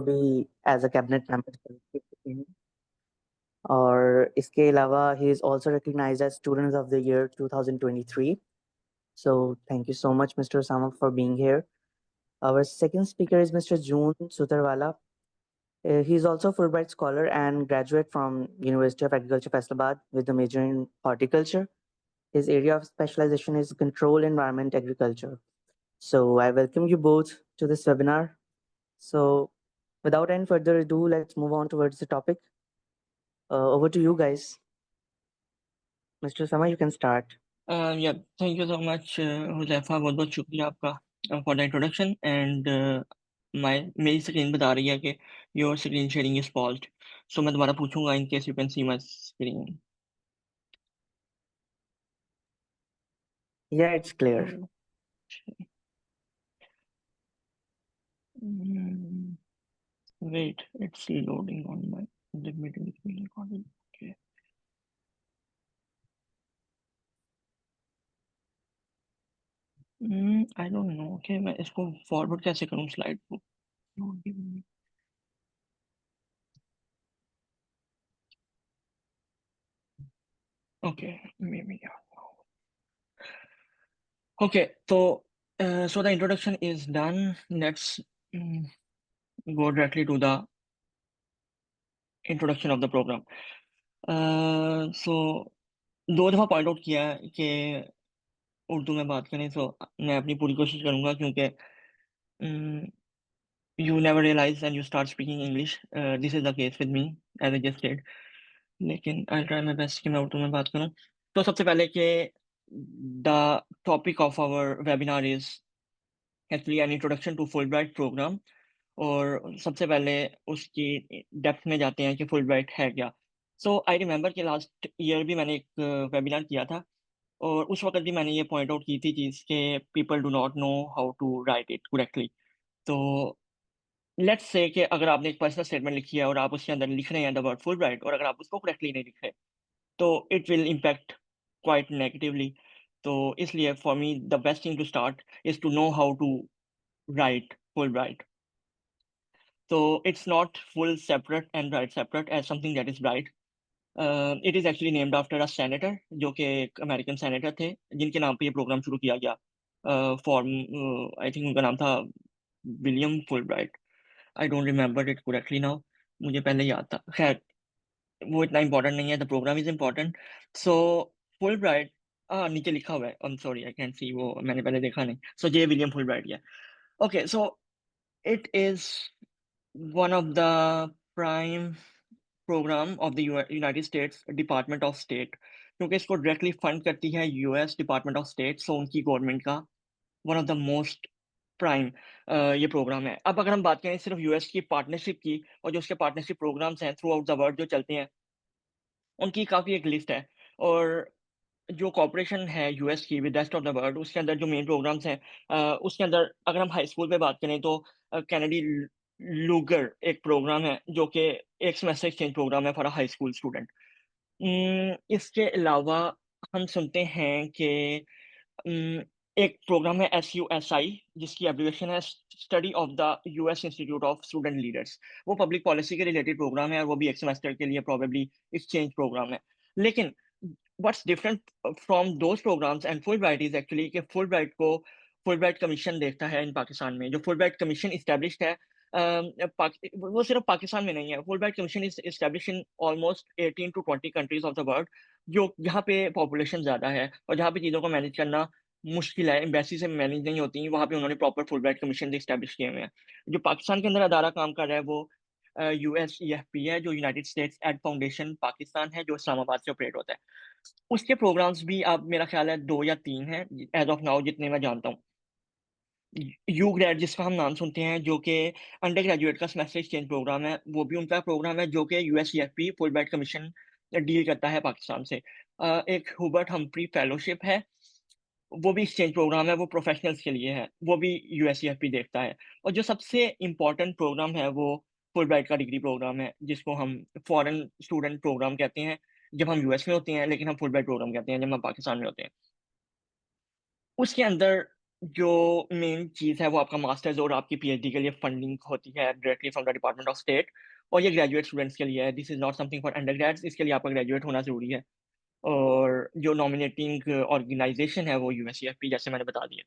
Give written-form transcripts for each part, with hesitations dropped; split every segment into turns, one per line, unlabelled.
भी as a cabinet member कर चुके हैं और इसके अलावा he is also recognised as student of the year 2023. So thank you so much, Mr. Usama, for being here. Our second speaker is Mr. Joon Suterwala. He is also a Fulbright Scholar and graduate from University of Agriculture, Faisalabad, with a major in horticulture. His area of specialization is control environment agriculture. So I welcome you both to this webinar. So without any further ado, let's move on towards the topic. Over to you guys. Mr. Usama, you can start.
Yeah, thank you so much, Huzaifa, बहुत बहुत शुक्रिया आपका for the introduction and मेरी screen बता रही है कि your screen sharing is paused. So मैं दोबारा पूछूंगा in case you can see my screen.
Yeah, it's clear.
Wait, it's loading on my the meeting is being recorded. Okay. I don't know. Okay, मैं इसको forward कैसे करूँ slide को? Not giving me. Okay, maybe yeah. Okay, so the introduction is done. Let's go directly to the introduction of the program. So दो दफ़ा point out किया है कि उर्दू में बात करें, तो मैं अपनी पूरी कोशिश करूँगा क्योंकि you never realize and you start speaking English. This is the case with me as I just said. लेकिन I'll try my best कि मैं उर्दू में बात करूँ. तो सबसे पहले कि the topic of our webinar is actually an introduction to Fulbright program. और सबसे पहले उसकी डेप्थ में जाते हैं कि फुलब्राइट है क्या. सो आई रिमेंबर कि लास्ट ईयर भी मैंने एक वेबिनार किया था और उस वक्त भी मैंने ये पॉइंट आउट की थी चीज़ कि people do not know how to write it correctly. तो लेट्स से कि अगर आपने एक पर्सनल स्टेटमेंट लिखी है और आप उसके अंदर लिख रहे हैं द वर्ड फुलब्राइट और अगर आप उसको करेक्टली नहीं लिख रहे तो it will impact quite negatively. तो इसलिए for me the best thing to start is to know how to write Fulbright. So it's not full separate and right separate as something that is right. It is actually named after a senator जो कि एक American senator थे जिनके नाम पे ये programme शुरू किया गया. फॉर्म आई थिंक उनका नाम था William Fulbright. I don't remember it correctly now. मुझे पहले याद था. खैर वो इतना इंपॉर्टेंट नहीं है. The program is important. So Fulbright नीचे लिखा हुआ है. I am sorry I can see. वो मैंने पहले देखा नहीं. So J William Fulbright. या okay. So it is one of the prime program of the United States Department of State क्योंकि इसको डायरेक्टली फंड करती है यूएस डिपार्टमेंट ऑफ स्टेट. सो उनकी गवर्नमेंट का one of the most prime ये programme है. अब अगर हम बात करें सिर्फ यूएस की पार्टनरशिप की और जो उसके पार्टनरशिप प्रोग्राम्स हैं थ्रू आउट द वर्ल्ड जो चलते हैं उनकी काफ़ी एक लिस्ट है. और जो कॉपरेशन है यूएस की with rest of the world उसके अंदर जो मेन प्रोग्राम्स हैं उसके अंदर अगर हम हाई स्कूल पे बात करें तो कैनेडी लूगर एक प्रोग्राम है जो कि एक सेमेस्टर एक्सचेंज प्रोग्राम है for a high school student. इसके अलावा हम सुनते हैं कि उम, एक प्रोग्राम है SUSI जिसकी एब्रिविएशन है study of the US institute of student leaders. वो पब्लिक पॉलिसी के रिलेटेड प्रोग्राम है और वो भी एक सेमेस्टर के लिए प्रोबेबली एक्सचेंज प्रोग्राम है. लेकिन what's different from those programs and Fulbright is actually कि Fulbright को Fulbright कमीशन देखता है इन पाकिस्तान में. जो Fulbright कमीशन इस्टेब्लिश्ड है वो सिर्फ पाकिस्तान में नहीं है. Fulbright commission is establish in almost 18 to 20 countries of the world जो जहाँ पे पॉपुलेशन ज़्यादा है और जहाँ पे चीज़ों को मैनेज करना मुश्किल है, एम्बेसी से मैनेज नहीं होती, वहाँ पे उन्होंने प्रॉपर Fulbright कमीशन इस्टेब्लिश किए हुए हैं. जो पाकिस्तान के अंदर अदारा काम कर रहा है वो USEFP है जो United States ed Foundation Pakistan है जो इस्लामाबाद से ऑपरेट होता है. उसके प्रोग्राम्स भी अब मेरा ख्याल है 2 या 3 हैं एज़ ऑफ नाउ जितने मैं जानता हूँ. यू ग्रेड जिसका हम नाम सुनते हैं जो कि अंडर ग्रेजुएट का सेमेस्टर एक्सचेंज प्रोग्राम है, वो भी उनका प्रोग्राम है जो कि यूएसईएफपी फुलब्राइट कमीशन डील करता है पाकिस्तान से. एक हुबर्ट हम्फ्री फेलोशिप है, वो भी एक्सचेंज प्रोग्राम है, वो प्रोफेशनल्स के लिए है, वो भी यूएसईएफपी देखता है. और जो सबसे इम्पोर्टेंट प्रोग्राम है वो फुलब्राइट का डिग्री प्रोग्राम है जिसको हम फॉरेन स्टूडेंट प्रोग्राम कहते हैं जब हम यूएस में होते हैं, लेकिन हम फुलब्राइट प्रोग्राम कहते हैं जब हम पाकिस्तान में होते हैं. उसके अंदर जो मेन चीज़ है वो आपका मास्टर्स और आपकी पीएचडी के लिए फंडिंग होती है directly from the department of state, और ये ग्रेजुएट स्टूडेंट्स के लिए है। This is not something for undergrads, इसके लिए आपका ग्रेजुएट होना ज़रूरी है। और जो नॉमिनेटिंग ऑर्गेनाइजेशन है वो यूएससीएफपी, जैसे मैंने बता दिया।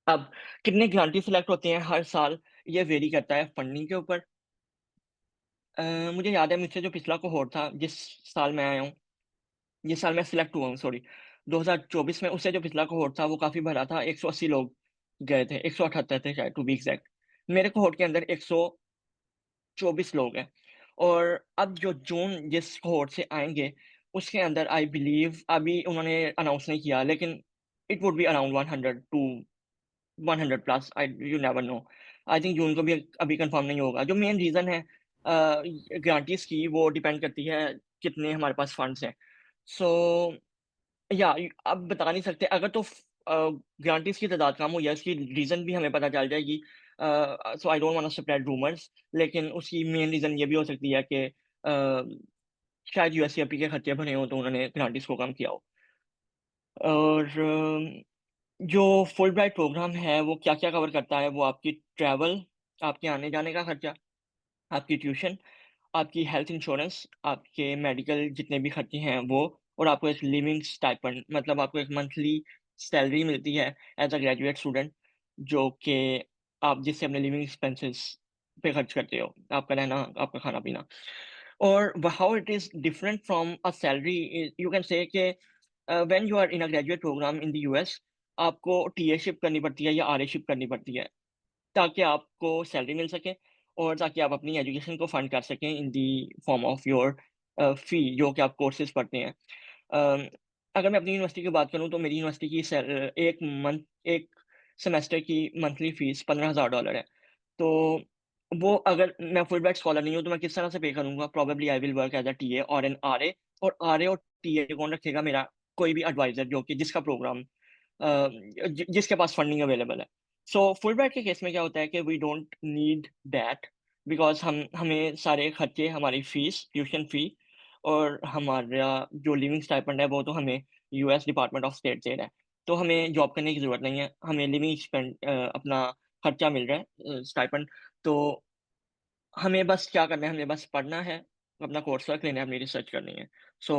अब कितने ग्रांटी सिलेक्ट होते हैं हर साल, ये वेरी करता है फंडिंग के ऊपर। मुझे याद है मुझसे जो पिछला कोहॉर्ट था, जिस साल मैं आया हूँ, जिस साल मैं सिलेक्ट हुआ हूँ, सॉरी, 2024 में, उससे जो पिछला कोहॉर्ट था वो काफ़ी बड़ा था, 180 लोग गए थे, 178 थे शायद टू बी एग्ज़ैक्ट। मेरे कोहॉर्ट के अंदर 124 लोग हैं। और अब जो जून जिस कोहॉर्ट से आएँगे, उसके अंदर आई बिलीव, अभी उन्होंने अनाउंस नहीं किया, लेकिन it would be around 100 to 100 plus, I you never know. I think June को भी अभी कंफर्म नहीं होगा। जो मेन रीज़न है ग्रांटीज़ की, वो डिपेंड करती है कितने हमारे पास फंड्स हैं। सो या अब बता नहीं सकते, अगर तो ग्रांटीज़ की तादाद कम हुई है, उसकी रीज़न भी हमें पता चल जाएगी। So I don't want to spread rumours, लेकिन उसकी मेन रीज़न ये भी हो सकती है कि शायद यूएससीईआरटी के खर्चे भरे हों तो उन्होंने ग्रांटीज़ को कम किया हो। और जो फुलब्राइट प्रोग्राम है वो क्या-क्या कवर करता है, वो आपकी ट्रैवल, आपके आने-जाने का खर्चा, आपकी ट्यूशन, आपकी हेल्थ इंश्योरेंस, आपके मेडिकल जितने भी खर्चे हैं वो, और आपको एक लिविंग स्टाइपेंड, मतलब आपको एक मंथली सैलरी मिलती है एज़ अ ग्रेजुएट स्टूडेंट, जो कि आप जिससे अपने लिविंग एक्सपेंसेस पे खर्च करते हो, आपका रहना, आपका खाना-पीना। और how it is different from a salary, you can say कि when you are in a graduate programme in the US, आपको टीएशिप करनी पड़ती है या आरएशिप करनी पड़ती है, ताकि आपको सैलरी मिल सके और ताकि आप अपनी एजुकेशन को फंड कर सकें इन दी फॉर्म ऑफ योर फ़ी, जो कि आप कोर्सेज़ पढ़ते हैं। अम, अगर मैं अपनी यूनिवर्सिटी की बात करूँ तो मेरी यूनिवर्सिटी की 1 सेमेस्टर की मंथली फ़ीस $15,000 है। तो वो, अगर मैं फुलब्राइट स्कॉलर नहीं हूँ तो मैं किस तरह से पे करूँगा? Probably I will work as a TA और एन आरए, और आरए और टीए कौन रखेगा? मेरा कोई भी एडवाइज़र, जो कि जिसका प्रोग्राम जिसके पास फंडिंग अवेलेबल है। सो फुलब्राइट के केस में क्या होता है कि we don't need that, because हमें सारे खर्चे, हमारी फ़ीस, ट्यूशन फ़ी और हमारा जो लिविंग स्टाइपेंड है वो तो हमें यूएस डिपार्टमेंट ऑफ स्टेट दे रहा है। तो हमें जॉब करने की ज़रूरत नहीं है, हमें अपना खर्चा मिल रहा है, स्टाइपेंड। तो हमें बस क्या करना है, हमें बस पढ़ना है, अपना कोर्स वर्क लेना है, अपनी रिसर्च करनी है। So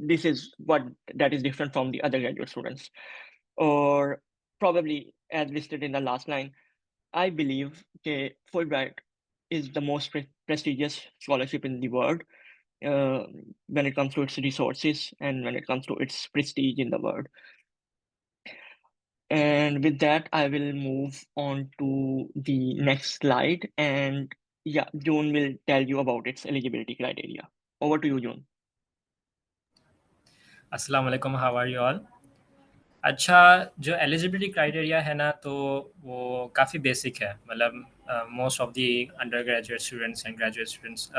this is what that is different from the other graduate students. और probably as listed in the last line, I believe that Fulbright is the most prestigious scholarship in the world, uh, when it comes to its resources and when it comes to its prestige in the world. And with that, I will move on to the next slide. And yeah, Joon will tell you about its eligibility criteria. Over to you, Joon.
अस्सलाम वालेकुम, how are you all. अच्छा, जो eligibility criteria है ना, तो वो काफ़ी basic है। मतलब most of the under graduate students and graduate students,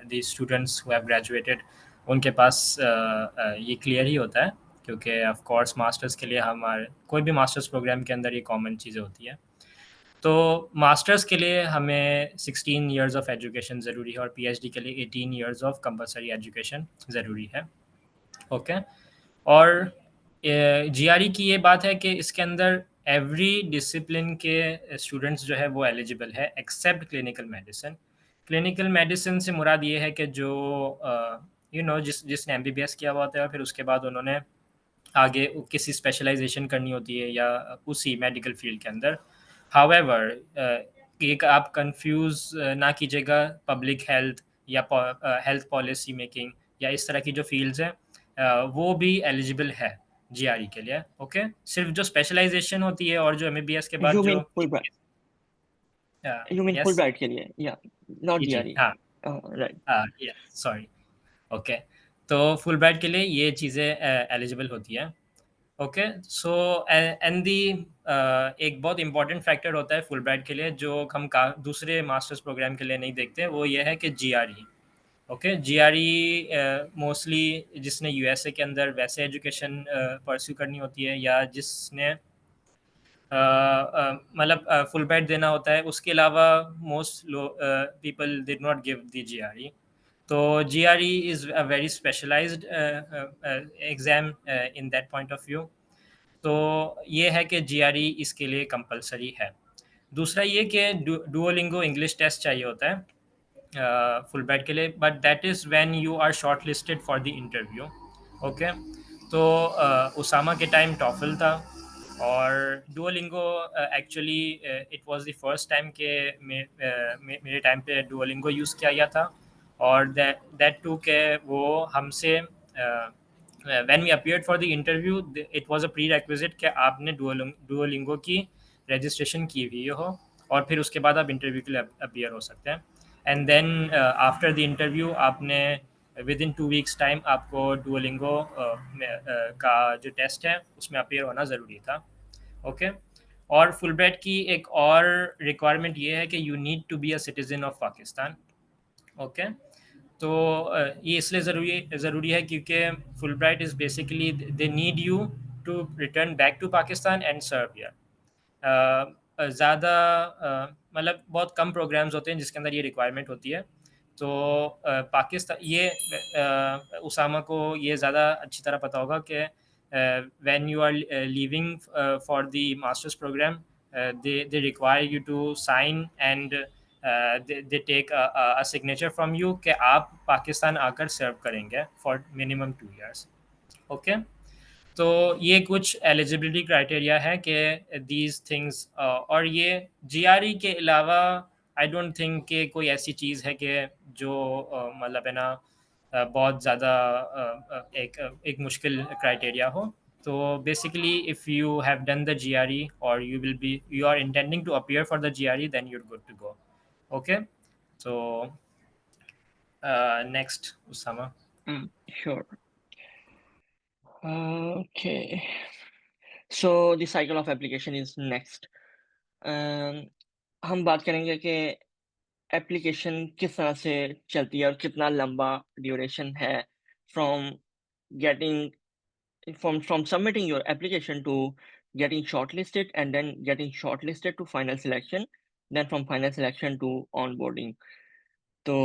the students who have graduated, उनके पास ये क्लियर ही होता है, क्योंकि ऑफ कोर्स मास्टर्स के लिए हमारे कोई भी मास्टर्स प्रोग्राम के अंदर ये कॉमन चीज़ें होती हैं। तो मास्टर्स के लिए हमें 16 इयर्स ऑफ एजुकेशन ज़रूरी है और पीएचडी के लिए 18 इयर्स ऑफ कंपलसरी एजुकेशन ज़रूरी है। ओके। और जीआरई की ये बात है कि इसके अंदर एवरी डिसिप्लिन के स्टूडेंट्स जो है वो एलिजिबल है except clinical medicine. Clinical medicine से मुराद ये है कि जो जिसने एमबीबीएस किया हुआ होता है, फिर उसके बाद उन्होंने आगे किसी स्पेशलाइजेशन करनी होती है या उसी मेडिकल फील्ड के अंदर। हाउएवर, एक आप कंफ्यूज ना कीजिएगा, पब्लिक हेल्थ या हेल्थ पॉलिसी मेकिंग या इस तरह की जो फील्ड्स हैं, वो भी एलिजिबल है जीआरई के लिए। ओके, सिर्फ जो स्पेशलाइजेशन होती है और जो एमबीबीएस के बाद
You
जो
mean Fulbright? You mean
yes,
Fulbright के लिए? Yeah, not
जी जी,
DRE.
हाँ,
Right.
Yes, sorry. ओके, तो फुल ब्राइट के लिए ये चीज़ें एलिजिबल होती हैं। ओके, सो एंड दी एक बहुत इंपॉर्टेंट फैक्टर होता है फुल ब्राइट के लिए, जो हम दूसरे मास्टर्स प्रोग्राम के लिए नहीं देखते, वो ये है कि जीआरई। ओके, जीआरई मोस्टली जिसने यूएसए के अंदर वैसे एजुकेशन परस्यू करनी होती है या जिसने मतलब फुल ब्राइट देना होता है, उसके अलावा most people did not give the GRE. तो GRE is a very specialized exam in that point of view. तो ये है कि GRE इसके लिए कंपलसरी है। दूसरा ये कि डुओलिंगो इंग्लिश टेस्ट चाहिए होता है फुलब्राइट के लिए, but that is when you are short listed for the interview. Okay, तो उसामा के टाइम टॉफल था, और Duolingo actually it was the first time के मेरे टाइम पे डुओलिंगो यूज़ किया गया था, और दैट टू के वो हमसे when we appeared for the interview it was a prerequisite कि आपने डुओलिंगो की रजिस्ट्रेशन की हुई हो, और फिर उसके बाद आप इंटरव्यू के लिए अपीयर हो सकते हैं। And then after the interview आपने विद इन 2 वीक्स टाइम आपको डुओलिंगो का जो टेस्ट है उसमें अपीयर होना ज़रूरी था। ओके, और फुलब्राइट की एक और रिक्वायरमेंट ये है कि you need to be a citizen of Pakistan. Okay, तो ये इसलिए ज़रूरी है क्योंकि Fulbright is basically they need you to return back to Pakistan and serve here. ज़्यादा मतलब बहुत कम प्रोग्राम्स होते हैं जिसके अंदर ये रिक्वायरमेंट होती है। तो पाकिस्तान ये उसामा को ये ज़्यादा अच्छी तरह पता होगा कि when you are leaving for the masters program they require you to sign and they take a signature from you कि आप पाकिस्तान आकर सर्व करेंगे फॉर मिनिमम 2 years। ओके, तो ये कुछ एलिजिबिलिटी क्राइटेरिया है कि दीज थिंग्स, और ये GRE के अलावा आई डोंट थिंक कि कोई ऐसी चीज़ है कि जो मतलब है ना बहुत ज़्यादा एक मुश्किल क्राइटेरिया हो। तो basically if you have done the GRE और you are intending to appear for the GRE, then you're good to go। Okay, so next, Usama।
Sure. Okay. So the cycle of application is next. हम बात करेंगे कि application किस तरह से चलती है और कितना लंबा ड्यूरेशन है from getting from submitting your application to getting shortlisted, and then getting shortlisted to final selection, then from final selection to onboarding. तो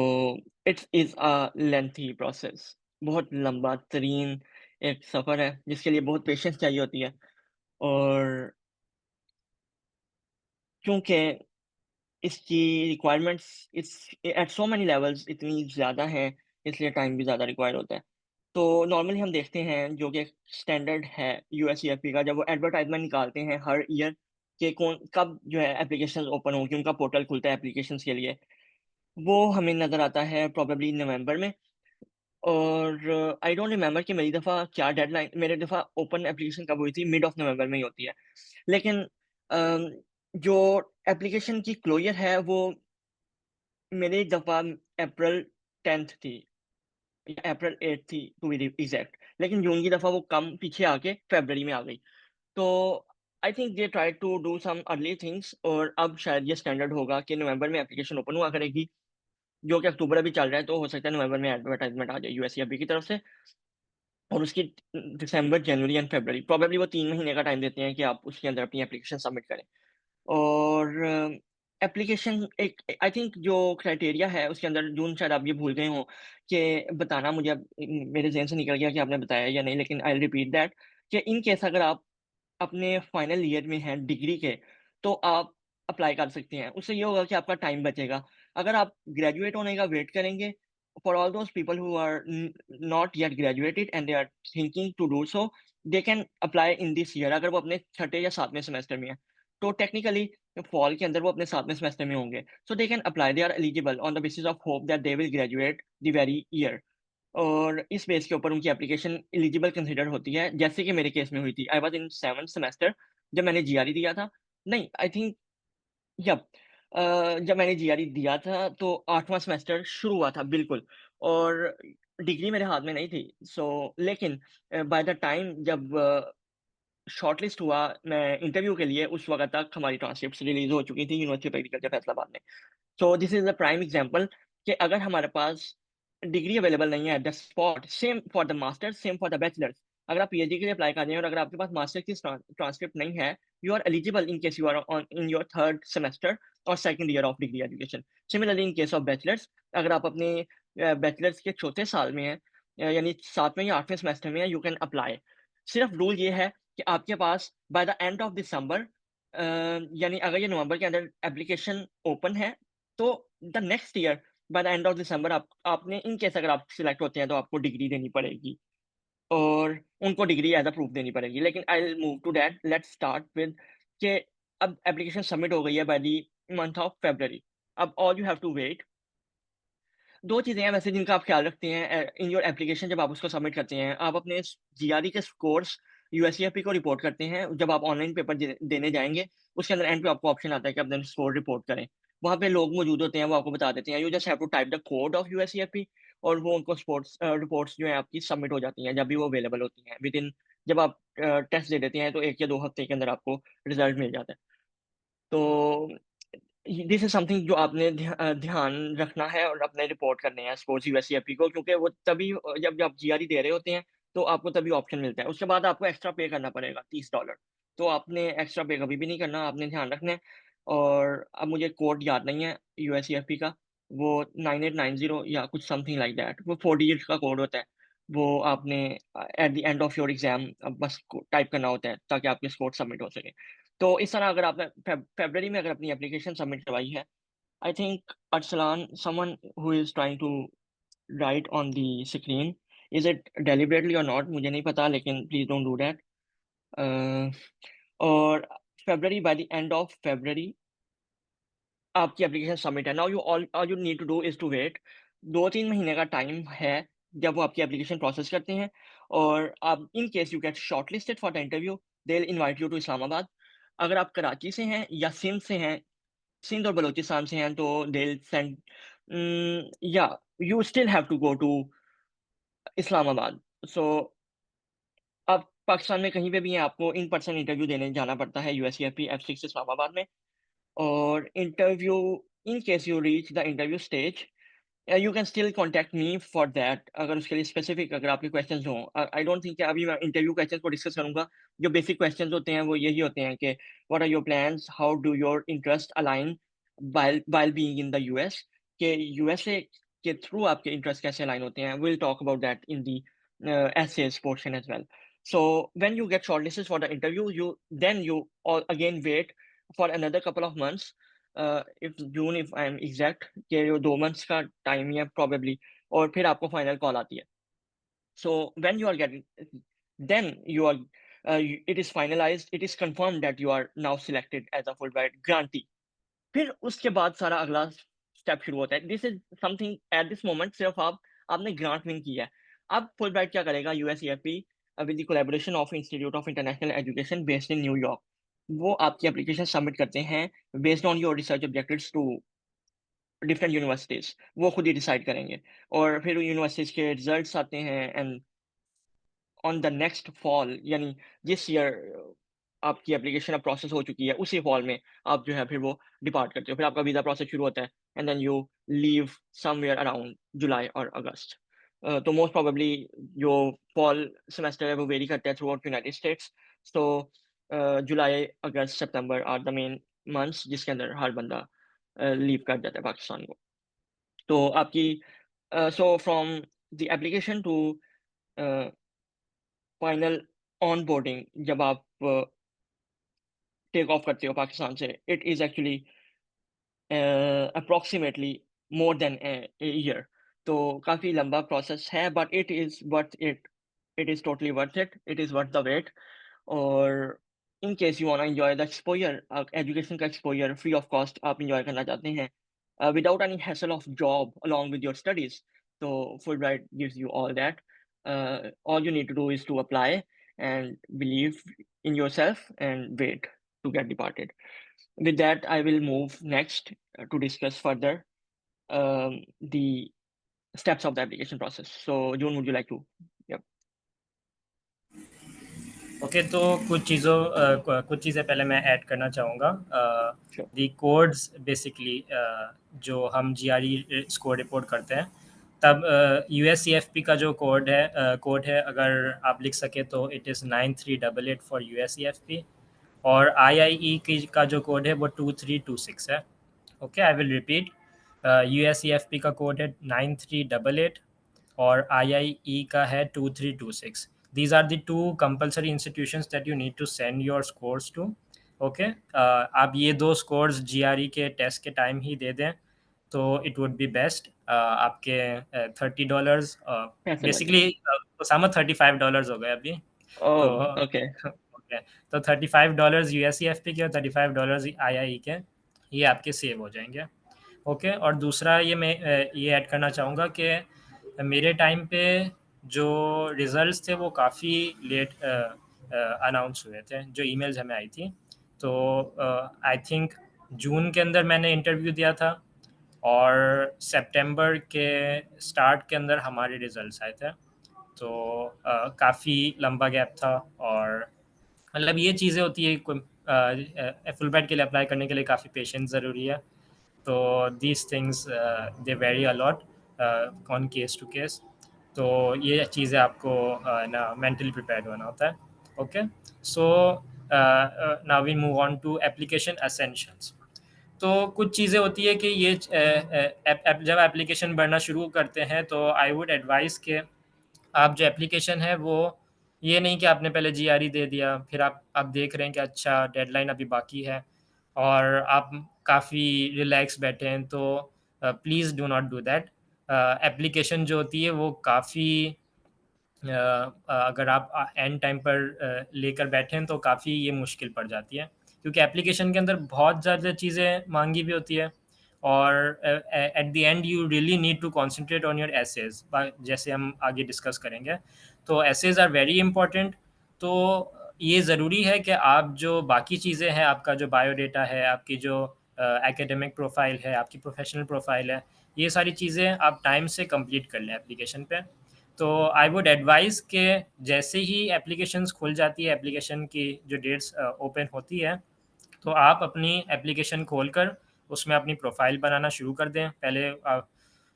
it is a lengthy process, बहुत लंबा तरीन एक सफ़र है जिसके लिए बहुत पेशेंस चाहिए होती है। और क्योंकि इसकी रिक्वायरमेंट्स इस एट सो मेनी लेवल्स इतनी ज़्यादा हैं, इसलिए टाइम भी ज़्यादा रिक्वायर होता है। तो नॉर्मली हम देखते हैं जो कि स्टैंडर्ड है यूएससीएफपी का, जब वो एडवर्टाइजमेंट निकालते हैं हर ईयर कि कौन कब जो है एप्लीकेशंस ओपन होंगी, उनका पोर्टल खुलता है एप्लीकेशंस के लिए, वो हमें नज़र आता है प्रोबेबली नवंबर में। और आई डोंट रिमेंबर कि मेरी दफ़ा क्या डेडलाइन, मेरी दफ़ा ओपन एप्लीकेशन कब हुई थी, मिड ऑफ नवंबर में ही होती है। लेकिन अम, जो एप्लीकेशन की क्लोजर है वो मेरी दफ़ा अप्रैल 10th थी या अप्रैल 8th थी टू बी एग्जैक्ट, लेकिन जून की दफ़ा वो कम पीछे आके फरवरी में आ गई। तो I think they try to do some early things, और अब शायद ये स्टैंडर्ड होगा कि नवंबर में एप्लीकेशन ओपन हुआ करेगी, जो कि अक्टूबर अभी चल रहा है, तो हो सकता है नवंबर में एडवर्टाइजमेंट आ जाए यूएससीएफबी की तरफ से। और उसकी दिसंबर, जनवरी एंड फरवरी प्रोबेबली वो 3 महीने का टाइम देते हैं कि आप उसके अंदर अपनी एप्लीकेशन सबमिट करें। और एप्लीकेशन एक आई थिंक जो क्राइटेरिया है उसके अंदर, जून शायद आप ये भूल गए हों कि बताना, मुझे अब मेरे ज़हन से निकल गया कि आपने बताया या नहीं, लेकिन आई विल रिपीट दैट कि इन केस अगर आप अपने फाइनल ईयर में हैं डिग्री के, तो आप अप्लाई कर सकते हैं। उससे ये होगा कि आपका टाइम बचेगा। अगर आप ग्रेजुएट होने का वेट करेंगे, for all those people who are not yet graduated and they are thinking to do so, they can apply in this year अगर वो अपने छठे या 7वें सेमेस्टर में हैं। तो टेक्निकली फॉल के अंदर वो अपने 7वें सेमेस्टर में होंगे। So they can apply, they are eligible on the basis of hope that they will graduate the very year. और इस बेस के ऊपर उनकी एप्लीकेशन एलिजिबल कंसीडर होती है, जैसे कि मेरे केस में हुई थी। I was in 7th semester जब मैंने जीआरई दिया था। नहीं, आई थिंक यप जब मैंने जीआरई दिया था तो 8वां सेमेस्टर शुरू हुआ था बिल्कुल, और डिग्री मेरे हाथ में नहीं थी। लेकिन बाय द टाइम जब शॉर्टलिस्ट हुआ मैं इंटरव्यू के लिए, उस वक़्त तक हमारी ट्रांसक्रिप्ट्स रिलीज़ हो चुकी थी यूनिवर्सिटी ऑफ एग्रीकल्चर फैसलाबाद में। सो this is the prime example कि अगर हमारे पास डिग्री अवेलेबल नहीं है at the spot, same for the masters, same for the bachelors. अगर आप पीएचडी के लिए अप्लाई कर रहे हैं और अगर आपके पास मास्टर्स की ट्रांसक्रिप्ट नहीं है, you are eligible in case you are on in your 3rd semester और 2nd year of degree education. Similarly in case of bachelors, अगर आप अपने बैचलर्स के चौथे साल में हैं, यानी 7वें या 8वें सेमेस्टर में हैं, यू कैन अप्लाई। सिर्फ रूल ये है कि आपके पास बाय द एंड ऑफ दिसंबर यानी अगर ये नवंबर के अंदर एप्लीकेशन ओपन है तो the next year by the end of दिसंबर आपने इन केस अगर आप सिलेक्ट होते हैं तो आपको डिग्री देनी पड़ेगी और उनको डिग्री एज अ प्रूफ देनी पड़ेगी। लेकिन I will move to that, let's start with कि अब एप्लीकेशन सबमिट हो गई है by the month of February। अब all you have to wait. 2 चीज़ें हैं वैसे जिनका आप ख़्याल रखते हैं इन योर एप्लीकेशन जब आप उसको सबमिट करते हैं। आप अपने जीआरई के स्कोर्स यूएससीएफपी को रिपोर्ट करते हैं। जब आप ऑनलाइन पेपर देने जाएँगे, उसके अंदर एंड पे आपको ऑप्शन आता है कि आप अपने स्कोर रिपोर्ट करें। वहाँ पे लोग मौजूद होते हैं, वो आपको बता देते हैं। You just have to type the code of USEFP और वो उनको रिपोर्ट्स जो हैं आपकी सबमिट हो जाती हैं, जब भी वो अवेलेबल होती हैं। विदिन जब आप टेस्ट दे देते हैं, तो 1 या 2 हफ़्ते के अंदर आपको रिज़ल्ट मिल जाता है। तो दिस इज़ समथिंग जो आपने ध्यान रखना है और अपने रिपोर्ट करने हैं स्पोर्ट्स यूएससीएफपी को, क्योंकि वो तभी जब आप जीआरई दे रहे होते हैं, तो आपको तभी ऑप्शन मिलता है। उसके बाद आपको एक्स्ट्रा पे करना पड़ेगा $30। तो आपने एक्स्ट्रा पे कभी भी नहीं करना, आपने ध्यान रखना है। और अब मुझे कोड याद नहीं है यूएससीएफपी का, वो 9890 या कुछ समथिंग लाइक दैट, वो 4 डिजिट्स का कोड होता है। वो आपने eight the end of your exam बस टाइप करना होता है ताकि आपके स्कोर सबमिट हो सके। तो इस तरह अगर आपने फ़रवरी में अगर अपनी एप्लीकेशन सबमिट करवाई है, I think Arsalan, someone who is trying to write on the screen, is it deliberately or not? मुझे नहीं पता, लेकिन please don't do that. और February, by the end of February, आपकी एप्लीकेशन सबमिट है। Now you all you need to do is to wait. 2-3 महीने का time है जब वो आपकी एप्लीकेशन प्रोसेस करते हैं और आप in case you get shortlisted for the interview, they will invite you to Islamabad. अगर आप कराची से हैं या सिंध से हैं, सिंध और बलूचिस्तान से हैं, तो दे विल सेंड या you still have to go to Islamabad. So आप पाकिस्तान में कहीं पे भी हैं, आपको इन पर्सन इंटरव्यू देने जाना पड़ता है यूएससीएफपी F6 इस्लामाबाद में। और interview, in case you reach the interview stage, you can still contact me for that. अगर उसके लिए स्पेसिफिक अगर आपके क्वेश्चंस हों, आई डोंट थिंक कि अभी मैं इंटरव्यू क्वेश्चंस को डिस्कस करूंगा। जो बेसिक क्वेश्चंस होते हैं वो यही होते हैं कि what are your plans, how do your interest align while being in the US, के यूएसए के थ्रू आपके इंटरेस्ट कैसे अलाइन होते हैं। Will talk about that in the essays portion as well. So when you get shortlisted for the interview, you all again wait for another couple of months, if June, if I am exact, कि 2 months का time है probably, और फिर आपको final call आती है। So when you are getting, then you are, it is finalized, it is confirmed that you are now selected as a Fulbright grantee। फिर उसके बाद सारा अगला स्टेप शुरू होता है। This is something at this moment सिर्फ आपने ग्रांट विन किया है। अब फुलब्राइट क्या करेगा, USEFP with the collaboration of Institute of International Education based in New York, वो आपकी एप्लीकेशन सबमिट करते हैं based on your research objectives to different universities. वो खुद ही डिसाइड करेंगे और फिर यूनिवर्सिटीज के रिजल्ट्स आते हैं and on the next fall, यानी जिस ईयर आपकी एप्लीकेशन अब प्रोसेस हो चुकी है, उसी फॉल में आप जो है फिर वो डिपार्ट करते हो। फिर आपका वीज़ा प्रोसेस शुरू होता है and then you leave somewhere around July और अगस्त। तो मोस्ट प्रोबेबली जो फॉल सेमेस्टर है वो वेरी करता है थ्रू आउट यूनाइटेड स्टेट्स। तो जुलाई, अगस्त, सितंबर आर द मेन मंथ्स जिसके अंदर हर बंदा लीव कर जाता है पाकिस्तान को। तो आपकी so from the application to final onboarding, जब आप टेक ऑफ करते हो पाकिस्तान से, it is actually approximately more than year. तो काफ़ी लंबा प्रोसेस है, but it is worth it, it is totally worth it, it is worth the wait. और in case you want enjoy the exposure, education का exposure free of cost आप enjoy करना चाहते हैं without any hassle of job along with your studies, so Fulbright gives you all that. All you need to do is to apply and believe in yourself and wait to get departed. With that, I will move next to discuss further the steps of the application process. So, June, would you like to? Yep.
Okay, तो कुछ चीज़ें पहले मैं add करना चाहूँगा।
Sure.
दी codes basically जो हम GRE score report करते हैं, तब यूएससीएफपी का जो कोड है, अगर आप लिख सके तो इट इज़ 9388 फॉर यूएससीएफपी, और आईआईई की का जो कोड है वो 2326 है। Okay, I will repeat. USCFP का कोड है 9388 और आईआईई का है 2326। these are the two compulsory institutions that you need to send your scores to. Okay आप ये दो स्कोर्स जीआरई के टेस्ट के टाइम ही दे दें तो इट वुड बी बेस्ट। आपके $30
पैसे लगे।
बेसिकली उसामा $35 हो गए अभी तो
ओह ओके।
ओके तो $35 यूएससीएफपी के और $35 आईआई के ये आपके सेव हो जाएंगे। ओके और दूसरा ये मैं ये ऐड करना चाहूँगा कि मेरे टाइम पे जो रिजल्ट्स थे वो काफ़ी लेट अनाउंस हुए थे जो ईमेल्स हमें आई थी। तो आई थिंक जून के अंदर मैंने इंटरव्यू दिया था और सितंबर के स्टार्ट के अंदर हमारे रिजल्ट्स आए थे। तो काफ़ी लंबा गैप था और मतलब ये चीज़ें होती है फुलब्राइट के लिए अप्लाई करने के लिए काफ़ी पेशेंस ज़रूरी है। तो these things they vary a lot on case to case. तो ये चीज़ें आपको ना मेंटली प्रिपेयर्ड होना होता है। Okay so now we move on to application essentials. तो कुछ चीज़ें होती है कि ये जब एप्लीकेशन भरना शुरू करते हैं तो आई वुड एडवाइस के आप जो एप्लीकेशन है वो ये नहीं कि आपने पहले जीआरई दे दिया फिर आप देख रहे हैं कि अच्छा डेडलाइन अभी बाकी है और आप काफ़ी रिलैक्स बैठे हैं तो please do not do that. Application जो होती है वो काफ़ी अगर आप एंड टाइम पर लेकर बैठे हैं तो काफ़ी ये मुश्किल पड़ जाती है क्योंकि एप्लीकेशन के अंदर बहुत ज़्यादा चीज़ें मांगी भी होती है और at the end you really need to concentrate on your essays जैसे हम आगे डिस्कस करेंगे। तो एसेज आर वेरी इंपॉर्टेंट। तो ये ज़रूरी है कि आप जो बाकी चीज़ें हैं आपका जो बायोडेटा है आपकी जो एकेडमिक प्रोफाइल है आपकी प्रोफेशनल प्रोफाइल है ये सारी चीज़ें आप टाइम से कंप्लीट कर लें एप्लीकेशन पे। तो आई वुड एडवाइस के जैसे ही एप्लीकेशंस खुल जाती है एप्लीकेशन की जो डेट्स ओपन होती है तो आप अपनी एप्लीकेशन खोलकर उसमें अपनी प्रोफाइल बनाना शुरू कर दें। पहले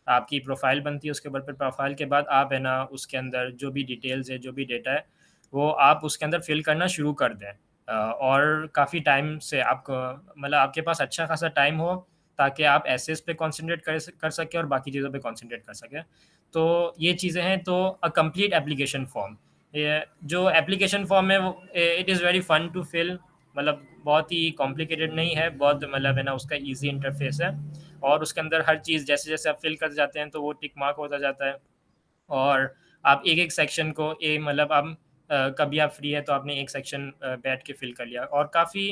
आपकी प्रोफाइल बनती है उसके बाद फिर प्रोफाइल के बाद आप है ना उसके अंदर जो भी डिटेल्स है जो भी डेटा है वो आप उसके अंदर फिल करना शुरू कर दें और काफ़ी टाइम से आपको मतलब आपके पास अच्छा खासा टाइम हो ताकि आप एसेस पे कंसंट्रेट कर सकें और बाकी चीज़ों पे कंसंट्रेट कर सकें। तो ये चीज़ें हैं। तो अ कंप्लीट एप्लीकेशन फॉर्म ये जो एप्लीकेशन फॉर्म है वो it is very fun to fill मतलब बहुत ही कॉम्प्लिकेटेड नहीं है बहुत मतलब है ना उसका इजी इंटरफेस है और उसके अंदर हर चीज़ जैसे जैसे आप फिल कर जाते हैं तो वो टिक मार्क होता जाता है और आप एक एक सेक्शन को मतलब आप कभी आप फ्री है तो आपने एक सेक्शन बैठ के फिल कर लिया और काफ़ी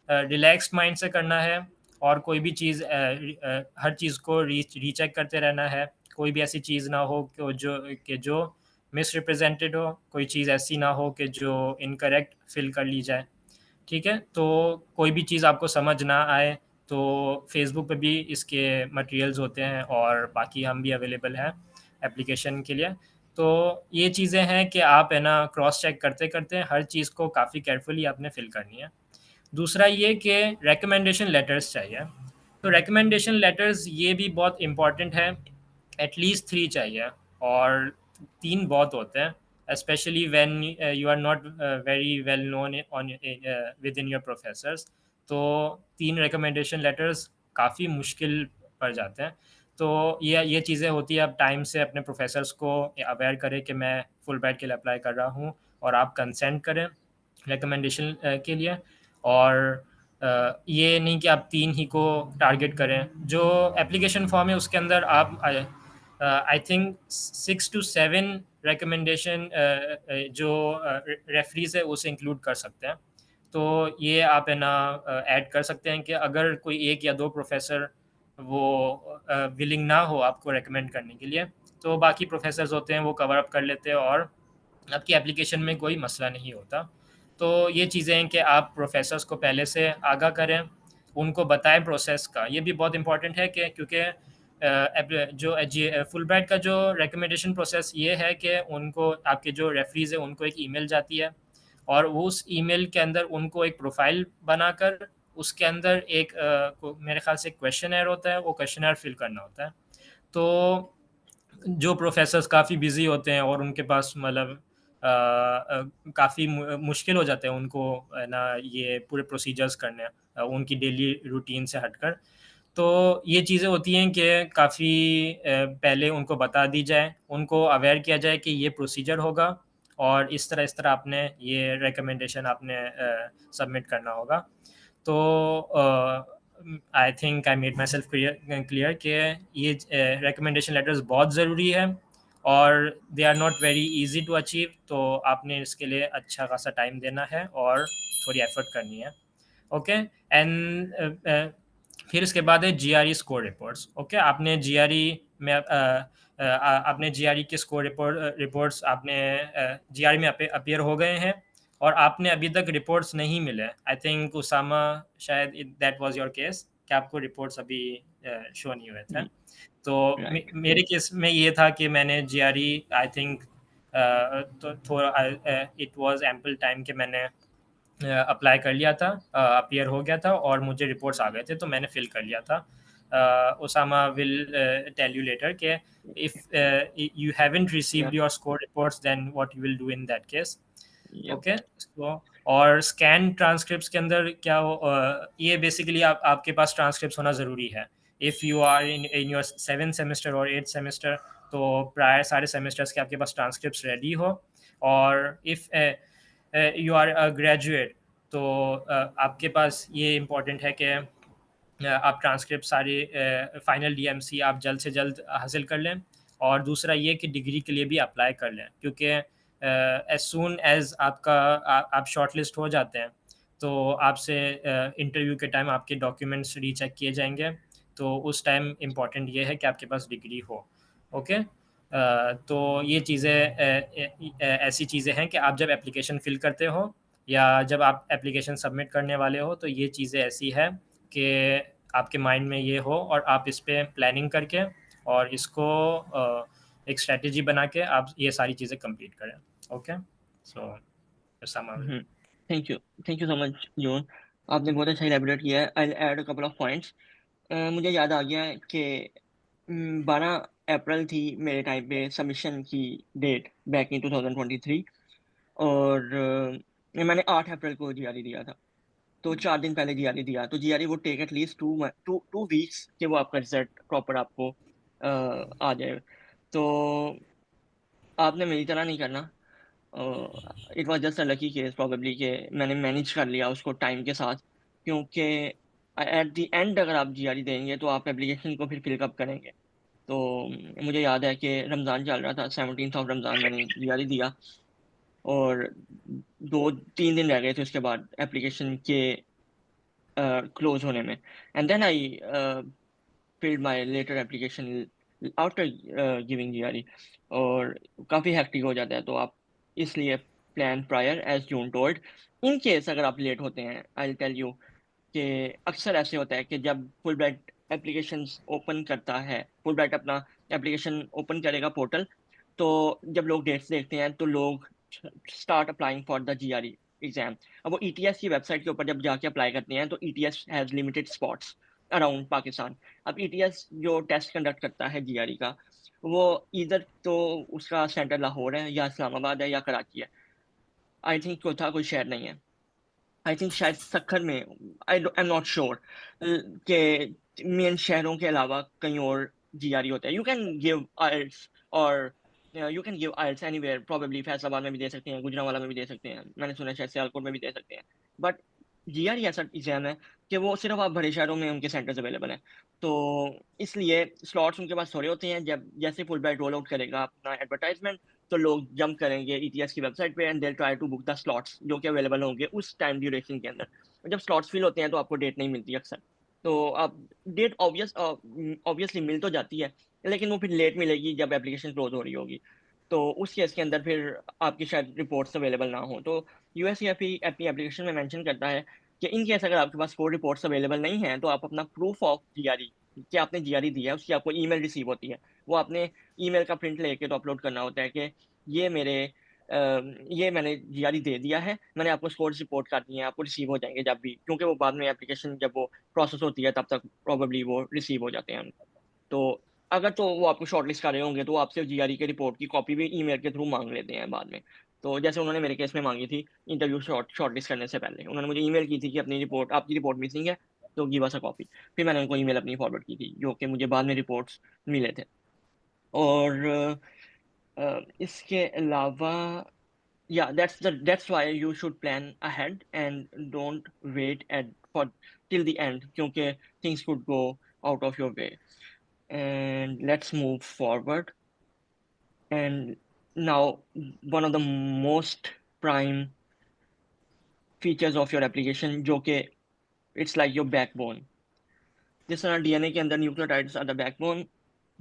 रिलैक्स माइंड से करना है और कोई भी चीज़ हर चीज़ को रीचेक करते रहना है। कोई भी ऐसी चीज़ ना हो कि जो मिसरिप्रेजेंटेड हो कोई चीज़ ऐसी ना हो कि जो इनकरेक्ट फिल कर ली जाए। ठीक है तो कोई भी चीज़ आपको समझ ना आए तो फेसबुक पे भी इसके मटेरियल्स होते हैं और बाकी हम भी अवेलेबल हैं एप्लीकेशन के लिए। तो ये चीज़ें हैं कि आप है ना क्रॉस चेक करते करते हर चीज़ को काफ़ी केयरफुली आपने फिल करनी है। दूसरा ये कि रिकमेंडेशन लेटर्स चाहिए। तो रिकमेंडेशन लेटर्स ये भी बहुत इम्पॉर्टेंट है। एटलीस्ट 3 चाहिए और 3 बहुत होते हैं specially when you are not very well known on within your योर प्रोफेसर्स। तो 3 रिकमेंडेशन लेटर्स काफ़ी मुश्किल पड़ जाते हैं। तो ये चीज़ें होती है आप टाइम से अपने प्रोफेसर्स को अवेयर करें कि मैं फुलब्राइट के लिए अप्लाई कर रहा हूँ और आप कंसेंट करें रिकमेंडेशन के लिए। और ये नहीं कि आप 3 ही को टारगेट करें। जो एप्लीकेशन फॉर्म है उसके अंदर आप आई थिंक 6 to 7 रिकमेंडेशन जो रेफरीज है उसे इंक्लूड कर सकते हैं। तो ये आप है ना ऐड कर सकते हैं कि अगर कोई एक या दो प्रोफेसर वो विलिंग ना हो आपको रेकमेंड करने के लिए तो बाकी प्रोफेसर्स होते हैं वो कवर अप कर लेते हैं और आपकी एप्लीकेशन में कोई मसला नहीं होता। तो ये चीज़ें हैं कि आप प्रोफेसर्स को पहले से आगाह करें उनको बताएं प्रोसेस का। ये भी बहुत इंपॉर्टेंट है कि क्योंकि जो फुलब्राइट का जो रिकमेंडेशन प्रोसेस ये है कि उनको आपके जो रेफरीज है उनको एक ईमेल जाती है और उस ईमेल के अंदर उनको एक प्रोफाइल बनाकर उसके अंदर एक मेरे ख्याल से क्वेश्चनर होता है वो क्वेश्चनर फिल करना होता है। तो जो प्रोफेसर्स काफ़ी बिजी होते हैं और उनके पास मतलब काफ़ी मुश्किल हो जाते हैं उनको है ना ये पूरे प्रोसीजर्स करने उनकी डेली रूटीन से हटकर। तो ये चीज़ें होती हैं कि काफ़ी पहले उनको बता दी जाए उनको अवेयर किया जाए कि ये प्रोसीजर होगा और इस तरह आपने ये रिकमेंडेशन आपने सबमिट करना होगा। तो I think I made my self clear कि ये रिकमेंडेशन लेटर्स बहुत ज़रूरी है और they are not very easy to achieve, तो आपने इसके लिए अच्छा खासा टाइम देना है और थोड़ी एफर्ट करनी है। ओके एंड फिर इसके बाद है जीआरई स्कोर रिपोर्ट्स। ओके, आपने जीआरई में आपने जीआरई के स्कोर रिपोर्ट्स आपने जीआरई में अपीयर हो गए हैं और आपने अभी तक रिपोर्ट्स नहीं मिले। आई थिंक उसामा शायद दैट वाज योर केस कि आपको रिपोर्ट्स अभी शो नहीं हुए थे। तो
राइट
मेरे केस में ये था कि मैंने जीआरई आई थिंक तो थोड़ा इट वाज एम्पल टाइम कि मैंने अप्लाई कर लिया था, अपीयर हो गया था और मुझे रिपोर्ट्स आ गए थे, तो मैंने फिल कर लिया था। Usama will tell you later कि if you haven't received
yep
your score reports, then what you will do in that case.
Yep
okay तो और स्कैन ट्रांसक्रिप्ट्स के अंदर क्या ये बेसिकली आपके पास ट्रांसक्रिप्ट्स होना ज़रूरी है। If you are in your 7th semester और 8th सेमेस्टर, तो प्रायर सारे सेमेस्टर्स के आपके पास ट्रांसक्रिप्ट्स रेडी हो। और if you are a graduate, तो आपके पास ये इम्पोर्टेंट है कि आप ट्रांसक्रिप्ट सारे फाइनल डीएमसी आप जल्द से जल्द हासिल कर लें। और दूसरा ये कि डिग्री के लिए भी अप्लाई कर लें, क्योंकि एज सून एज आप शॉर्ट लिस्ट हो जाते हैं तो आपसे इंटरव्यू के टाइम आपके डॉक्यूमेंट्स रीचेक किए जाएंगे। तो उस टाइम इम्पॉर्टेंट ये है कि आपके पास डिग्री हो। ओके तो ये चीज़ें ऐसी चीज़ें हैं कि आप जब एप्लीकेशन फिल करते हो या जब आप एप्लीकेशन सबमिट करने वाले हो, तो ये चीज़ें ऐसी है कि आपके माइंड में ये हो और आप इस पे प्लानिंग करके और इसको एक स्ट्रेटजी बना के आप ये सारी चीज़ें कंप्लीट करें। Okay so
thank you so much Joon, आपने बहुत अच्छा इलेबोरेट किया है। I add a couple of points. मुझे याद आ गया है कि 12 अप्रैल थी मेरे टाइम पे सबमिशन की डेट बैक इन 2023, और मैंने 8 अप्रैल को जीआरई दिया था। तो 4 दिन पहले जीआरई दिया, तो जीआरई वो टेक एटलीस्ट 2 वीक्स कि वो आपका रिजल्ट प्रॉपर आपको आ जाए। तो आपने मेरी तरह नहीं करना। It was just a lucky case probably कि मैंने मैनेज कर लिया उसको टाइम के साथ, क्योंकि एट द एंड अगर आप जीआरई देंगे तो आप एप्लीकेशन को फिर फिलअप करेंगे। तो मुझे याद है कि रमज़ान चल रहा था, 17th ऑफ रमज़ान मैंने जीआरई दिया, और 2-3 दिन रह गए थे उसके बाद एप्लीकेशन के क्लोज होने में। And then I filled my later application after giving GRE, और काफ़ी हेक्टिक हो जाता है। तो आप इसलिए plan prior as June told. In case अगर आप लेट होते हैं, आई टेल यू कि अक्सर ऐसे होता है कि जब फुलब्राइट एप्लीकेशन ओपन करता है, फुलब्राइट अपना एप्लीकेशन ओपन करेगा पोर्टल, तो जब लोग डेट्स देखते हैं तो लोग start applying for the GRE exam. अब वो ईटीएस की वेबसाइट के ऊपर जब जाके अप्लाई करते हैं तो ETS has limited spots around Pakistan. अब ईटीएस जो टेस्ट कंडक्ट करता है जीआरई का, वो इधर तो उसका सेंटर लाहौर है या इस्लामाबाद है या कराची है। आई थिंक चौथा कोई शहर नहीं है। आई थिंक शायद सक्खर में, आई एम नॉट श्योर के मेन शहरों के अलावा कहीं और जीआरई होता है। यू कैन गिव आइल्स, और you can give IELTS anywhere, probably Faisalabad में भी दे सकते हैं, गुजरांवाला में भी दे सकते हैं, मैंने सुना है शायद सियालकोट में भी दे सकते हैं। बट जीआरई ऐसा एग्जाम है कि वो सिर्फ आप बड़े शहरों में उनके सेंटर्स अवेलेबल हैं। तो इसलिए स्लॉट्स उनके पास थोड़े होते हैं। जब जैसे फुलब्राइट रोल आउट करेगा अपना एडवर्टाइजमेंट, तो लोग जंप करेंगे ईटीएस की वेबसाइट पे and they try to book the slots जो कि अवेलेबल होंगे उस टाइम ड्यूरेशन के अंदर। और जब स्लॉट्स फिल होते हैं तो आपको डेट नहीं मिलती अक्सर। तो आप डेट ऑब्वियसली मिल तो जाती है, लेकिन वो फिर लेट मिलेगी जब एप्लीकेशन क्लोज हो रही होगी। तो उस केस के अंदर फिर आपकी शायद रिपोर्ट्स अवेलेबल ना हो। तो यूएससीएफई अपनी एप्लीकेशन में मेंशन करता है कि इन केस अगर आपके पास कोई रिपोर्ट्स अवेलेबल नहीं है, तो आप अपना प्रूफ ऑफ जीआरई कि आपने जीआरई दिया है उसकी आपको ईमेल रिसीव होती है, वो आपने ईमेल का प्रिंट लेके तो अपलोड करना होता है कि ये मेरे ये मैंने जीआरई दे दिया है, मैंने आपको स्कोर्स रिपोर्ट कर दिए हैं, आपको रिसीव हो जाएंगे जब भी, क्योंकि वो बाद में एप्लीकेशन जब वो प्रोसेस होती है तब तक प्रोबेबली वो रिसीव हो जाते हैं। तो अगर तो वो आपको शॉर्टलिस्ट कर रहे होंगे तो वो आपसे जीआरई के रिपोर्ट की कॉपी भी ईमेल के थ्रू मांग लेते हैं बाद में। तो जैसे उन्होंने मेरे केस में मांगी थी, इंटरव्यू शॉर्टलिस्ट करने से पहले उन्होंने मुझे ईमेल की थी कि अपनी रिपोर्ट, आपकी रिपोर्ट मिसिंग है, तो गिव अस अ कॉपी। फिर मैंने उनको ईमेल अपनी फॉरवर्ड की थी, जो कि मुझे बाद में रिपोर्ट्स मिले थे। और इसके अलावा Yeah, that's why you should plan ahead and don't wait for till the end, क्योंकि things could go out of your way. And let's move forward. And now, one of the most prime features of your application, जो कि it's like your backbone. जिस तरह DNA के अंदर nucleotides are the backbone,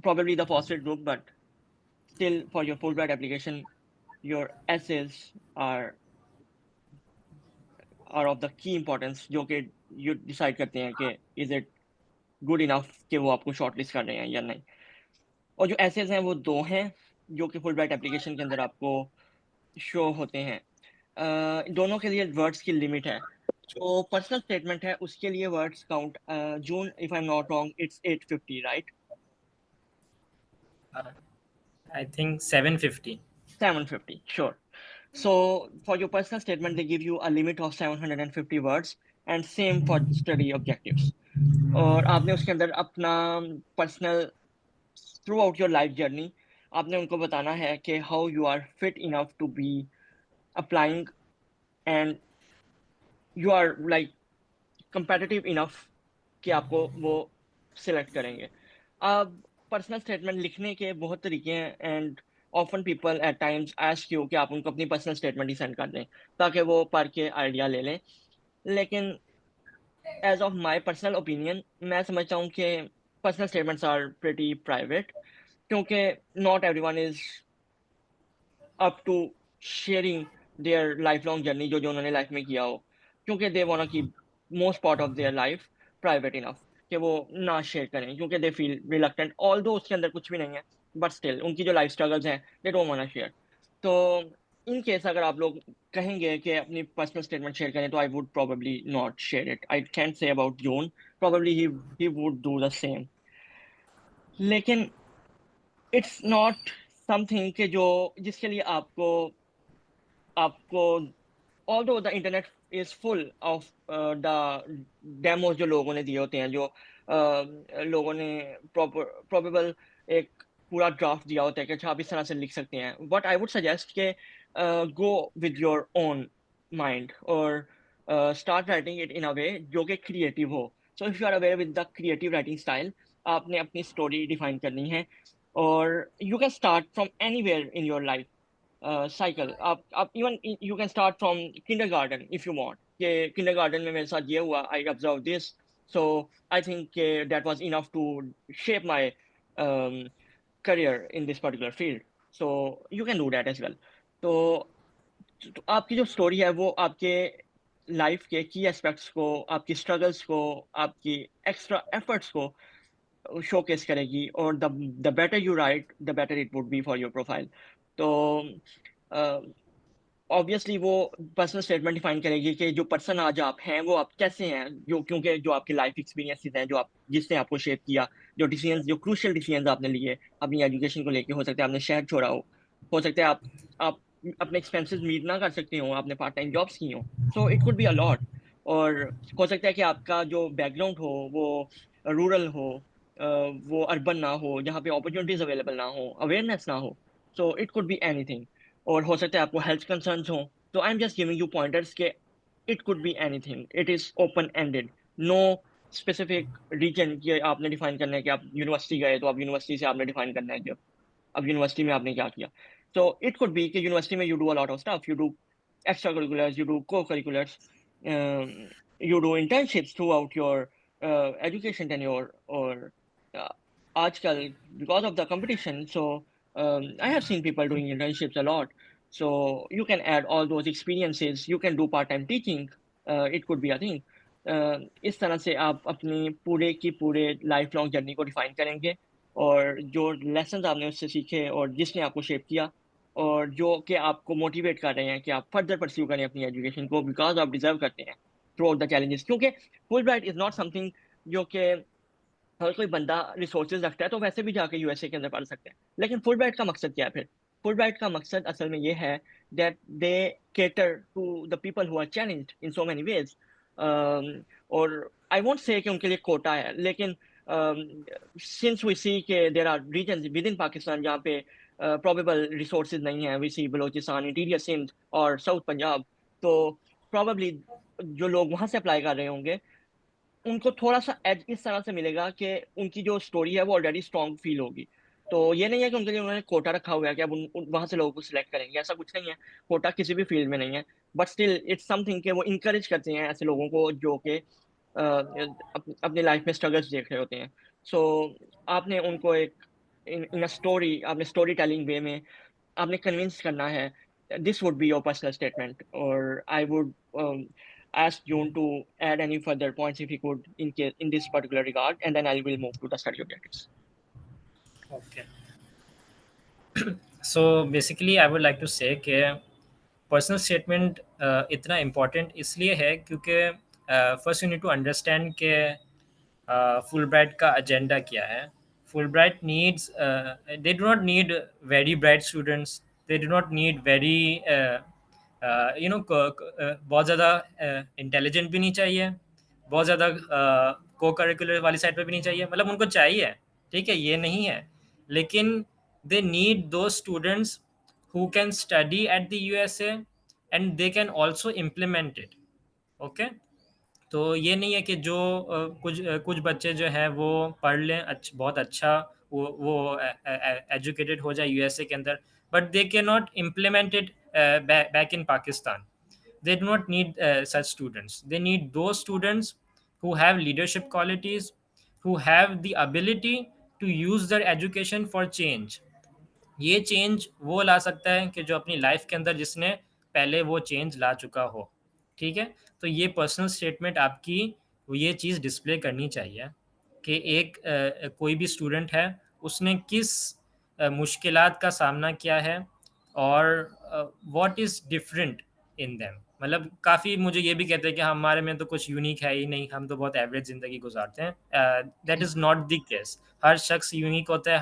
probably the phosphate group, but still for your Fulbright application, your essays are of the key importance, जो कि you decide करते हैं कि is it good enough कि वो आपको shortlist कर रहे हैं या नहीं. और जो essays हैं वो 2 हैं जो कि Fulbright application के अंदर आपको शो होते हैं. दोनों के लिए वर्ड्स की लिमिट है. जो पर्सनल स्टेटमेंट है उसके लिए words count, June if I am not wrong it's 850, right?
I think 750.
750, sure. So for your personal statement they give you a limit of 750 words and same for study objectives. और आपने उसके अंदर अपना personal throughout your life journey आपने उनको बताना है कि how you are fit enough to be applying and you are like competitive enough कि आपको वो सिलेक्ट करेंगे. अब पर्सनल स्टेटमेंट लिखने के बहुत तरीके हैं and often people at times ask you कि आप उनको अपनी पर्सनल स्टेटमेंट ही सेंड कर दें ताकि वो पढ़ के आइडिया ले लें. लेकिन as of my personal opinion मैं समझता हूँ कि personal statements are pretty private, क्योंकि not everyone is up to sharing their life long journey जो जो उन्होंने लाइफ में किया हो, क्योंकि they want to keep most part of their life private enough कि वो ना शेयर करें, क्योंकि दे फील रिलक्टेंट ऑल्दो उसके अंदर कुछ भी नहीं है, बट स्टिल उनकी जो लाइफ स्ट्रगल्स हैं they don't want to share. तो इन केस अगर आप लोग कहेंगे कि अपनी पर्सनल स्टेटमेंट शेयर करें तो I would probably not share it. I can't say about June, probably he would do the same. लेकिन इट्स नॉट समथिंग कि जो जिसके लिए आपको आपको although the internet is full of the demos जो लोगों ने दिए होते हैं, जो लोगों ने probable एक पूरा ड्राफ्ट दिया होता है कि अच्छा आप इस तरह से लिख सकते हैं. What I would suggest कि go with your own mind और start writing it in a way जो कि creative हो. So if you are aware with the creative writing style, आपने अपनी स्टोरी डिफाइन करनी है और you can start from anywhere in your life cycle. आप even you can start from kindergarten if you want. कि kindergarten में मेरे साथ ये हुआ, I observed this, so I think that was enough to shape my career in this particular field. So you can do that as well. तो आपकी जो story है वो आपके लाइफ के की एस्पेक्ट्स को, आपकी स्ट्रगल्स को, आपकी एक्स्ट्रा एफर्ट्स को शोकेस करेगी और the better you right the better it would B for your profile. तो ऑब्वियसली वो पर्सनल स्टेटमेंट डिफाइन करेगी कि जो पर्सन आज आप हैं वो आप कैसे हैं, जो क्योंकि जो आपके लाइफ एक्सपीरियंसेस हैं जो आप जिसने आपको शेप किया, जो डिसीजंस जो क्रूशियल डिसीजंस आपने लिए अपनी एजुकेशन को लेके, हो सकता है आपने शहर छोड़ा हो सकता है आप अपने एक्सपेंसेस मीट ना कर सकते हो, आपने पार्ट टाइम जॉब्स की हो. So it could be a lot. और हो सकता है कि आपका जो बैकग्राउंड हो वो रूरल हो, वो अर्बन ना हो जहाँ पे अपॉर्चुनिटीज अवेलेबल ना हो, अवेयरनेस ना हो. So it could be anything. और हो सकता है आपको हेल्थ कंसर्न्स हो. तो I am just giving you pointers के it could be anything, it is open ended, no specific reason कि आपने डिफाइन करना है कि आप यूनिवर्सिटी गए तो आप यूनिवर्सिटी से आपने डिफाइन करना है कि अब यूनिवर्सिटी में आपने क्या किया. तो इट कुड बी कि यूनिवर्सिटी में you do a lot of stuff, you do extra curriculars, you do को curriculars, you do internships throughout your education tenure or आजकल because of the competition. So I have seen people doing internships a lot. So you can add all those experiences. You can do part-time teaching. It could be a thing. इस तरह से आप अपनी पूरे की पूरे life long journey को define करेंगे और जो लेसन आपने उससे सीखे और जिसने आपको शेप किया और जो कि आपको मोटिवेट कर रहे हैं कि आप फर्दर परस्यू करें अपनी एजुकेशन को बिकॉज आप डिजर्व करते हैं थ्रू आउट द चैलेंजेस. क्योंकि full bright is not something जो कि अगर कोई बंदा रिसोर्सेज रखता है तो वैसे भी जाके यूएसए के अंदर पढ़ सकते हैं. लेकिन फुल ब्राइट का मकसद क्या है फिर? फुल ब्राइट का मकसद असल में ये है that they cater to the people who are challenged in so many ways. और आई वोंट से कि उनके लिए कोटा है, लेकिन since we see that there are regions within Pakistan जहाँ पे probable resources नहीं है, we see Balochistan, interior Sindh और साउथ पंजाब, तो probably जो लोग वहां से अप्लाई कर रहे होंगे उनको थोड़ा सा एज इस तरह से मिलेगा कि उनकी जो स्टोरी है वो ऑलरेडी स्ट्रॉन्ग फील होगी। तो ये नहीं है कि उनके लिए उन्होंने कोटा रखा हुआ है कि अब वहां से लोगों को सिलेक्ट करेंगे, ऐसा कुछ नहीं है। कोटा किसी भी फील्ड में नहीं है, बट स्टिल इट्स समथिंग कि वो इंकरेज करते हैं ऐसे लोगों को जो कि अपनी लाइफ में स्ट्रगल्स देख रहे होते हैं। सो आपने उनको एक इन अ स्टोरी, आपने स्टोरी टेलिंग वे में आपने कन्विंस करना है। This would be your personal statement, और I would ask Joon to add any further points if he could in this particular regard, and then I will move to the study objectives.
Okay. So basically I would like to say कि personal statement इतना important इसलिए है क्योंकि first you need to understand कि Fulbright का agenda क्या है. Fulbright needs, they do not need very bright students, they do not need very बहुत ज़्यादा इंटेलिजेंट भी नहीं चाहिए, बहुत ज़्यादा को करिकुलर वाली साइड पे भी नहीं चाहिए. मतलब उनको चाहिए, ठीक है, ये नहीं है, लेकिन they need those students who can study at the USA and they can also implement it. Okay, तो ये नहीं है कि जो कुछ बच्चे जो है वो पढ़ लें बहुत अच्छा, वो एजुकेटेड हो जाए यूएसए के अंदर, but they can not implement it back in Pakistan. They do not need such students. They need those students who have leadership qualities, who have the ability to use their education for change. ये change वो ला सकता है कि जो अपनी life के अंदर जिसने पहले वो चेंज ला चुका हो. ठीक है, तो ये पर्सनल स्टेटमेंट आपकी ये चीज़ डिस्प्ले करनी चाहिए कि एक कोई भी स्टूडेंट है उसने किस मुश्किलात का सामना किया है और what is different in them. मतलब काफ़ी मुझे ये भी कहते हैं कि हमारे में तो कुछ यूनिक है ही नहीं, हम तो बहुत एवरेज ज़िंदगी गुजारते हैं. That is not the case. हर शख्स यूनिक होता है,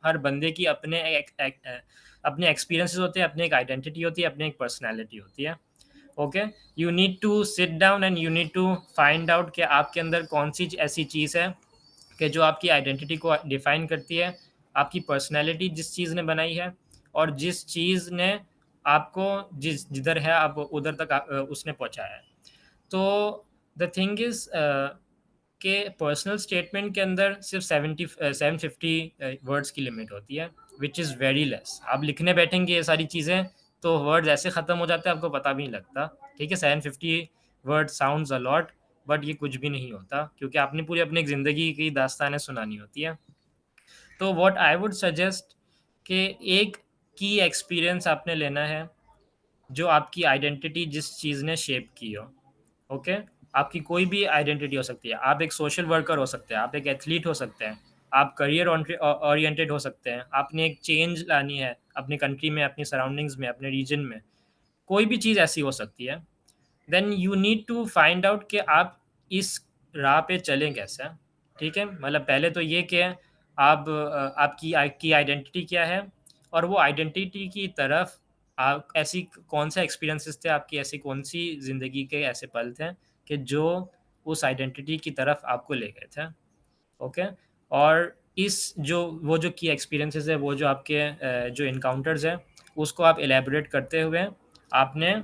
हर बंदे की अपने एक्सपीरियंसेस होते हैं, अपनी एक आइडेंटिटी होती है, अपनी एक पर्सनैलिटी होती है. Okay, you need to sit down and you need to find out कि आपके अंदर कौन सी ऐसी चीज़ है कि जो आपकी आइडेंटिटी को डिफाइन करती है, आपकी पर्सनैलिटी जिस चीज़ ने बनाई है, और जिस चीज़ ने आपको जिधर है आप उधर तक उसने पहुंचाया है. तो द थिंग इज़ के पर्सनल स्टेटमेंट के अंदर सिर्फ 750 वर्ड्स की लिमिट होती है, विच इज़ वेरी लेस. आप लिखने बैठेंगे ये सारी चीज़ें तो वर्ड्स ऐसे ख़त्म हो जाते हैं, आपको पता भी नहीं लगता. ठीक है, 750 word sounds a lot, but ये कुछ भी नहीं होता क्योंकि आपने पूरी अपनी ज़िंदगी की दास्तानें सुनानी होती है. तो व्हाट आई वुड सजेस्ट कि एक की एक्सपीरियंस आपने लेना है जो आपकी आइडेंटिटी जिस चीज़ ने शेप की हो. ओके, आपकी कोई भी आइडेंटिटी हो सकती है. आप एक सोशल वर्कर हो सकते हैं, आप एक एथलीट हो सकते हैं, आप करियर ओरिएंटेड हो सकते हैं, आपने एक चेंज लानी है अपनी कंट्री में, अपनी सराउंडिंग्स में, अपने रीजन में. कोई भी चीज़ ऐसी हो सकती है. Then you need to find out कि आप इस राह पे चलें कैसे. ठीक है, मतलब पहले तो ये कि आप आपकी आइडेंटिटी क्या है, और वो आइडेंटिटी की तरफ आप ऐसी कौन सा एक्सपीरियंसेस थे आपकी, ऐसी कौन सी ज़िंदगी के ऐसे पल थे कि जो उस आइडेंटिटी की तरफ आपको ले गए थे. ओके, और इस जो की एक्सपीरियंसेस है, वो जो आपके जो इनकाउंटर्स हैं, उसको आप एलेबोरेट करते हुए आपने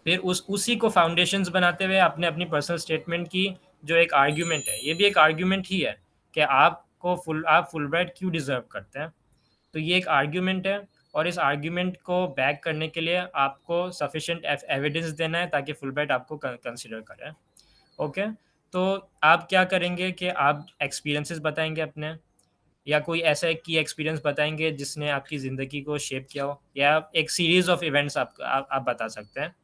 फिर उसी को फाउंडेशंस बनाते हुए आपने अपनी पर्सनल स्टेटमेंट की जो एक आर्ग्यूमेंट है, ये भी एक आर्ग्यूमेंट ही है कि आप फुलब्राइट क्यों डिज़र्व करते हैं. तो ये एक आर्ग्यूमेंट है, और इस आर्ग्यूमेंट को बैक करने के लिए आपको सफिशिएंट एविडेंस देना है ताकि फुलब्राइट आपको कंसिडर करें. ओके, तो आप क्या करेंगे कि आप एक्सपीरियंसेस बताएंगे अपने, या कोई ऐसा एक की एक्सपीरियंस बताएंगे जिसने आपकी ज़िंदगी को शेप किया हो, या एक सीरीज़ ऑफ इवेंट्स आप बता सकते हैं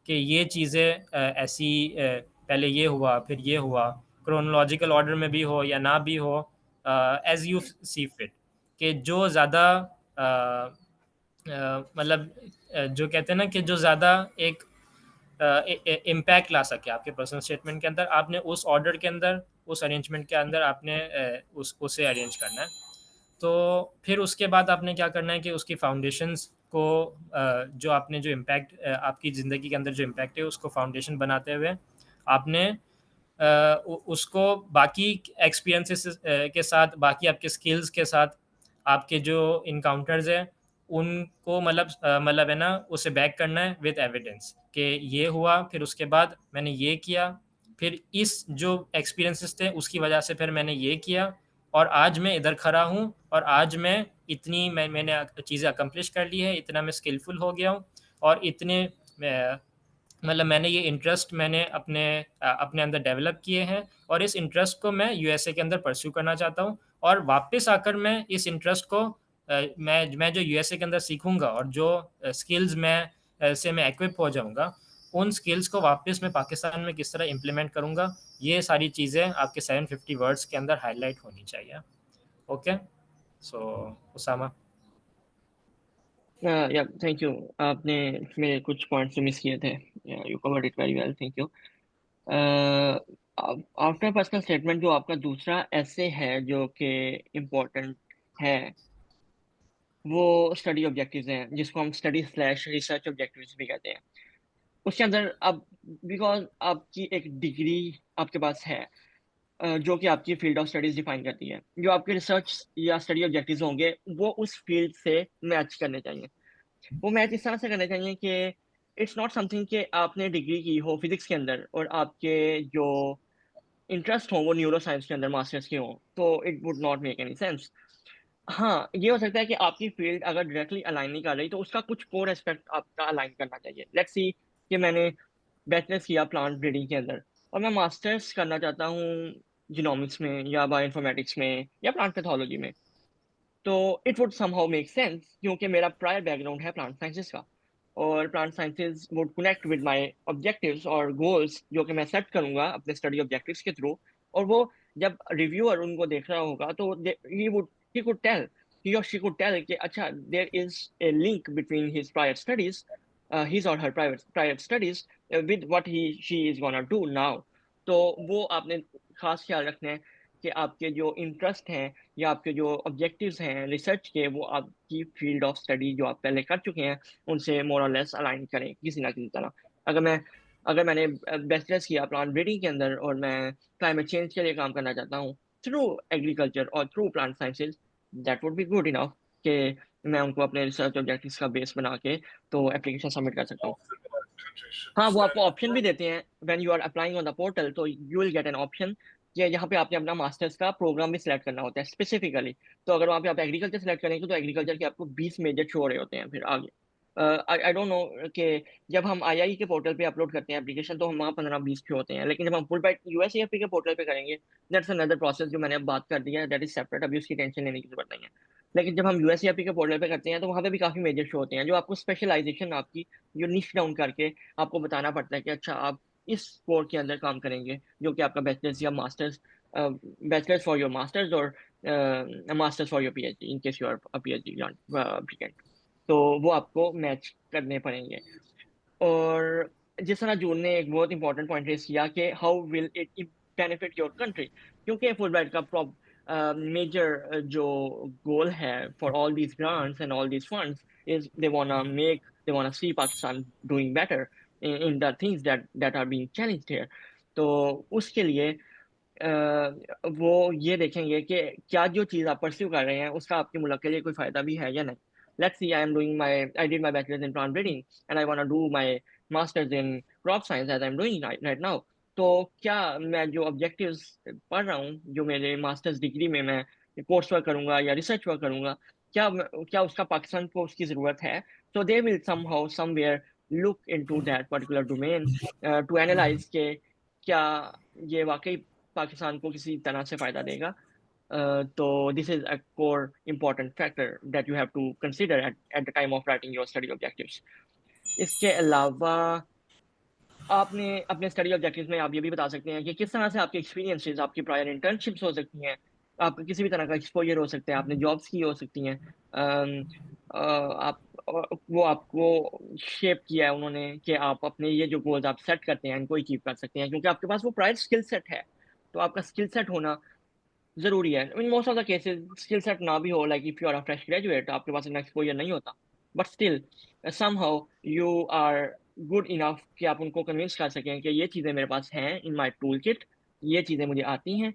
कि ये चीज़ें ऐसी पहले ये हुआ, फिर ये हुआ, क्रोनोलॉजिकल ऑर्डर में भी हो या ना भी हो, एज यू सी फिट. कि जो ज़्यादा मतलब जो कहते हैं ना कि जो ज़्यादा एक इम्पैक्ट ला सके आपके पर्सनल स्टेटमेंट के अंदर, आपने उस ऑर्डर के अंदर, उस अरेंजमेंट के अंदर आपने उसे अरेंज करना है. तो फिर उसके बाद आपने क्या करना है कि उसकी फाउंडेशंस को जो आपने जो इम्पैक्ट आपकी ज़िंदगी के अंदर जो इम्पैक्ट है उसको फाउंडेशन बनाते हुए आपने उसको बाकी एक्सपीरियंसेस के साथ, बाकी आपके स्किल्स के साथ, आपके जो इनकाउंटर्स हैं उनको मतलब है ना, उसे बैक करना है विद एविडेंस कि ये हुआ, फिर उसके बाद मैंने ये किया, फिर इस जो एक्सपीरियंसेस थे उसकी वजह से फिर मैंने ये किया, और आज मैं इधर खड़ा हूँ, और आज मैंने चीज़ें अकम्प्लिश कर ली है, इतना मैं स्किलफुल हो गया हूँ, और इतने मतलब मैंने ये इंटरेस्ट मैंने अपने अंदर डेवलप किए हैं, और इस इंटरेस्ट को मैं यूएसए के अंदर परस्यू करना चाहता हूँ, और वापस आकर मैं इस इंटरेस्ट को मैं जो यूएसए के अंदर सीखूंगा, और जो स्किल्स मैं इक्विप हो जाऊंगा, उन स्किल्स को वापस मैं पाकिस्तान में किस तरह इम्प्लीमेंट करूंगा, ये सारी चीज़ें आपके 750 वर्ड्स के अंदर हाईलाइट होनी चाहिए. ओके, सो उसामा.
या थैंक यू. आपने मेरे कुछ पॉइंट्स मिस किए थे. You covered it very well. Thank you. After personal statement जो आपका दूसरा ऐसे है जो कि इम्पोर्टेंट है, वो स्टडी ऑब्जेक्टिव्स हैं, जिसको हम स्टडी स्लैश रिसर्च ऑब्जेक्टिव्स भी कहते हैं. उसके अंदर अब बिकॉज आपकी एक डिग्री आपके पास है, जो कि आपकी फील्ड ऑफ स्टडीज डिफाइन करती है, जो आपके रिसर्च या स्टडी ऑब्जेक्टिव्स होंगे वो उस फील्ड से मैच करने चाहिए. वो मैच इस तरह से करने चाहिए कि इट्स नॉट समथिंग कि आपने डिग्री की हो फिजिक्स के अंदर और आपके जो इंटरेस्ट हो वो न्यूरो साइंस के अंदर मास्टर्स के हो, तो it would not make any sense. हाँ, ये हो सकता है कि आपकी फील्ड अगर डायरेक्टली अलाइन नहीं कर रही तो उसका कुछ कोर एस्पेक्ट आपका अलाइन करना चाहिए. लेट्स सी कि मैंने बैचलर्स किया प्लांट ब्रीडिंग के अंदर और मैं मास्टर्स करना चाहता हूँ जिनोमिक्स में या बायोइन्फॉर्मेटिक्स में या प्लांट पैथोलॉजी में. तो it would somehow make sense क्योंकि मेरा प्रायर बैकग्राउंड है प्लांट साइंसेस का, और plant sciences would connect with my objectives और गोल्स जो कि मैं सेट करूंगा अपने स्टडी ऑब्जेक्टिव्स के थ्रू. और वो जब रिव्यूअर उनको देख रहा होगा तो he could tell, he or she could tell कि अच्छा there is a link between his prior studies, his or her prior studies, with what she is gonna do now. तो वो आपने खास ख्याल रखना है कि आपके जो इंटरेस्ट हैं या आपके जो ऑब्जेक्टिव्स हैं रिसर्च के, वो आपकी फील्ड ऑफ स्टडी जो आप पहले कर चुके हैं उनसे मोर और लेस अलाइन करें किसी ना किसी तरह. अगर मैंने बैचलर्स किया प्लांट ब्रीडिंग के अंदर और मैं क्लाइमेट चेंज के लिए काम करना चाहता हूँ थ्रू एग्रीकल्चर और through plant sciences, that would be good enough कि मैं उनको अपने रिसर्च ऑब्जेक्टिव्स का बेस बना के तो एप्लीकेशन सबमिट कर सकता हूँ. हाँ, वो आपको ऑप्शन भी देते हैं when you are applying on the portal, तो you will get an option कि यहाँ पे आपने अपना मास्टर्स का प्रोग्राम भी सिलेक्ट करना होता है स्पेसिफिकली. तो अगर वहाँ पे आप एग्रीकल्चर सिलेक्ट करेंगे तो एग्रीकल्चर के आपको 20 मेजर शो हो रहे होते हैं फिर आगे. आई डोंट नो कि जब हम आईआई के पोर्टल पे अपलोड करते हैं एप्लीकेशन तो हम वहाँ 15-20 शो होते हैं, लेकिन जब हम फुलब्राइट यूएसएएफपी के पोर्टल पे करेंगे दैट्स अनदर प्रोसेस जो मैंने अब बात कर दी है, दैट इज सेपरेट, अभी उसकी टेंशन लेने की जरूरत नहीं है. लेकिन जब हम यूएसएएफपी के पोर्टल पे करते हैं तो वहाँ पे भी काफी मेजर शो होते हैं जो आपको स्पेशलाइजेशन आपकी जो निश डाउन करके आपको बताना पड़ता है कि अच्छा आप इस कोर के अंदर काम करेंगे जो कि आपका बैचलर्स या masters, bachelors for your masters और masters for your PhD in case you are a PhD applicant. तो वो आपको मैच करने पड़ेंगे. और जिस तरह जून ने एक बहुत इंपॉर्टेंट पॉइंट रेस किया कि how will it benefit your country, क्योंकि फुलब्राइट का मेजर जो गोल है for all these grants and all these funds is they wanna see Pakistan doing better in the things that are being challenged here. तो उसके लिए वो ये देखेंगे कि क्या जो चीज़ आप परस्यू कर रहे हैं उसका आपके मुल्क के लिए कोई फायदा भी है या नहीं. Let's see, I did my bachelor's in plant breeding and I want to do my master's in crop science as I'm doing right now. तो क्या मैं जो ऑब्जेक्टिव्स पढ़ रहा हूँ, जो मेरे मास्टर्स डिग्री में मैं कोर्स वर्क करूंगा या रिसर्च वर्क करूंगा, क्या उसका पाकिस्तान को उसकी जरूरत है. So they will somehow somewhere look into that particular domain to analyze के क्या ये वाकई पाकिस्तान को किसी तरह से फायदा देगा. तो this is a core important factor that you have to consider at the time of writing your study objectives. इसके अलावा आपने अपने स्टडी ऑब्जेक्टिव्स में आप ये भी बता सकते हैं कि किस तरह से आपके एक्सपीरियंसेस, आपकी प्रायर इंटर्नशिप्स हो सकती हैं, आपका किसी भी तरह का एक्सपोजर हो सकता है, आपने जॉब्स की हो सकती हैं, आप वो आपको शेप किया है उन्होंने कि आप अपने ये जो गोल्स आप सेट करते हैं इनको अचीव कर सकते हैं क्योंकि आपके पास वो प्रायर स्किल सेट है. तो आपका स्किल सेट होना जरूरी है. In most of the cases skill set ना भी हो, like if you are a fresh graduate आपके पास इतना एक्सपोजर नहीं होता, but still somehow you are good enough कि आप उनको कन्विंस कर सकें कि ये चीज़ें मेरे पास हैं इन माय टूल किट ये चीज़ें मुझे आती हैं,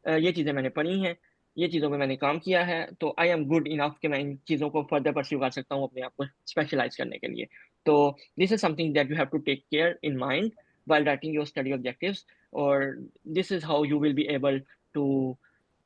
ये चीज़ें मैंने पढ़ी हैं, ये चीज़ों पे मैंने काम किया है, तो आई एम गुड इनफ कि मैं इन चीज़ों को फर्दर परस्यू कर सकता हूँ अपने आप को स्पेशलाइज़ करने के लिए। तो this is something that you have to take care in mind while writing your study objectives, और this is how you will be able to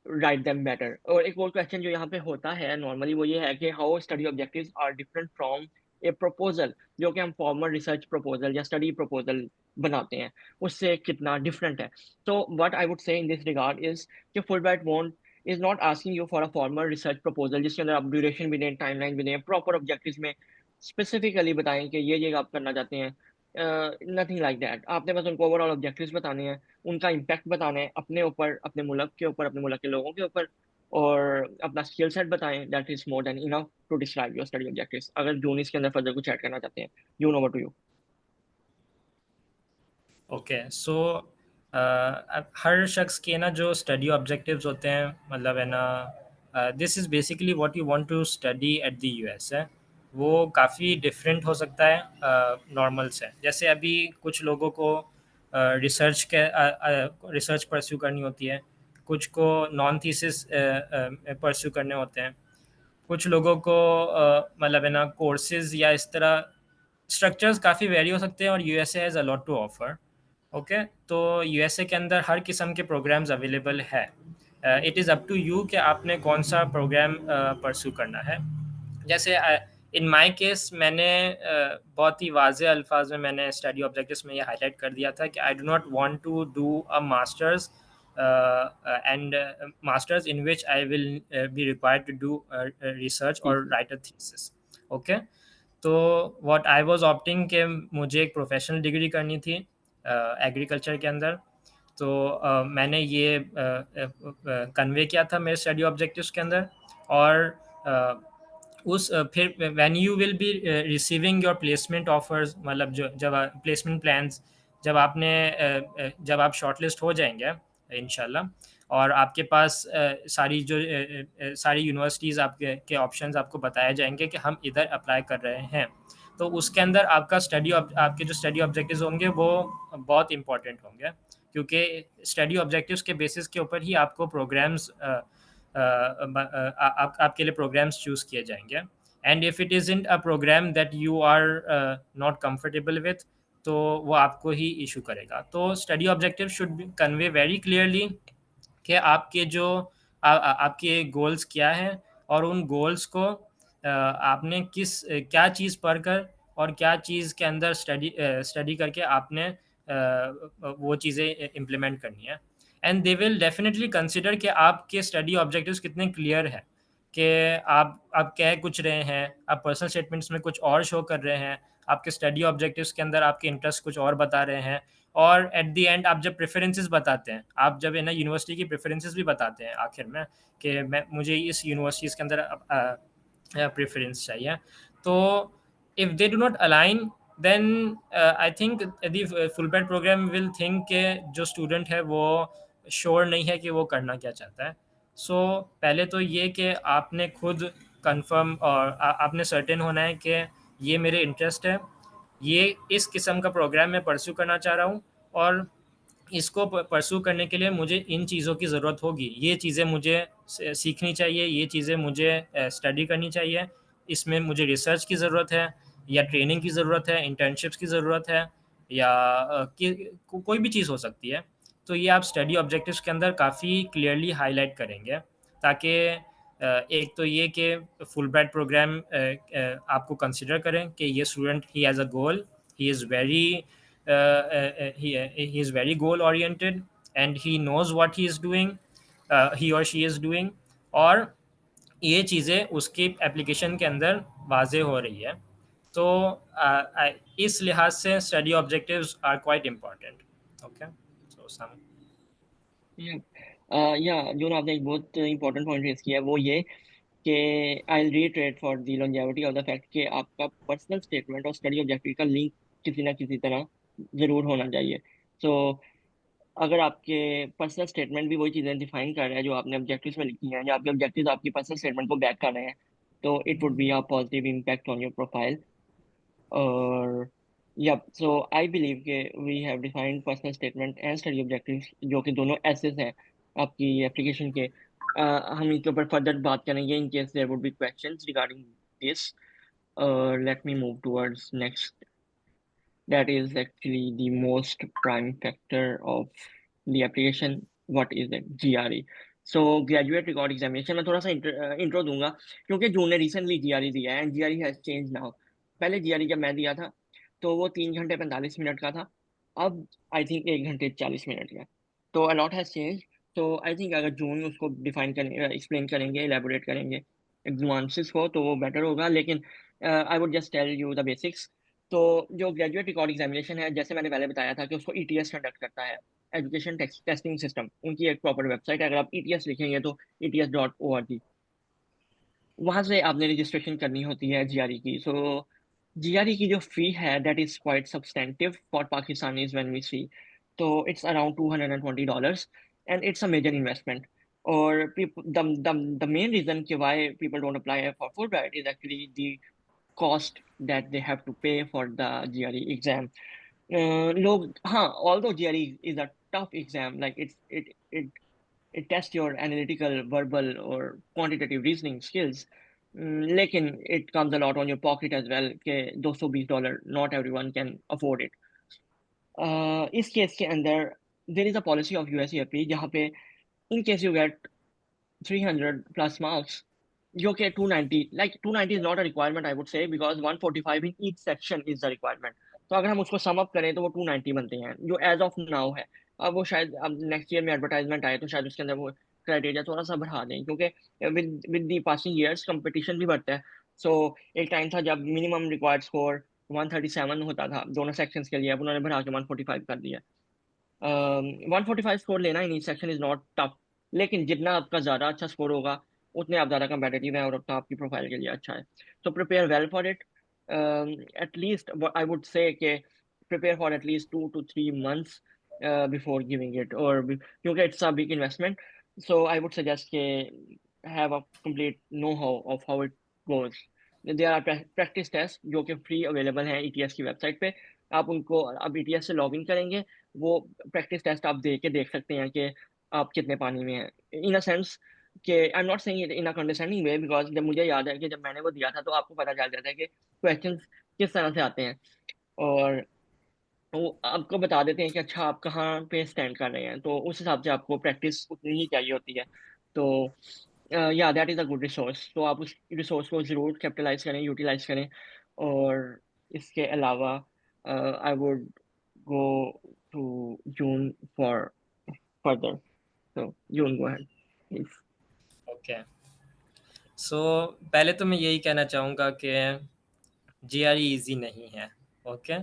write them better. और एक और क्वेश्चन जो यहाँ पे होता है नॉर्मली वो ये है कि how study objectives are different from a proposal, जो कि हम फॉर्मल रिसर्च प्रपोजल या स्टडी प्रपोजल बनाते हैं, उससे कितना डिफरेंट है। So what I would say in this regard is कि Fulbright won't is not asking you for a formal research proposal जिसके अंदर आप ड्यूरेशन भी दें, टाइमलाइन भी दें, प्रॉपर ऑब्जेक्टिव्स में स्पेसिफिकली बताएं कि ये आप करना चाहते हैं। Nothing like that. आपने बस उनको ओवरऑल ऑब्जेक्टिव्स बताने हैं, उनका इम्पैक्ट बताना है अपने ऊपर, अपने मुल्क के ऊपर, अपने मुल्क के लोगों के ऊपर, और अपना स्किल सेट बताएं। That is more than enough to describe your study objectives. अगर जून इसके अंदर फर्दर कुछ ऐड करना चाहते हैं, Joon over to you.
Okay so हर शख्स के ना जो स्टडी ऑब्जेक्टिव्स होते हैं, मतलब है ना, this is basically what you want to study at the US है, वो काफ़ी डिफरेंट हो सकता है नॉर्मल से। जैसे अभी कुछ लोगों को रिसर्च परस्यू करनी होती है, कुछ को नॉन थीसिस परस्यू करने होते हैं, कुछ लोगों को मतलब है ना कोर्सेज या इस तरह स्ट्रक्चर्स काफ़ी वेरी हो सकते हैं, और USA has a lot to offer. Okay, तो यूएसए के अंदर हर किस्म के प्रोग्राम्स अवेलेबल है। It is up to you कि आपने कौन सा प्रोग्राम परस्यू करना है। जैसे इन माय केस मैंने बहुत ही वाज़े अल्फाज में मैंने स्टडी ऑब्जेक्टिव्स में ये हाईलाइट कर दिया था कि I do not want to do a masters and masters in which I will be required to do research or write a thesis. Okay, तो what I was opting कि मुझे एक प्रोफेशनल डिग्री करनी थी एग्रीकल्चर के अंदर। तो मैंने ये कन्वे किया था मेरे स्टडी ऑब्जेक्टिव्स के अंदर। और फिर when you will be receiving your placement offers, मतलब जो जब प्लेसमेंट प्लान्स, जब आप शॉर्टलिस्ट हो जाएंगे इंशाल्लाह, और आपके पास सारी यूनिवर्सिटीज़ के ऑप्शंस आपको बताए जाएंगे कि हम इधर अप्लाई कर रहे हैं, तो उसके अंदर आपके जो स्टडी ऑब्जेक्टिव्स होंगे वो बहुत इंपॉर्टेंट होंगे, क्योंकि स्टडी ऑब्जेक्टिव्स के बेसिस के ऊपर ही आपको प्रोग्राम्स आपके लिए प्रोग्राम्स चूज़ किए जाएंगे। And if it isn't a program that you are not comfortable with, तो वो आपको ही इशू करेगा। तो study objective should convey very clearly कि आपके जो आपके गोल्स क्या हैं, और उन गोल्स को आपने क्या चीज़ पढ़कर और क्या चीज़ के अंदर स्टडी करके आपने वो चीज़ें इम्प्लीमेंट करनी है। And they will definitely consider कि आपके स्टडी ऑब्जेक्टिव्स कितने क्लियर हैं, कि आप कह कुछ रहे हैं, आप पर्सनल स्टेटमेंट्स में कुछ और शो कर रहे हैं, आपके स्टडी ऑब्जेक्टिव्स के अंदर आपके इंटरेस्ट कुछ और बता रहे हैं, और एट द एंड आप जब प्रेफरेंसेस बताते हैं, आप जब है ना यूनिवर्सिटी की प्रेफरेंसेस भी बताते हैं आखिर में, कि मुझे इस यूनिवर्सिटीज़ के अंदर प्रेफरेंस चाहिए, तो if they do not align, then I think the Fulbright program will think के जो स्टूडेंट है वो श्योर नहीं है कि वो करना क्या चाहता है। सो पहले तो ये कि आपने खुद कंफर्म और आपने सर्टेन होना है कि ये मेरे इंटरेस्ट है, ये इस किस्म का प्रोग्राम मैं परस्यू करना चाह रहा हूँ, और इसको परस्यू करने के लिए मुझे इन चीज़ों की ज़रूरत होगी, ये चीज़ें मुझे सीखनी चाहिए, ये चीज़ें मुझे स्टडी करनी चाहिए, इसमें मुझे रिसर्च की ज़रूरत है, या ट्रेनिंग की ज़रूरत है, इंटर्नशिप्स की ज़रूरत है, या कोई भी चीज़ हो सकती है। तो ये आप स्टडी ऑब्जेक्टिव्स के अंदर काफ़ी क्लियरली हाईलाइट करेंगे, ताकि एक तो ये कि फुलब्राइट प्रोग्राम आपको कंसिडर करें कि ये student he has a goal, he is very he is very goal oriented, and he knows what he is doing, he or she is doing, और ये चीज़ें उसकी एप्लीकेशन के अंदर वाजे हो रही है। तो इस लिहाज से study objectives are quite important. Okay, so some
या जो आपने एक बहुत इंपॉर्टेंट पॉइंट रेज किया है वो ये कि I retreat for the longevity of the fact कि आपका पर्सनल स्टेटमेंट और स्टडी ऑब्जेक्टिव का लिंक किसी ना किसी तरह जरूर होना चाहिए। सो अगर आपके पर्सनल स्टेटमेंट भी वही चीज़ें डिफाइन कर रहा है जो आपने ऑब्जेक्टिव्स में लिखी हैं, या आपके ऑब्जेक्टिव्स आपकी पर्सनल स्टेटमेंट को बैक कर रहे हैं, तो it would be a positive impact on your profile. और Yep, so I believe कि we have defined personal statement and study objectives जो कि दोनों एसेस हैं आपकी एप्लीकेशन के। हम इनके ऊपर फर्दर बात करेंगे in case there would be questions regarding this. Let me move towards next. That is actually the most prime factor of the application. What is it? GRE. So graduate record examination, मैं थोड़ा सा intro दूंगा क्योंकि जून ने recently GRE दिया है and GRE has change now. पहले GRE जब मैं दिया था तो वो 3 घंटे 45 मिनट का था, अब आई थिंक 1 घंटे 40 मिनट का। तो अलॉट हैज चेंज। तो आई थिंक अगर जून उसको डिफाइन करेंगे, एक्सप्लेन करेंगे, एलेबोरेट करेंगे एग्जाम्स को तो वो बेटर होगा, लेकिन I would just tell you the basics. तो जो ग्रेजुएट रिकॉर्ड एग्जामिनेशन है, जैसे मैंने पहले बताया था कि उसको ETS कंडक्ट करता है, एजुकेशन टेस्टिंग सिस्टम। उनकी एक प्रॉपर वेबसाइट है, अगर आप ETS लिखेंगे तो ets.org, वहां से आपने रजिस्ट्रेशन करनी होती है GRE की। सो GRE की जो फी है that is quite substantive for Pakistanis when we see. तो it's around $220 and it's a major investment. और the main reason कि why people don't apply for Fulbright is actually the cost that they have to pay for the GRE exam. लोग, हाँ, although GRE is a tough exam, like it tests your analytical, verbal, or quantitative reasoning skills. लेकिन it comes a lot on your pocket as well कि $220, not everyone can afford it. इस case के अंदर there is a policy of USEFP जहाँ पे in case you get 300 plus marks, you get 290. Like 290 is not a requirement, I would say, because 145 in each section is the requirement. तो अगर हम उसको sum up करें तो वो 290 बनते हैं जो एज ऑफ नाउ है। अब वो शायद अब नेक्स्ट ईयर में एडवर्टाइजमेंट आए तो शायद उसके अंदर वो क्राइटेरिया थोड़ा सा बढ़ा दें, क्योंकि with the passing years competition भी बढ़ता है। सो एक टाइम था जब मिनिमम रिक्वायर्ड स्कोर 137 होता था दोनों सेक्शंस के लिए, अब उन्होंने बढ़ा के 145 कर दिया। 145 स्कोर लेना in section is not tough, लेकिन जितना आपका ज़्यादा अच्छा स्कोर होगा उतने आप ज़्यादा कंपेटिटिव हैं और उतना आपकी प्रोफाइल के लिए अच्छा है। तो prepare well for it. At least I would say कि prepare for at least 2 to 3 months before giving it, और क्योंकि it's a big investment. So I would suggest के have a complete know how of how it goes. There are practice test जो कि free available हैं ETS की website पे। आप उनको, अब ETS से लॉग इन करेंगे, वो प्रैक्टिस टेस्ट आप दे के देख सकते हैं कि आप कितने पानी में हैं, इन अ सेंस कि I am not saying it in a condescending way, because जब मुझे याद है कि जब मैंने वो दिया था तो आपको पता चल जाता है कि क्वेश्चंस किस तरह से आते हैं, और वो आपको बता देते हैं कि अच्छा आप कहाँ पे स्टैंड कर रहे हैं, तो उस हिसाब से आपको प्रैक्टिस उतनी ही चाहिए होती है। तो या that is a good resource, तो आप उस रिसोर्स को ज़रूर कैपिटलाइज करें, यूटिलाइज करें। और इसके अलावा I would go to June for further. So June, go ahead, please.
Okay. So पहले तो मैं यही कहना चाहूँगा कि GRE ईजी नहीं है। ओके,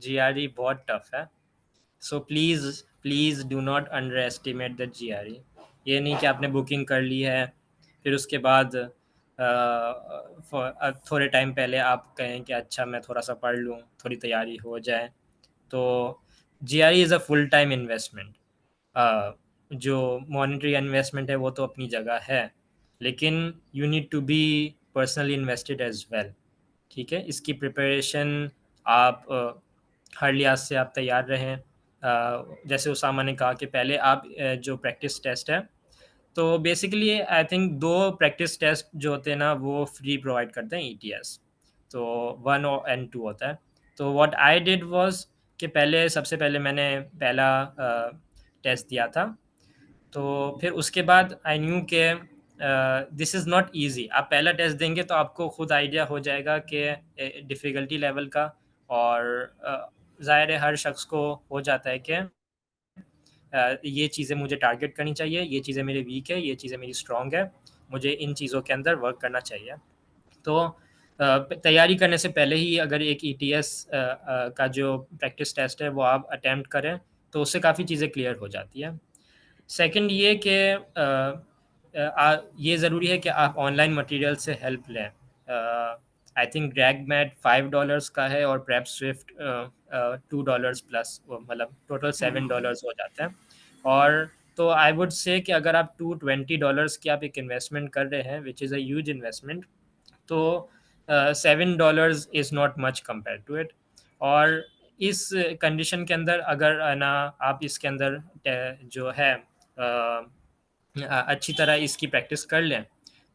GRE बहुत टफ है। So please please do not under estimate the GRE। ये नहीं कि आपने बुकिंग कर ली है फिर उसके बाद थोड़े टाइम पहले आप कहें कि अच्छा मैं थोड़ा सा पढ़ लूँ, थोड़ी तैयारी हो जाए। तो GRE is a full time investment. जो मॉनेटरी इन्वेस्टमेंट है वो तो अपनी जगह है, लेकिन you need to be personally invested as well. ठीक है, इसकी प्रिपरेशन आप हर लिहाज से आप तैयार रहें। जैसे उसामा ने कहा कि पहले आप जो प्रैक्टिस टेस्ट है, तो basically I think 2 practice test जो होते हैं ना वो फ्री प्रोवाइड करते हैं ETS। तो 1 और एंड 2 होता है। तो व्हाट आई डिड वाज कि पहले सबसे पहले मैंने पहला टेस्ट दिया था। तो फिर उसके बाद आई न्यू के दिस इज़ नॉट इजी। आप पहला टेस्ट देंगे तो आपको खुद आइडिया हो जाएगा कि डिफ़िकल्टी लेवल का। और ज़ाहिर है हर शख्स को हो जाता है कि ये चीज़ें मुझे टारगेट करनी चाहिए, ये चीज़ें मेरे वीक है, ये चीज़ें मेरी स्ट्रॉन्ग है, मुझे इन चीज़ों के अंदर वर्क करना चाहिए। तो तैयारी करने से पहले ही अगर एक ETS का जो प्रैक्टिस टेस्ट है वो आप अटेम्प्ट करें तो उससे काफ़ी चीज़ें क्लियर हो जाती है। सेकंड ये कि ये ज़रूरी है कि आप ऑनलाइन मटेरियल से हेल्प लें। आई थिंक ड्रैगमैट $5 का है और प्रेप स्विफ्ट $2 प्लस, मतलब टोटल $7 हो जाता है। और तो आई वुड से कि अगर आप $220 की आप एक इन्वेस्टमेंट कर रहे हैं which is a huge investment, तो $7 is not much compare to it. और इस कंडीशन के अंदर अगर है ना आप इसके अंदर जो है अच्छी तरह इसकी प्रैक्टिस कर लें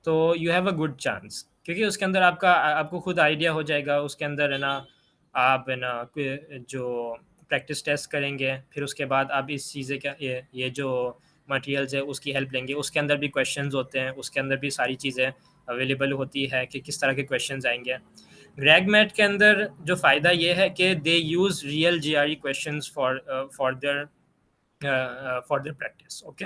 तो you have a good chance, क्योंकि उसके अंदर आपको खुद आइडिया हो जाएगा। उसके अंदर है ना आप है ना जो प्रैक्टिस टेस्ट करेंगे, फिर उसके बाद आप इस चीज़ें का ये जो मटेरियल्स है उसकी हेल्प लेंगे। उसके अंदर भी क्वेश्चंस होते हैं, उसके अंदर भी सारी चीज़ें अवेलेबल होती है कि किस तरह के क्वेश्चंस आएंगे। ग्रेग मैट के अंदर जो फ़ायदा ये है कि they use real GRE questions for their practice. Okay,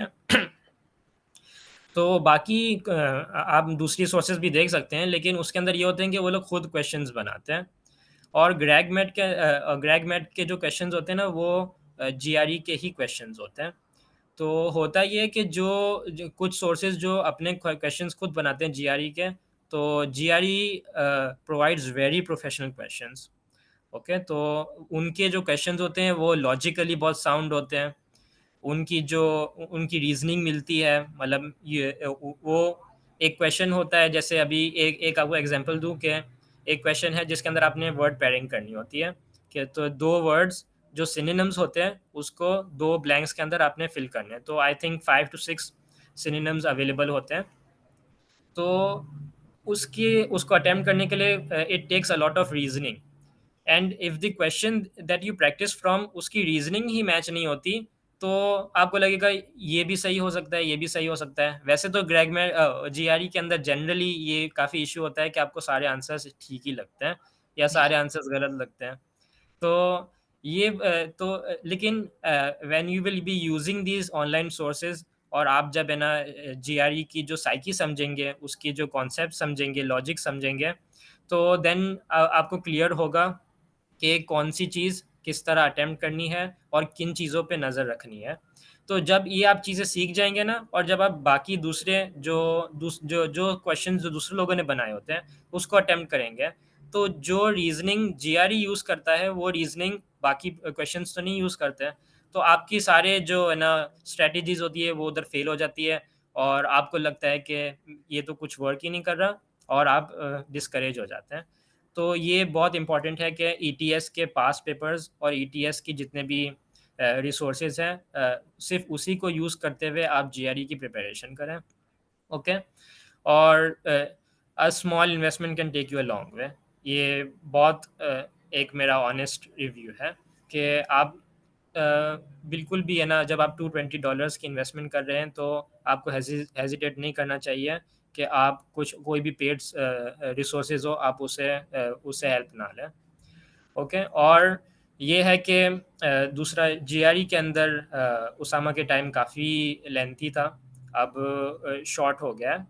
तो बाकी आप दूसरी सोर्सेज भी देख सकते हैं, लेकिन उसके अंदर ये होते हैं कि वो लोग खुद क्वेश्चंस बनाते हैं। और ग्रेग मैट के जो क्वेश्चंस होते हैं ना वो जीआरई के ही क्वेश्चंस होते हैं। तो होता ये है कि जो कुछ सोर्सेज जो अपने क्वेश्चंस खुद बनाते हैं जीआरई के, तो GRE provides very professional questions. Okay, तो उनके जो क्वेश्चंस होते हैं वो लॉजिकली बहुत साउंड होते हैं। उनकी रीजनिंग मिलती है, मतलब ये वो एक क्वेश्चन होता है, जैसे अभी एक एक आपको एग्जांपल दूं कि एक क्वेश्चन है जिसके अंदर आपने वर्ड पेयरिंग करनी होती है कि तो दो वर्ड्स जो सिनोनिम्स होते हैं उसको दो ब्लैंक्स के अंदर आपने फिल करने हैं। तो I think 5 to 6 synonyms available होते हैं। तो उसको अटेम्प्ट करने के लिए it takes a lot of reasoning, and if the question that you practice from उसकी रीजनिंग ही मैच नहीं होती तो आपको लगेगा ये भी सही हो सकता है, ये भी सही हो सकता है। वैसे तो ग्रेग में जीआरई के अंदर जनरली ये काफ़ी इशू होता है कि आपको सारे आंसर्स ठीक ही लगते हैं या सारे आंसर्स गलत लगते हैं। तो लेकिन when you will be using these online sources, और आप जब है ना जीआरई की जो साइकी समझेंगे, उसकी जो कॉन्सेप्ट समझेंगे, लॉजिक समझेंगे, तो देन आपको क्लियर होगा कि कौन सी चीज़ किस तरह अटेम्प्ट करनी है और किन चीज़ों पे नज़र रखनी है। तो जब ये आप चीज़ें सीख जाएंगे ना, और जब आप बाकी दूसरे जो क्वेश्चन जो दूसरे लोगों ने बनाए होते हैं उसको अटेम्प्ट करेंगे, तो जो रीजनिंग जीआरई यूज़ करता है वो रीजनिंग बाकी क्वेश्चंस तो नहीं यूज़ करते हैं। तो आपकी सारे जो है ना स्ट्रेटजीज होती है वो उधर फेल हो जाती है, और आपको लगता है कि ये तो कुछ वर्क ही नहीं कर रहा, और आप डिस्करेज हो जाते हैं। तो ये बहुत इंपॉर्टेंट है कि ईटीएस के पास पेपर्स और ईटीएस की जितने भी रिसोर्सेज हैं, सिर्फ उसी को यूज़ करते हुए आप जीआरई की प्रिपरेशन करें। ओके, और a small investment can take you a long way. ये बहुत एक मेरा ऑनेस्ट रिव्यू है कि आप बिल्कुल भी है ना, जब आप $220 की इन्वेस्टमेंट कर रहे हैं तो आपको हेजिटेट नहीं करना चाहिए कि आप कोई भी पेड रिसोर्सेज हो आप उससे हेल्प ना लें। ओके, और ये है कि दूसरा जीआरई के अंदर उसामा के टाइम काफ़ी लेंथी था, अब शॉर्ट हो गया है।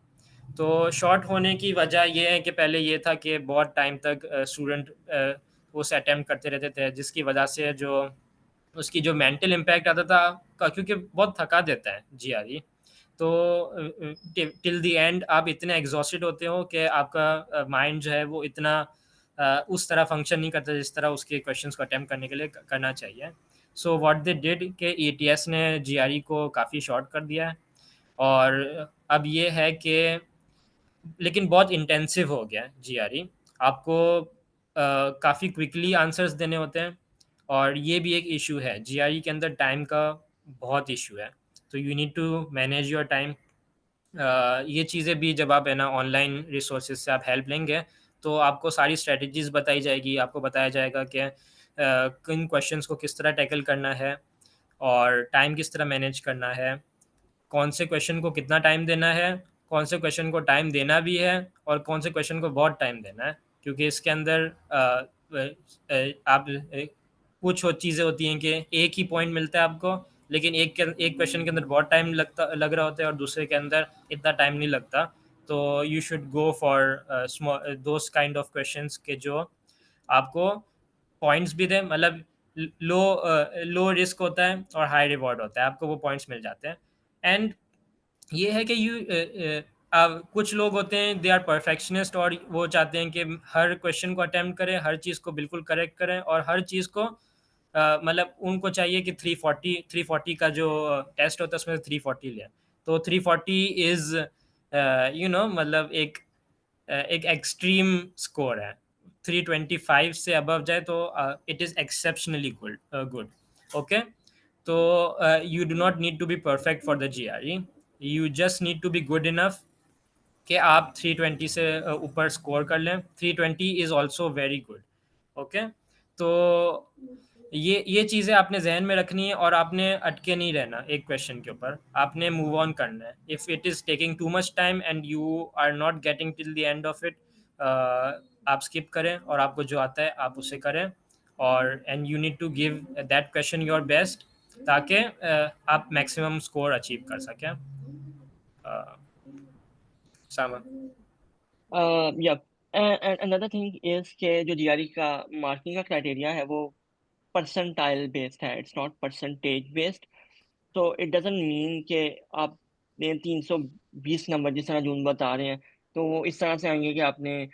तो शॉर्ट होने की वजह ये है कि पहले ये था कि बहुत टाइम तक स्टूडेंट उसे अटेम्प्ट करते रहते थे, जिसकी वजह से जो उसकी जो मेंटल इम्पैक्ट आता था क्योंकि बहुत थका देता है जीआरई। तो टिल द एंड आप इतने एग्जॉस्टेड होते हो कि आपका माइंड जो है वो इतना उस तरह फंक्शन नहीं करता जिस तरह उसके क्वेश्चंस को अटेम्प्ट करने के लिए करना चाहिए। सो व्हाट दे डिड के ईटीएस ने जीआरई को काफ़ी शॉर्ट कर दिया है, और अब ये है कि लेकिन बहुत इंटेंसिव हो गया है जीआरई। आपको काफ़ी क्विकली आंसर्स देने होते हैं, और ये भी एक इशू है जीआरई के अंदर, टाइम का बहुत इशू है। तो you need to manage your time. ये चीज़ें भी जब आप है ना ऑनलाइन रिसोर्सेज से आप हेल्प लेंगे तो आपको सारी स्ट्रेटजीज बताई जाएगी, आपको बताया जाएगा कि किन क्वेश्चंस को किस तरह टैकल करना है और टाइम किस तरह मैनेज करना है, कौन से क्वेश्चन को कितना टाइम देना है, कौन से क्वेश्चन को टाइम देना भी है और कौन से क्वेश्चन को बहुत टाइम देना है। क्योंकि इसके अंदर आप कुछ चीज़ें होती हैं कि एक ही पॉइंट मिलता है आपको, लेकिन एक क्वेश्चन के अंदर बहुत टाइम लग रहा होता है और दूसरे के अंदर इतना टाइम नहीं लगता। तो you should go for small those kind of questions के जो आपको पॉइंट्स भी दें, मतलब लो लो रिस्क होता है और हाई रिवॉर्ड होता है, आपको वो पॉइंट्स मिल जाते हैं। एंड ये है कि कुछ लोग होते हैं दे आर परफेक्शनिस्ट, और वो चाहते हैं कि हर क्वेश्चन को अटेम्प्ट करें, हर चीज़ को बिल्कुल करेक्ट करें, और हर चीज़ को मतलब उनको चाहिए कि 340 का जो टेस्ट होता है उसमें से 340 लें। तो 340 इज़ मतलब एक एक्सट्रीम स्कोर है। 325 से अबव जाए तो it is exceptionally good. Okay, तो you do not need to be perfect for the GRE. You just need to be good enough कि आप 320 से ऊपर स्कोर कर लें. 320 is also very good. Okay, तो ये चीज़ें आपने जहन में रखनी है और आपने अटके नहीं रहना एक क्वेश्चन के ऊपर. आपने मूव ऑन करना है. If it is taking too much time and you are not getting till the end of it, आप स्किप करें और आपको जो आता है आप उसे करें. और and you need to give that question your best ताकि आप मैक्सिमम स्कोर अचीव कर सकें. सामा.
Yeah. And another thing is कि जो GRE का मार्किंग का क्राइटेरिया है वो परसेंटाइल बेस्ड है, इट्स नॉट परसेंटेज बेस्ड. तो इट डजंट मीन कि आपने 320 नंबर जिस तरह जून बता रहे हैं तो वो इस तरह से आएंगे कि आपने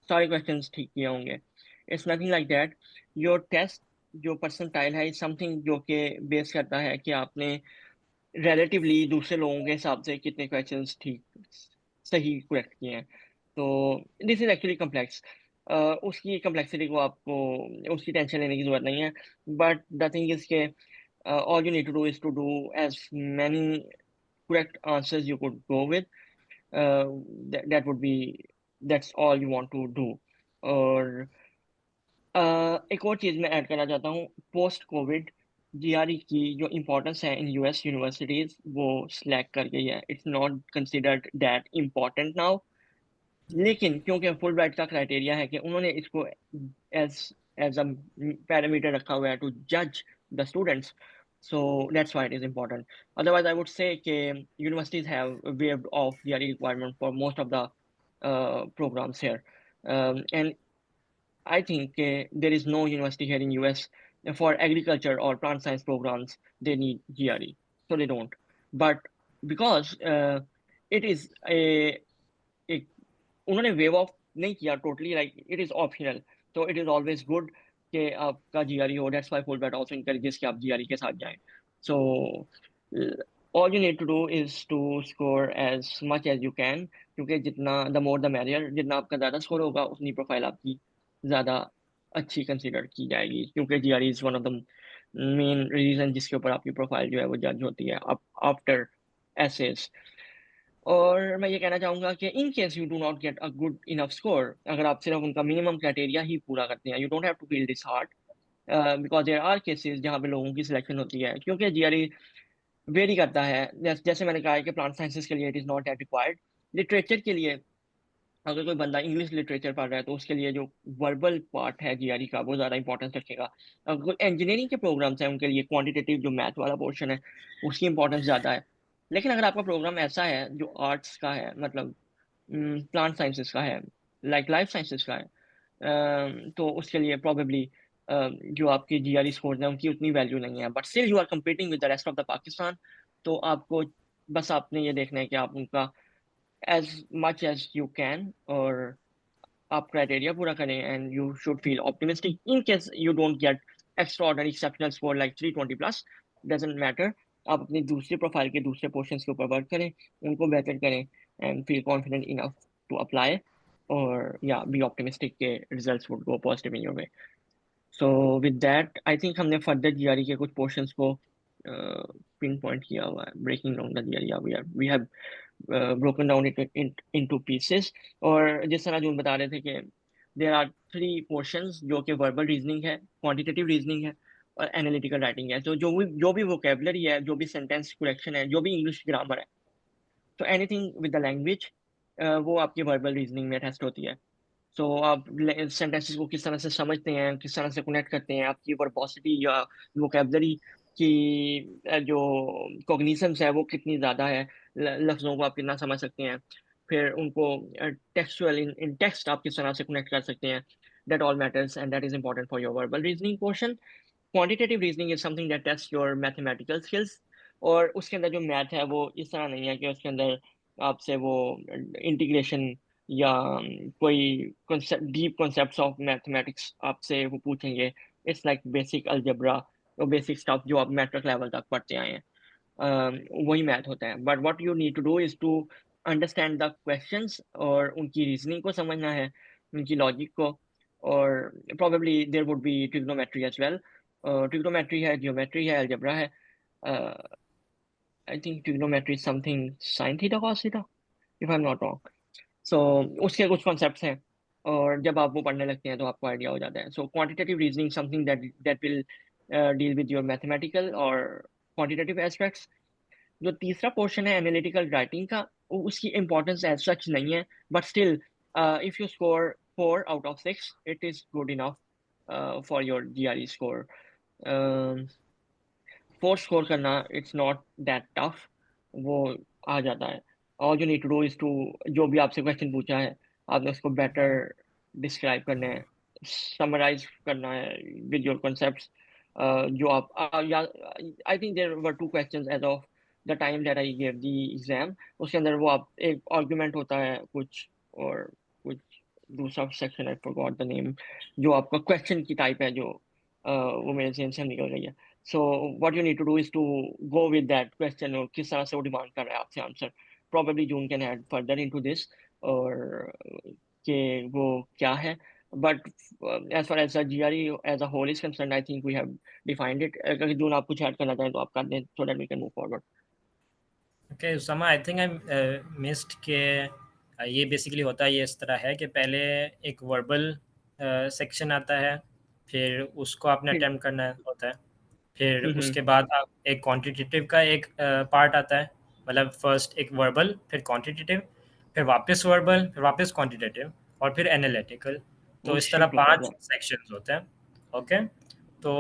सारे क्वेश्चंस ठीक किए होंगे. It's nothing like that. Your test जो परसेंटाइल है समथिंग जो कि बेस करता है कि आपने रिलेटिवली दूसरे लोगों के हिसाब से कितने क्वेश्चंस ठीक सही करेक्ट किए हैं. तो दिस इज एक्चुअली कम्प्लेक्स. उसकी कम्प्लेक्सिटी को आपको उसकी टेंशन लेने की जरूरत नहीं है. बट द थिंग इज के all you need to do is to do as many correct answers you could go with. That would be that's all you want to do. और एक और चीज़ मैं ऐड करना चाहता हूँ. पोस्ट कोविड GRE की जो इम्पोर्टेंस है इन US यूनिवर्सिटीज वो स्लैक कर गई है. It's not considered that important now. लेकिन क्योंकि फुल ब्राइट का क्राइटेरिया है कि उन्होंने इसको एज एज अ पैरामीटर रखा हुआ है टू जज the students, so that's why it is important. Otherwise I would say कि universities have waived off GRE requirement for most of the programs here. And I think there is no university here in US for agriculture or plant science programs they need GRE, so they don't. But because it is a उन्होंने waive off नहीं किया totally, like it is optional. तो it is always good कि आपका GRE हो. That's why Fulbright also encourages कि आप GRE के साथ जाएं. So all you need to do is to score as much as you can, क्योंकि जितना द मोर द मैरियर. जितना आपका ज़्यादा स्कोर होगा उतनी प्रोफाइल आपकी ज़्यादा अच्छी कंसिडर की जाएगी, क्योंकि GRE is one of the main reason जिसके ऊपर आपकी प्रोफाइल जो है वो जज होती है आफ्टर एसेस. और मैं ये कहना चाहूंगा कि इन case you do not get a good enough score, अगर आप सिर्फ उनका मिनिमम क्राइटेरिया ही पूरा करते हैं, you don't have to feel this hard, because there are cases जहाँ पे लोगों की सिलेक्शन होती है. क्योंकि GRE वेरी करता है. जैसे मैंने कहा है कि प्लांट साइंसेस के लिए it is not that required. Literature के लिए अगर कोई बंदा इंग्लिश लिटरेचर पढ़ रहा है तो उसके लिए जो वर्बल पार्ट है GRE का वो ज़्यादा इंपॉर्टेंस रखेगा. अगर कोई इंजीनियरिंग के प्रोग्राम्स हैं उनके लिए क्वांटिटेटिव जो मैथ वाला पोर्शन है उसकी इंपॉर्टेंस ज़्यादा है. लेकिन अगर आपका प्रोग्राम ऐसा है जो आर्ट्स का है, मतलब प्लांट साइंसेस का है, लाइक लाइफ साइंसेस का है, तो उसके लिए प्रोबेबली जो आपकी GRE स्कोर है उनकी उतनी वैल्यू नहीं है. But still you are competing with the rest of the Pakistan. तो आपको बस आपने ये देखना है कि आप उनका as much as you can और आप क्राइटेरिया पूरा करें, and you should feel optimistic. In case you don't get extraordinary exceptional score like 320 plus, doesn't matter. आप अपनी दूसरी प्रोफाइल के दूसरे पोर्शंस के ऊपर वर्क करें, उनको बेहतर करें and feel confident enough to apply. और या बी ऑप्टिमिस्टिक के results would go positive in your way. So with that I think हमने फर्दर GRE के कुछ पोर्शंस को पिन पॉइंट किया हुआ है. Breaking down the GRE we have broken down it into pieces. और जिस तरह जून बता रहे थे कि there are 3 portions जो कि verbal reasoning है, quantitative reasoning है और analytical writing है. तो जो भी vocabulary है, जो भी sentence correction है, जो भी English grammar है, तो anything with the language वो आपकी verbal reasoning में टेस्ट होती है. सो आप सेंटेंसेस को किस तरह से समझते हैं, किस तरह से कनेक्ट करते हैं, आपकी वर्बोसिटी या वोकेबलरी की जो कॉग्निशंस है वो कितनी ज़्यादा है, लफ्ज़ों को आप कितना समझ सकते हैं, फिर उनको टेक्सचुअल इन टेक्स्ट आप किस तरह से कनेक्ट कर सकते हैं. That all matters and that is important for your verbal reasoning portion. Quantitative reasoning is something that test your mathematical skills. और उसके अंदर जो मैथ है वो इस तरह नहीं है कि उसके अंदर आपसे वो इंटीग्रेशन या कोई डीप कॉन्सेप्ट्स ऑफ मैथमेटिक्स आपसे वो पूछेंगे. इट्स लाइक बेसिक अलजेब्रा और बेसिक स्टफ जो आप मैट्रिक लेवल तक पढ़ते आए हैं, वही मैथ होता है. But what you need to do is to understand the questions और उनकी रीजनिंग को समझना है, उनकी लॉजिक को. or probably there would be trigonometry as well. Trigonometry है, geometry है, algebra है. I think trigonometry is something sin theta cos theta, if I'm not wrong. So उसके कुछ concepts हैं, और जब आप वो पढ़ने लगते हैं तो आपको आइडिया हो जाता है. So quantitative reasoning something that will deal with your mathematical or quantitative aspects. जो तीसरा पोर्शन है एनालिटिकल राइटिंग का, उसकी इम्पोर्टेंस एज सच नहीं है, but still if you score 4 out of 6 it is good enough for your GRE score. 4 score करना it's not that tough, वो आ जाता है. All you need to do is to, जो भी आपसे क्वेश्चन पूछा है आपने उसको बेटर डिस्क्राइब करना है, समराइज करना है विद योर कॉन्सेप्ट्स. जो आप I think there were 2 questions as of the time that I gave the exam. उसके अंदर वो आप एक आर्गुमेंट होता है कुछ, और कुछ दूसरा section I forgot the name, जो आपका क्वेश्चन की टाइप है, जो वो मेरे ज़हन से निकल गई है. So what you need to do is to go with that question, और किस तरह से वो डिमांड कर रहा है आपसे answer. Probably June can add further into this, और कि वो क्या है. But as far as the GRE as a whole is concerned, I think we have defined it. अगर June आप कुछ ऐड करना चाहें तो आप कर दें, so that we can move forward.
Okay, Usama, I think I missed के ये बेसिकली होता है, ये इस तरह है कि पहले एक वर्बल सेक्शन आता है, फिर उसको आपने अटेम्प्ट करना होता है, फिर उसके बाद आप एक क्वांटिटेटिव का एक पार्ट आता है, मतलब फर्स्ट एक वर्बल, फिर क्वांटिटेटिव, फिर वापस वर्बल, फिर वापस क्वांटिटेटिव, और फिर एनालिटिकल. तो इस तरह 5 सेक्शंस होते हैं. ओके, तो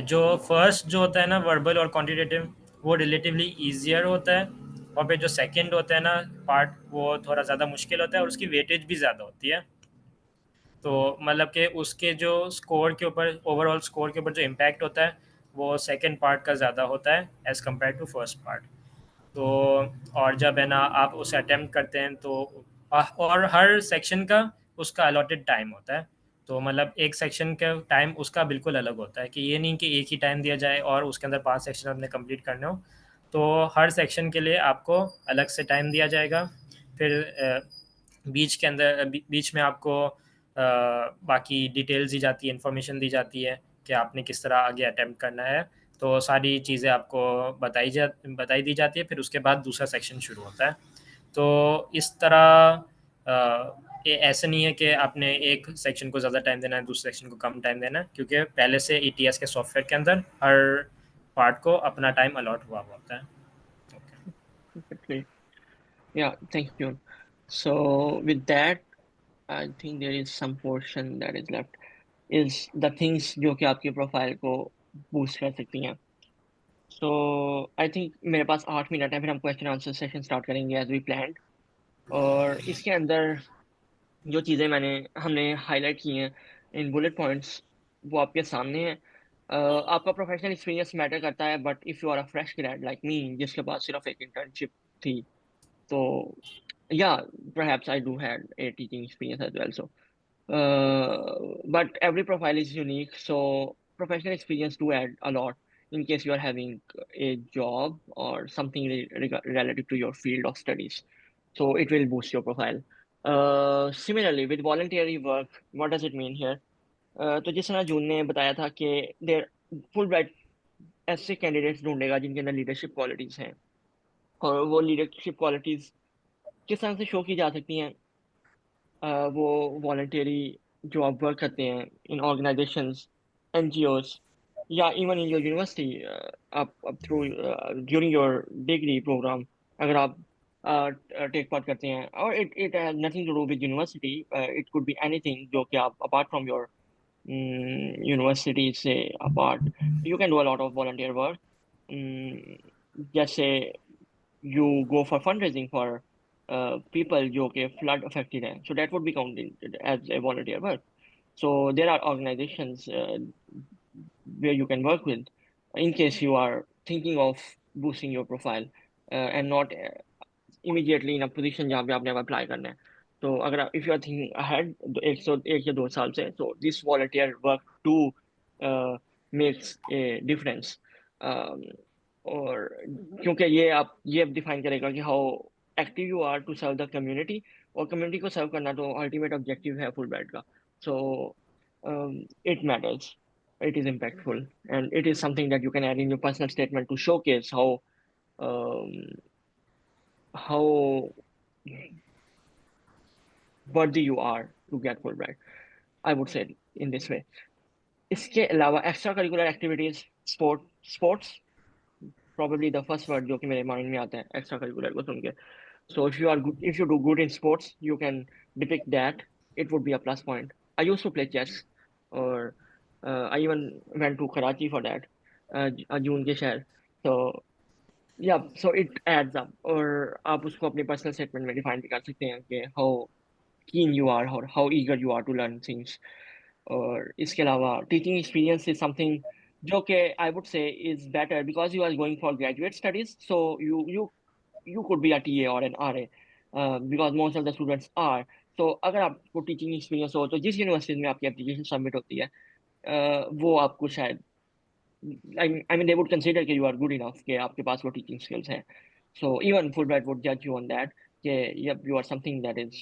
जो फर्स्ट जो होता है ना, वर्बल और क्वांटिटेटिव, वो रिलेटिवली ईजियर होता है, और फिर जो सेकंड होता है ना पार्ट, वो थोड़ा ज़्यादा मुश्किल होता है और उसकी वेटेज भी ज़्यादा होती है. तो मतलब कि उसके जो स्कोर के ऊपर, ओवरऑल स्कोर के ऊपर जो इम्पैक्ट होता है, वो सेकंड पार्ट का ज़्यादा होता है as compare to first part. तो और जब है ना आप उसे अटेम्प्ट करते हैं, तो और हर सेक्शन का उसका अलॉटेड टाइम होता है. तो मतलब एक सेक्शन का टाइम उसका बिल्कुल अलग होता है, कि ये नहीं कि एक ही टाइम दिया जाए और उसके अंदर 5 सेक्शन आपने कंप्लीट करने हो. तो हर सेक्शन के लिए आपको अलग से टाइम दिया जाएगा. फिर बीच के अंदर बीच में आपको बाकी डिटेल्स दी जाती है, इन्फॉर्मेशन दी जाती है कि आपने किस तरह आगे अटेम्प्ट करना है. तो सारी चीज़ें आपको बताई दी जाती है. फिर उसके बाद दूसरा सेक्शन शुरू होता है. तो इस तरह ये ऐसा नहीं है कि आपने एक सेक्शन को ज़्यादा टाइम देना है, दूसरे सेक्शन को कम टाइम देना है, क्योंकि पहले से ETS के सॉफ्टवेयर के अंदर हर पार्ट को अपना टाइम अलॉट हुआ होता है.
Okay. Yeah, thank you. So with that, I think there is some portion that is left, is the things जो कि आपकी प्रोफाइल को बूस्ट कर सकती हैं. So I think मेरे पास 8 मिनट है, फिर हम क्वेश्चन आंसर सेशन स्टार्ट करेंगे एज वी प्लान्ड. और इसके अंदर जो चीज़ें हमने हाईलाइट की हैं इन बुलेट पॉइंट्स, वो आपके सामने है. आपका प्रोफेशनल एक्सपीरियंस मैटर करता है, but if you are a fresh grad like me, जिसके पास सिर्फ एक इंटर्नशिप थी, तो yeah, perhaps I do had a teaching experience as well. So but every profile is unique, so professional experience do add a lot in case you are having a job or something relative to your field of studies. So it will boost your profile. Similarly, with voluntary work, what does it mean here? तो जिस तरह जून ने बताया था कि देर Fulbright ऐसे candidates ढूंढेगा जिनके अंदर लीडरशिप क्वालिटीज हैं, और वो लीडरशिप क्वालिटीज किस तरह से शो की जा सकती हैं. वो वॉलंटरी जो आप वर्क करते हैं इन ऑर्गेनाइजेशंस, एनजीओज, या इवन इन योर यूनिवर्सिटी, आप through during your degree program, अगर आप टेक पार्ट करते हैं, और it has nothing to do with university, it could be anything जो कि आप अपार्ट फ्रॉम योर यूनिवर्सिटी से apart you can do a lot of volunteer work. जैसे you go for fundraising for people जो कि flood affected हैं, so that would be counted as a volunteer work. So there are organizations where you can work with in case you are thinking of boosting your profile and not immediately in a position जहाँ पे आपने apply करना है. तो अगर आप if you are thinking ahead 1 या 2 साल से, so this volunteer work do makes a difference. और क्योंकि ये डिफाइन करेगा कि how active you are to serve the community, और कम्युनिटी को सर्व करना तो अल्टीमेट ऑब्जेक्टिव है फुलब्राइट का. So it matters. It is impactful, and it is something that you can add in your personal statement to showcase um, how worthy you are to get Fulbright. I would say in this way. इसके अलावा extra curricular activities sports probably the first word जो कि मेरे mind में आता है extra curricular को सुन के. So if you do good in sports, you can depict that. It would be a plus point. I used to play chess, or I even went to Karachi for that, Joon के शहर. So yeah, so it adds up. और आप उसको अपने personal statement में define भी कर सकते हैं कि how keen you are, or how eager you are to learn things. और इसके अलावा teaching experience is something जो कि I would say is better because you are going for graduate studies. So you could be a TA or an RA, because most of the students are. So अगर आपको teaching experience हो तो जिस university में आपकी application submit होती है वो आपको शायद I mean they would consider कि you are good enough कि आपके पास वो टीचिंग स्किल्स हैं. So even Fulbright would judge you on that कि yep, you are something that is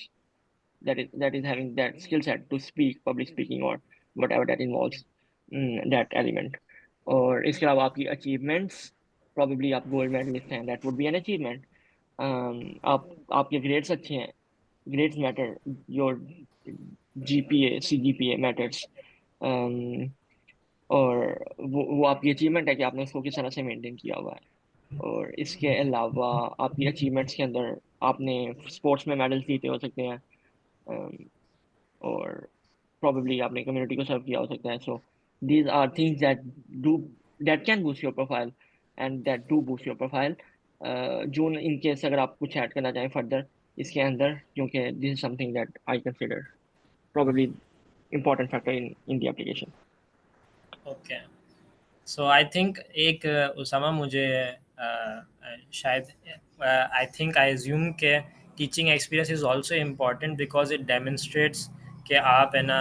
having that skill set to speak public speaking or whatever that involves that element. और इसके अलावा आपकी achievements, probably आप gold medalist हैं, that would be an achievement. आपके grades अच्छे हैं, grades matter, your GPA CGPA matters. और वो आपकी अचीवमेंट है कि आपने उसको किस तरह से मेंटेन किया हुआ है. और इसके अलावा आपकी अचीवमेंट्स के अंदर आपने स्पोर्ट्स में मेडल्स जीते हो सकते हैं, और probably आपने कम्युनिटी को सर्व किया हो सकता है. So these are things that can boost your profile and that do boost your profile. June in case अगर आप कुछ ऐड करना चाहें फर्दर इसके अंदर, क्योंकि this is something that I consider probably important factor in the application.
Okay, so I think एक उसामा मुझे शायद आई थिंक आई एज्यूम के teaching experience is also important because it demonstrates कि आप है ना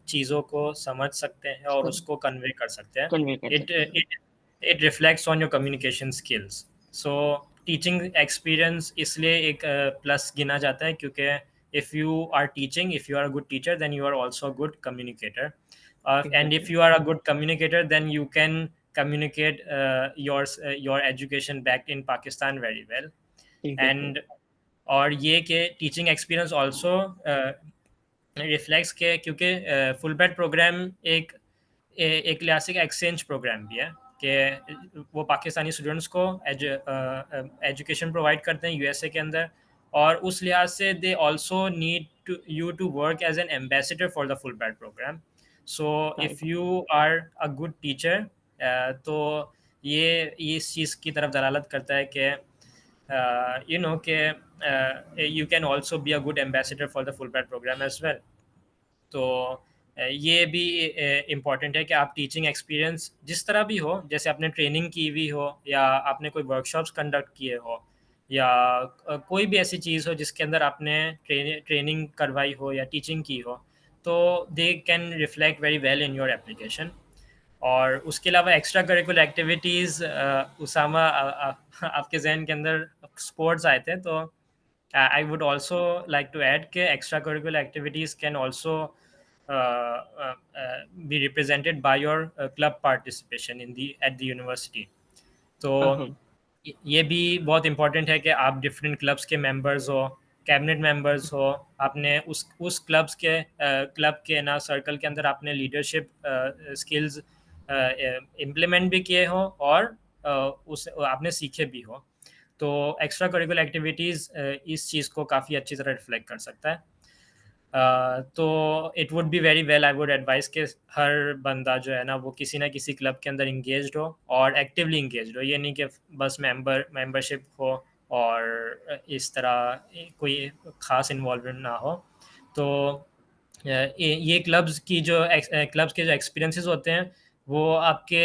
चीज़ों को समझ सकते हैं और उसको कन्वे कर सकते हैं.
Convey कर
इट
सकते हैं.
It reflects on your communication skills. So teaching experience इसलिए एक प्लस गिना जाता है क्योंकि if you are teaching, if you are a good teacher, then you are also a good communicator. And if
Exactly.
you are a good communicator, then you can communicate your education back in Pakistan very well.
Exactly.
And और ये कि teaching experience also reflects के क्योंकि Fulbright programme एक लिहाज से exchange programme भी है कि वो पाकिस्तानी स्टूडेंट्स को एजुकेशन प्रोवाइड करते हैं यूएसए के अंदर, और उस लिहाज से they also need you to work as an ambassador for the Fulbright program. So
Right.
If you are a good teacher तो ये इस चीज़ की तरफ दलालत करता है कि you know you can also be a good ambassador for the Fulbright program as well. तो ये भी इम्पॉर्टेंट है कि आप टीचिंग एक्सपीरियंस जिस तरह भी हो, जैसे आपने ट्रेनिंग की हुई हो या आपने कोई वर्कशॉप्स कंडक्ट किए हो या कोई भी ऐसी चीज़ हो जिसके अंदर आपने ट्रेनिंग करवाई हो या टीचिंग की हो, तो they can reflect very well in your application. और उसके अलावा एक्स्ट्रा करिकुलर एक्टिविटीज़, उसामा आपके जहन के अंदर स्पोर्ट्स आए थे, तो I would also like to add के extra curricular activities can also be represented by your club participation in the at the university. तो ये भी बहुत इम्पोर्टेंट है कि आप डिफरेंट क्लब्स के मेंबर्स हो, कैबिनेट मेंबर्स हो, आपने उस क्लब के ना सर्कल के अंदर आपने लीडरशिप स्किल्स इम्प्लीमेंट भी किए हो और उस आपने सीखे भी हो. तो एक्स्ट्रा करिकुलर एक्टिविटीज़ इस चीज़ को काफ़ी अच्छी तरह रिफ्लेक्ट कर सकता है. तो it would be very well, I would advise कि हर बंदा जो है ना वो किसी ना किसी क्लब के अंदर इंगेज्ड हो और एक्टिवली इंगेज्ड हो. ये नहीं कि बस मेंबरशिप हो और इस तरह कोई ख़ास इन्वॉल्वमेंट ना हो. तो ये क्लब्स के जो एक्सपीरियंसेस होते हैं वो आपके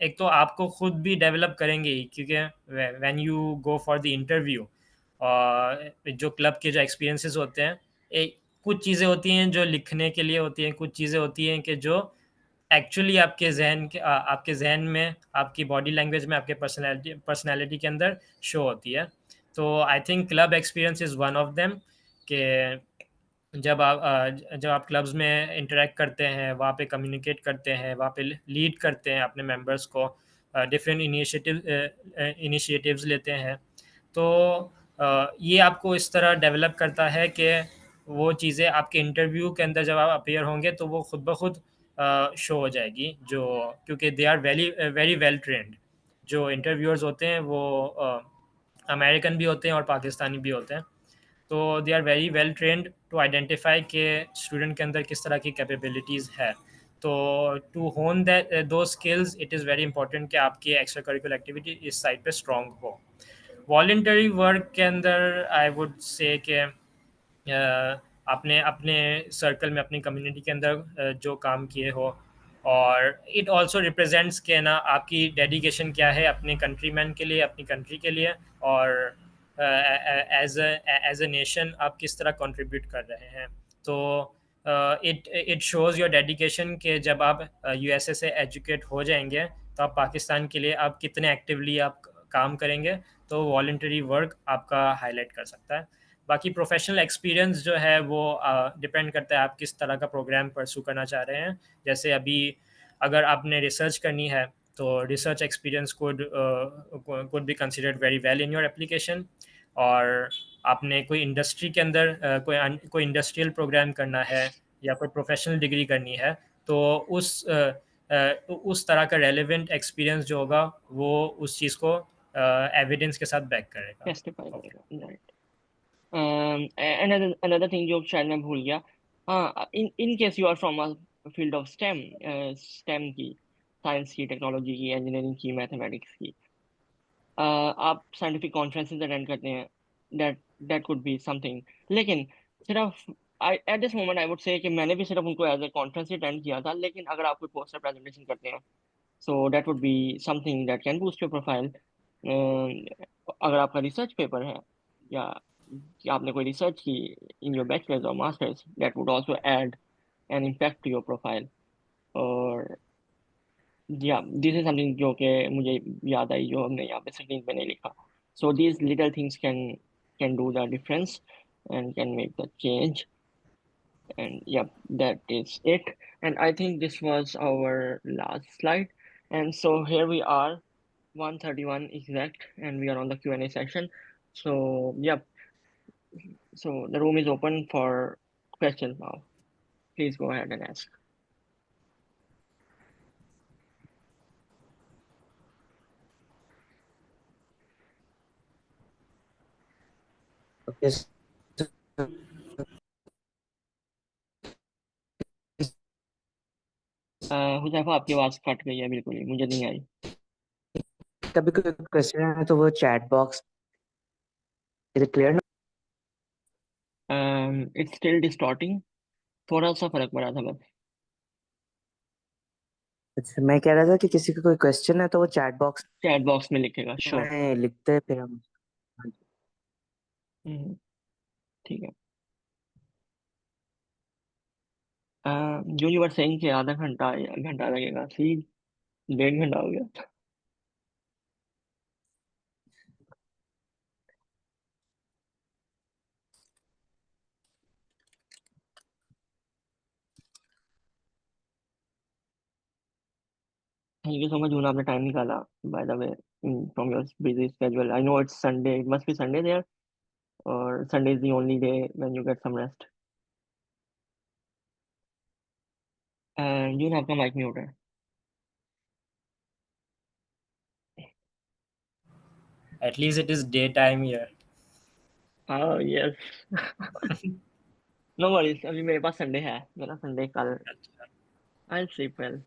एक तो आपको खुद भी डेवलप करेंगे ही, क्योंकि when you go for the interview जो क्लब के जो एक्सपीरियंसेस होते हैं, कुछ चीज़ें होती हैं जो लिखने के लिए होती हैं, कुछ चीज़ें होती हैं कि जो एक्चुअली आपके जहन में, आपकी बॉडी लैंग्वेज में, आपके पर्सनैलिटी के अंदर शो होती है. तो I think club experience is one of them, कि जब आप क्लब्स में इंटरेक्ट करते हैं, वहाँ पे कम्युनिकेट करते हैं, वहाँ पे लीड करते हैं अपने मेंबर्स को, डिफरेंट इनिशिएटिव्स लेते हैं, तो ये आपको इस तरह डेवलप करता है कि वो चीज़ें आपके इंटरव्यू के अंदर जब आप अपीयर होंगे तो वो खुद ब खुद शो हो जाएगी, जो क्योंकि they are very very well trained. जो इंटरव्यूअर्स होते हैं वो अमेरिकन भी होते हैं और पाकिस्तानी भी होते हैं, तो they are very well trained to identify के स्टूडेंट के अंदर किस तरह की कैपेबिलिटीज़ है। तो टू होन दैट दो skills, it is very important कि आपकी एक्स्ट्रा करिकुलर एक्टिविटी इस साइड पे स्ट्रॉन्ग हो। वॉलंटरी वर्क के अंदर आई वुड से कि आपने अपने सर्कल में, अपनी कम्युनिटी के अंदर जो काम किए हो, और इट ऑल्सो रिप्रेजेंट्स के ना आपकी डेडिकेशन क्या है अपने कंट्रीमैन के लिए, अपनी कंट्री के लिए, और एज ए नेशन आप किस तरह कंट्रीब्यूट कर रहे हैं। तो इट शोज़ योर डेडिकेशन कि जब आप यूएसए से एजुकेट हो जाएंगे तो आप पाकिस्तान के लिए आप कितने एक्टिवली आप काम करेंगे, तो वॉलंटरी वर्क आपका हाईलाइट कर सकता है। बाकी प्रोफेशनल एक्सपीरियंस जो है वो डिपेंड करता है आप किस तरह का प्रोग्राम परसू करना चाह रहे हैं। जैसे अभी अगर आपने रिसर्च करनी है तो research experience could be considered very well in your application. और आपने कोई इंडस्ट्री के अंदर कोई इंडस्ट्रियल प्रोग्राम करना है या कोई प्रोफेशनल डिग्री करनी है, तो उस तरह का रेलेवेंट एक्सपीरियंस जो होगा वो उस चीज़ को एविडेंस के साथ बैक करेगा।
टेस्टिफाई करेगा, राइट। another thing जो शायद मैं भूल गया, हाँ, in case you are from a field of STEM की, साइंस की, टेक्नोलॉजी की, इंजीनियरिंग की, मैथमेटिक्स की, आप साइंटिफिक कॉन्फ्रेंसेस अटेंड करते हैं, that could be something। लेकिन सिर्फ at this moment I would say कि मैंने भी सिर्फ उनको एज ए कॉन्फ्रेंस अटेंड किया था, लेकिन अगर आप कोई पोस्टर प्रेजेंटेशन करते हैं, so that would be something that can boost your profile। अगर आपका रिसर्च पेपर है या कि आपने कोई रिसर्च की इन योर बैचलर्स और masters, that would also add an impact to your profile। और या दिस इज समथिंग जो कि मुझे याद आई, जो हमने यहाँ पे स्क्रीन पे नहीं लिखा। So these little things can do the difference and can make the change। And yep, that is it, and I think this was our last slide, and so here we are, 1:31 exact, and we are on the Q&A session. So yep, so the room is open for questions now. Please go ahead and ask.
Okay. So,
Huzaifa, आपकी आवाज cut गई है, बिल्कुल ही मुझे नहीं आई।
कभी कोई question है तो वो chat box, is it clear?
It's still distorting, थोड़ा सा फर्क पड़ा था बस।
अच्छा, मैं कह रहा था कि किसी का कोई क्वेश्चन है तो वो चैट बॉक्स
चैट बॉक्स में लिखेगा, श्योर।
में लिखते हैं, फिर हम।
ठीक है। जो यू आर सेइंग कि आधा घंटा या घंटा लगेगा, सी 1.5 घंटा हो गया। Thank you so much Joon, आपने टाइम निकाला, by the way, from your busy schedule. I know it's Sunday, it must be Sunday there, और Sunday is the only day when you get some rest. Joon, आपका mic mute है।
At least it is daytime here.
हाँ, yes. No worries, अभी मेरे पास Sunday है, मेरा Sunday कल। I will sleep well.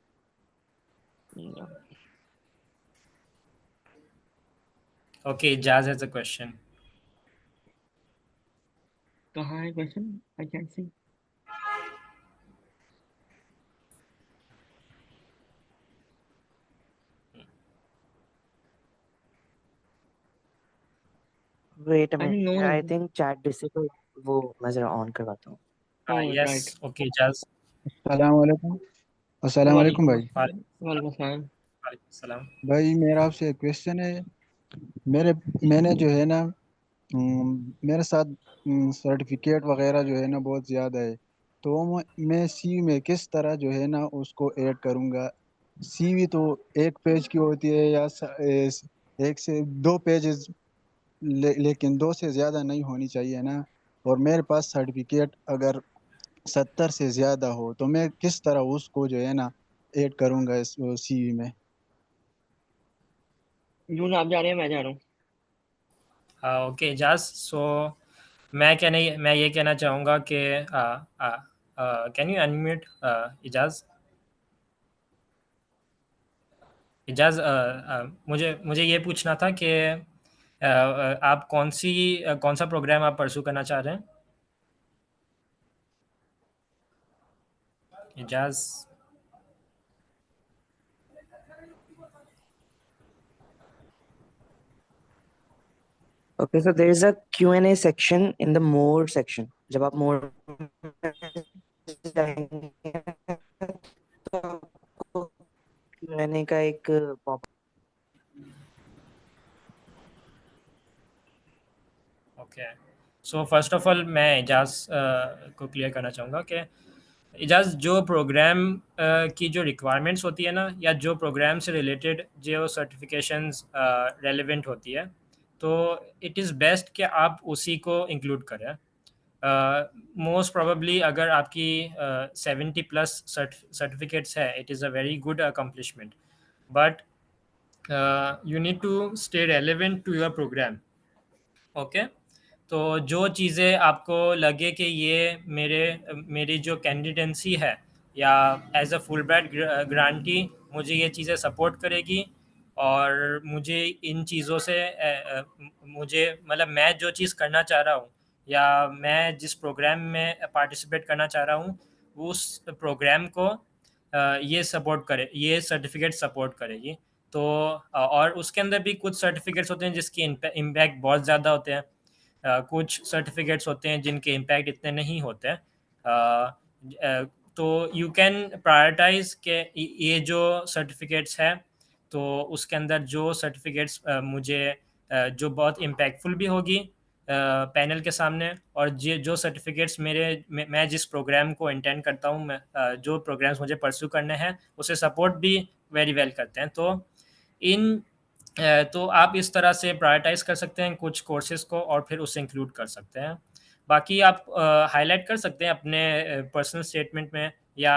Okay, Jazz has a question.
कहाँ है question? I can see.
Wait a
I know.
Minute, I think chat disk को वो मैं जरा ऑन करवाता हूँ।
Oh
Yes,
right.
okay, Jazz.
अस्सलामुअलैकुम। अस्सलामुअलैकुम भाई।
वालेकुम अस्सलाम।
Salam.
भाई मेरा आपसे एक क्वेश्चन है। मैंने जो है ना मेरे साथ सर्टिफिकेट वगैरह जो है ना बहुत ज़्यादा है, तो मैं सीवी में किस तरह जो है ना उसको ऐड करूँगा। सीवी तो एक पेज की होती है या एक से दो पेजेस, लेकिन दो से ज़्यादा नहीं होनी चाहिए ना। और मेरे पास सर्टिफिकेट अगर 70 से ज़्यादा हो तो मैं किस तरह उसको जो है ना ऐड करूँगा इस सीवी में।
जून आप जा रहे हैं, मैं जा रहा हूँ।
ओके एजाज, सो मैं ये कहना चाहूँगा कि can you unmute Ejaz? Ejaz, मुझे मुझे ये पूछना था कि आप कौन सा प्रोग्राम आप परसू करना चाह रहे हैं Ejaz?
Okay, so there is a Q&A section in the more section. जब आप more जाएंगे तो आपको Q&A का एक pop
okay, so first of all मैं एजाज को क्लियर करना चाहूँगा कि एजाज जो प्रोग्राम की जो रिक्वायरमेंट्स होती है ना, या जो प्रोग्राम से रिलेटेड जो सर्टिफिकेशंस रेलेवेंट होती है, तो इट इज़ बेस्ट कि आप उसी को इंक्लूड करें। मोस्ट प्रोबेबली अगर आपकी 70 प्लस सर्टिफिकेट्स है, it is a very good accomplishment, but you need to stay relevant to your program. Okay, तो जो चीज़ें आपको लगे कि ये मेरी जो कैंडिडेंसी है, या एज अ फुलब्राइट ग्रांटी मुझे ये चीज़ें सपोर्ट करेगी, और मुझे इन चीज़ों से मुझे मतलब मैं जो चीज़ करना चाह रहा हूँ, या मैं जिस प्रोग्राम में पार्टिसिपेट करना चाह रहा हूँ, उस प्रोग्राम को ये सपोर्ट करे, ये सर्टिफिकेट सपोर्ट करेगी। तो और उसके अंदर भी कुछ सर्टिफिकेट्स होते हैं जिसकी इम्पैक्ट बहुत ज़्यादा होते हैं, कुछ सर्टिफिकेट्स होते हैं जिनके इम्पैक्ट इतने नहीं होते हैं। तो यू कैन प्रायोरिटाइज के ये जो सर्टिफिकेट्स हैं, तो उसके अंदर जो सर्टिफिकेट्स मुझे जो बहुत इम्पैक्टफुल भी होगी पैनल के सामने, और जो सर्टिफिकेट्स मैं जिस प्रोग्राम को इंटेंड करता हूँ, मैं जो प्रोग्राम्स मुझे परस्यू करने हैं उसे सपोर्ट भी वेरी वेल करते हैं। तो इन तो आप इस तरह से प्रायोरिटाइज कर सकते हैं कुछ कोर्सेज को, और फिर उसे इंक्लूड कर सकते हैं। बाकी आप हाईलाइट कर सकते हैं अपने पर्सनल स्टेटमेंट में, या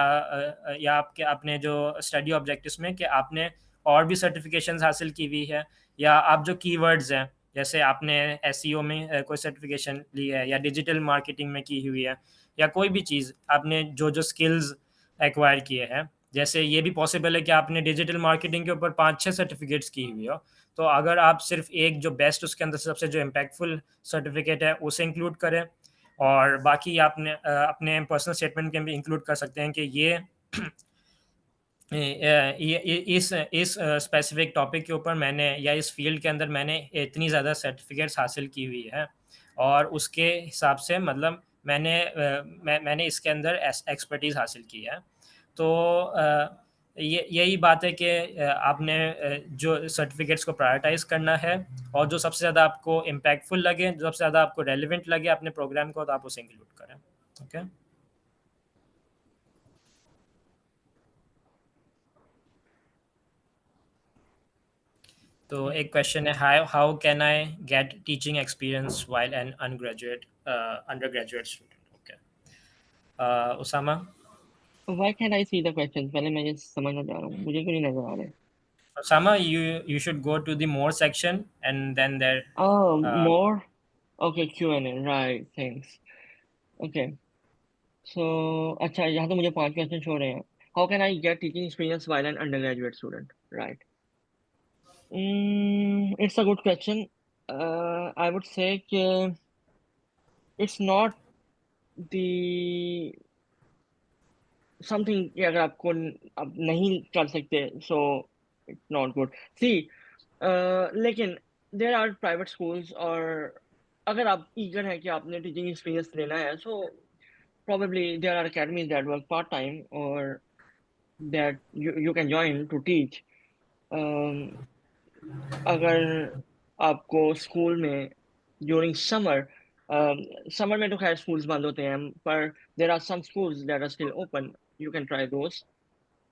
आपके अपने जो स्टडी ऑब्जेक्टिव्स में, कि आपने और भी सर्टिफिकेशंस हासिल की हुई है, या आप जो कीवर्ड्स हैं, जैसे आपने एसईओ में कोई सर्टिफिकेशन ली है, या डिजिटल मार्केटिंग में की हुई है, या कोई भी चीज़ आपने जो जो स्किल्स एक्वायर किए हैं। जैसे ये भी पॉसिबल है कि आपने डिजिटल मार्केटिंग के ऊपर 5-6 सर्टिफिकेट्स की हुई हो, तो अगर आप सिर्फ एक जो बेस्ट उसके अंदर सबसे जो इम्पैक्टफुल सर्टिफिकेट है उसे इंक्लूड करें, और बाकी आपने अपने पर्सनल स्टेटमेंट में भी इंक्लूड कर सकते हैं कि ये इस स्पेसिफिक टॉपिक के ऊपर मैंने, या इस फील्ड के अंदर मैंने इतनी ज़्यादा सर्टिफिकेट्स हासिल की हुई है, और उसके हिसाब से मतलब मैंने इसके अंदर एक्सपर्टीज़ हासिल की है। तो ये यही बात है कि आपने जो सर्टिफिकेट्स को प्रायोरिटाइज करना है, और जो सबसे ज़्यादा आपको इम्पैक्टफुल लगे, जो सबसे ज़्यादा आपको रेलिवेंट लगे अपने प्रोग्राम को, तो आप उसे इंक्लूड करें। ओके, तो एक क्वेश्चन है, how can I get teaching experience while an undergraduate student? Okay, Usama?
Why can't I see the questions? पहले मैं ये समझना चाह रहा हूँ, मुझे क्यों नहीं नजर आ रहे?
Osama, you should go to the more section, and then there.
Oh,
Uh,
more? Okay, Q&A, right, thanks. Okay, so अच्छा, यहाँ तो मुझे 5 क्वेश्चन शो रहे हैं. How can I get teaching experience while an undergraduate student? Right. It's a good question. I would say कि it's not the something कि अगर आपको आप नहीं कर सकते, so it's not good. See, लेकिन there are private schools, और अगर आप eager हैं कि आपने teaching experience लेना है, so probably there are academies that work part time, or that you can join to teach. अगर आपको स्कूल में during summer. Summer में तो खैर schools बंद होते हैं, पर there are some schools that are still open. You can try those.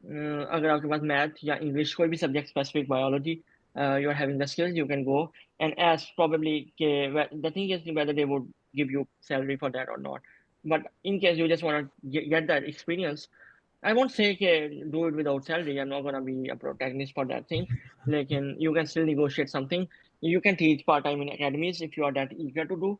अगर आपके पास मैथ या इंग्लिश कोई भी subject specific biology you are having the skills, you can go and ask probably the thing is whether they would give you salary for that or not. But in case you just want to get that experience, I won't say do it without salary. I'm not gonna be a protagonist for that thing. Like, you can still negotiate something. You can teach part time in academies if you are that eager to do.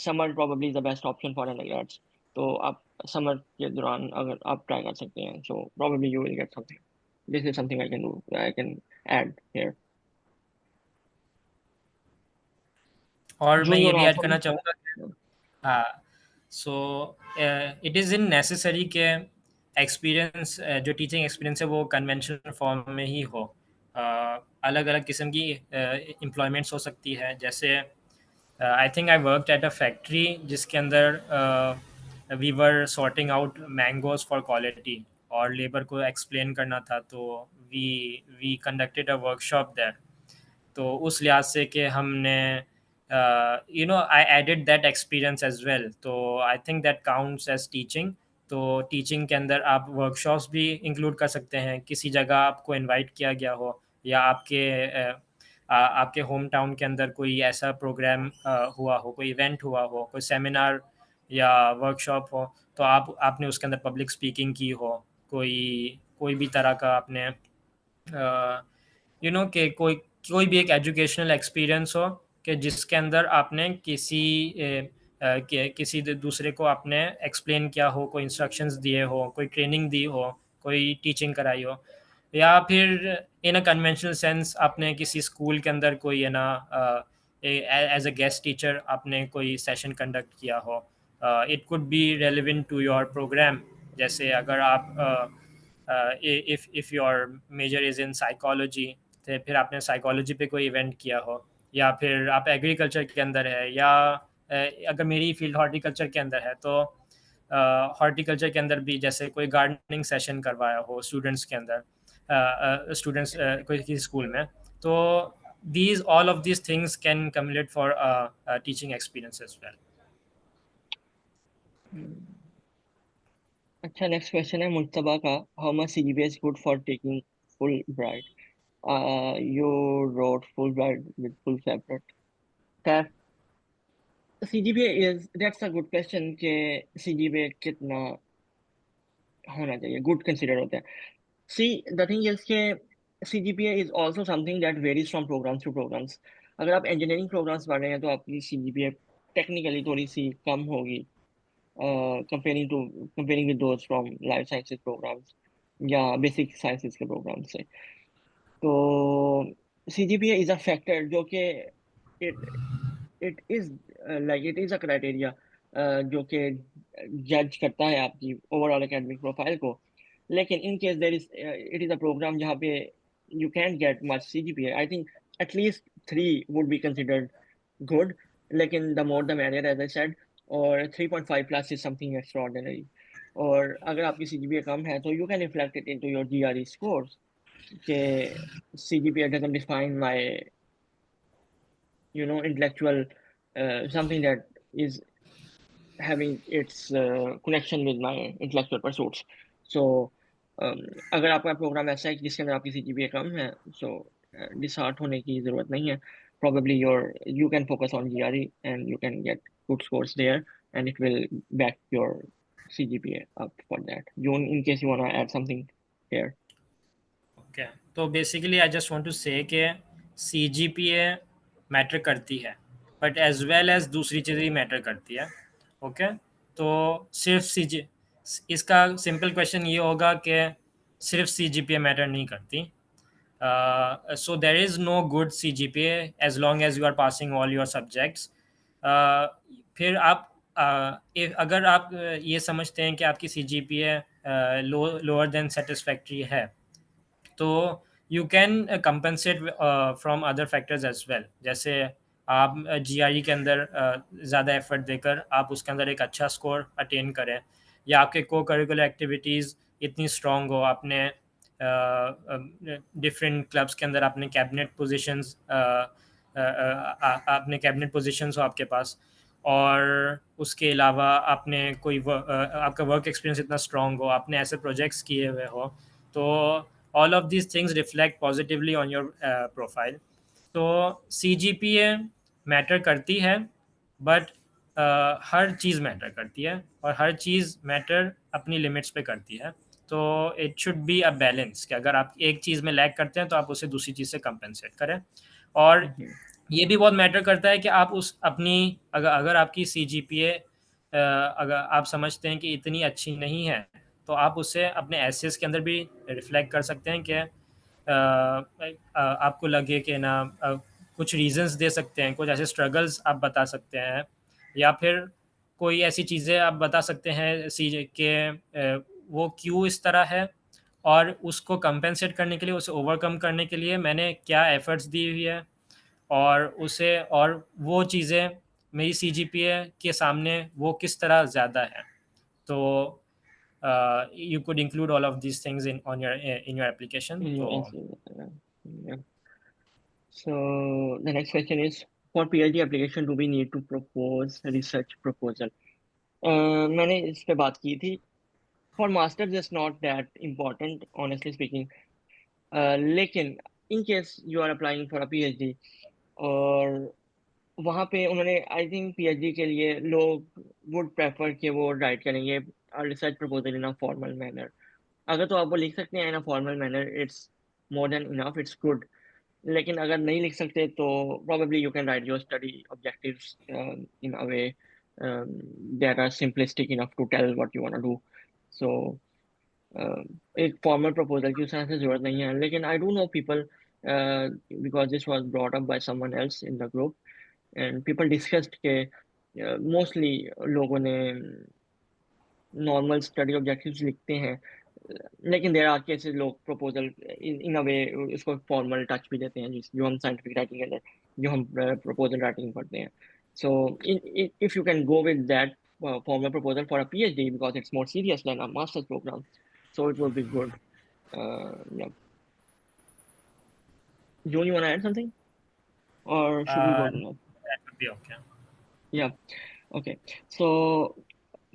Summer probably is the best option for undergrads. तो आप summer के दौरान अगर आप try कर सकते हैं, so probably you will get something. This is something I can do. I can add here.
और मैं
June, you
ये
wanna
भी
add
ऐड करना
something?
चाहूँगा, हाँ, so it is in necessary के एक्सपीरियंस जो टीचिंग एक्सपीरियंस है वो कन्वेंशनल फॉर्म में ही हो. अलग अलग किस्म की एम्प्लॉयमेंट्स हो सकती है. जैसे I think I worked at a factory जिसके अंदर we were sorting out mangoes for quality और लेबर को एक्सप्लेन करना था, तो we conducted a workshop there. तो उस लिहाज से कि हमने I added that experience as well, तो I think that counts as teaching. तो टीचिंग के अंदर आप वर्कशॉप्स भी इंक्लूड कर सकते हैं. किसी जगह आपको इनवाइट किया गया हो या आपके होम टाउन के अंदर कोई ऐसा प्रोग्राम हुआ हो, कोई इवेंट हुआ हो, कोई सेमिनार या वर्कशॉप हो, तो आपने उसके अंदर पब्लिक स्पीकिंग की हो, कोई कोई भी तरह का आपने कि कोई कोई भी एक एजुकेशनल एक्सपीरियंस हो कि जिसके अंदर आपने किसी दूसरे को आपने एक्सप्लेन किया हो, कोई इंस्ट्रक्शंस दिए हो, कोई ट्रेनिंग दी हो, कोई टीचिंग कराई हो, या फिर इन अ कन्वेंशनल सेंस आपने किसी स्कूल के अंदर कोई एज अ गेस्ट टीचर आपने कोई सेशन कंडक्ट किया हो. It could be relevant to your program. जैसे अगर आप if your major is in psychology, तो फिर आपने साइकोलॉजी पे कोई इवेंट किया हो, या फिर आप एग्रीकल्चर के अंदर है, या अगर मेरी फील्ड हॉर्टिकल्चर के अंदर है तो हॉर्टिकल्चर के अंदर भी जैसे कोई गार्डनिंग सेशन करवाया हो स्टूडेंट्स के अंदर, स्टूडेंट्स कोई किसी स्कूल में, तो these all of these things can accumulate for a teaching experience as well.
अच्छा, नेक्स्ट क्वेश्चन है मुज्तबा का. How much CGPA is good for taking Fulbright? You wrote Fulbright with full separate. That CGPA that's a good question कि CGPA कितना होना चाहिए, good consider होता है. See, the thing is कि CGPA is also something that varies from programs to programs. अगर आप engineering programs पढ़ रहे हैं तो आपकी CGPA technically थोड़ी सी कम होगी comparing with those from life sciences programs या basic sciences के programs से. तो CGPA is a factor जो कि it it is it is a criteria जो कि जज करता है आपकी ओवरऑल एकेडमिक प्रोफाइल को. लेकिन in case there is it is a program जहाँ पे you can't get much CGPA. I think at least 3 would be considered good. लेकिन the more the merrier, as I said. और 3.5 plus is something extraordinary. और अगर आपकी CGPA कम है तो you can reflect it into your GRE scores कि CGPA doesn't define my intellectual something that is having its connection with my intellectual pursuits. So अगर आपका programme ऐसा है कि जिसके अंदर आपकी CGPA कम है, so disheart होने की जरूरत नहीं है. Probably you can focus on GRE and you can get good scores there, and it will back your CGPA up for that. Joon, in case you want to add something here.
Okay, तो basically I just want to say कि CGPA matter करती है, but as well as दूसरी चीज़ें भी matter करती है. Okay, तो सिर्फ इसका सिंपल क्वेश्चन ये होगा कि सिर्फ CGPA मैटर नहीं करती. So there is no good CGPA as long as you are passing all your subjects. फिर आप अगर आप ये समझते हैं कि आपकी CGPA लोअर देन सेटिस्फैक्ट्री है, तो you can compensate from other factors as well. जैसे आप GRE के अंदर ज़्यादा एफर्ट देकर आप उसके अंदर एक अच्छा स्कोर अटेन करें, या आपके को करिकुलर एक्टिविटीज़ इतनी स्ट्रॉन्ग हो, आपने डिफरेंट क्लब्स के अंदर आपने कैबिनेट पोजीशंस आपने कैबिनेट पोजीशंस हो आपके पास, और उसके अलावा आपने कोई आपका वर्क एक्सपीरियंस इतना स्ट्रांग हो, आपने ऐसे प्रोजेक्ट्स किए हुए हो, तो all of these things reflect positively on your profile. तो CGPA मैटर करती है, बट हर चीज़ मैटर करती है, और हर चीज़ मैटर अपनी लिमिट्स पे करती है. तो it should be a balance, कि अगर आप एक चीज़ में लैग करते हैं तो आप उसे दूसरी चीज़ से कंपेंसेट करें. और ये भी बहुत मैटर करता है कि आप उस अपनी अगर आपकी CGPA अगर आप समझते हैं कि इतनी अच्छी नहीं है, तो आप उसे अपने एसेस के अंदर भी रिफ्लेक्ट कर सकते हैं कि आपको लगे कि ना कुछ रीजंस दे सकते हैं, कुछ ऐसे स्ट्रगल्स आप बता सकते हैं, या फिर कोई ऐसी चीज़ें आप बता सकते हैं कि वो क्यों इस तरह है, और उसको कंपेंसेट करने के लिए, उसे ओवरकम करने के लिए मैंने क्या एफर्ट्स दी हुई है, और वो चीज़ें मेरी CGPA के सामने वो किस तरह ज़्यादा है. तो you could include all of these things in your application.
in your
तो
essay. Yeah. So the next question is, for PhD application do we need to propose research proposal? मैंने इस पे बात की थी. For masters it's not that important, honestly speaking. लेकिन in case you are applying for a PhD, और वहाँ पे उन्होंने आई थिंक PhD के लिए लोग वुड प्रेफर कि वो राइट करेंगे research proposal in a formal manner. अगर तो आप वो लिख सकते हैं in a formal manner, it's more than enough, it's good. लेकिन अगर नहीं लिख सकते तो probably you can write your study objectives in a way that are simplistic enough to tell what you want to do. So एक formal proposal की उस तरह से जरूरत नहीं है. लेकिन I do know people, because this was brought up by someone else in the group and people discussed के mostly लोगों ने नॉर्मल स्टडी ऑब्जेक्टिव्स लिखते हैं, लेकिन देयर आर केसेस लोग प्रपोजल इन अ वे इसको फॉर्मल टच भी देते हैं, जो हम साइंटिफिक राइटिंग के अंदर जो हम प्रपोजल राइटिंग करते हैं. So if you can go with that formal proposal for a PhD because it's more serious than a master's program, so it will be good. Yeah. Joon, you want to add something, or should we go to next?
that would be okay.
Yeah. Okay. So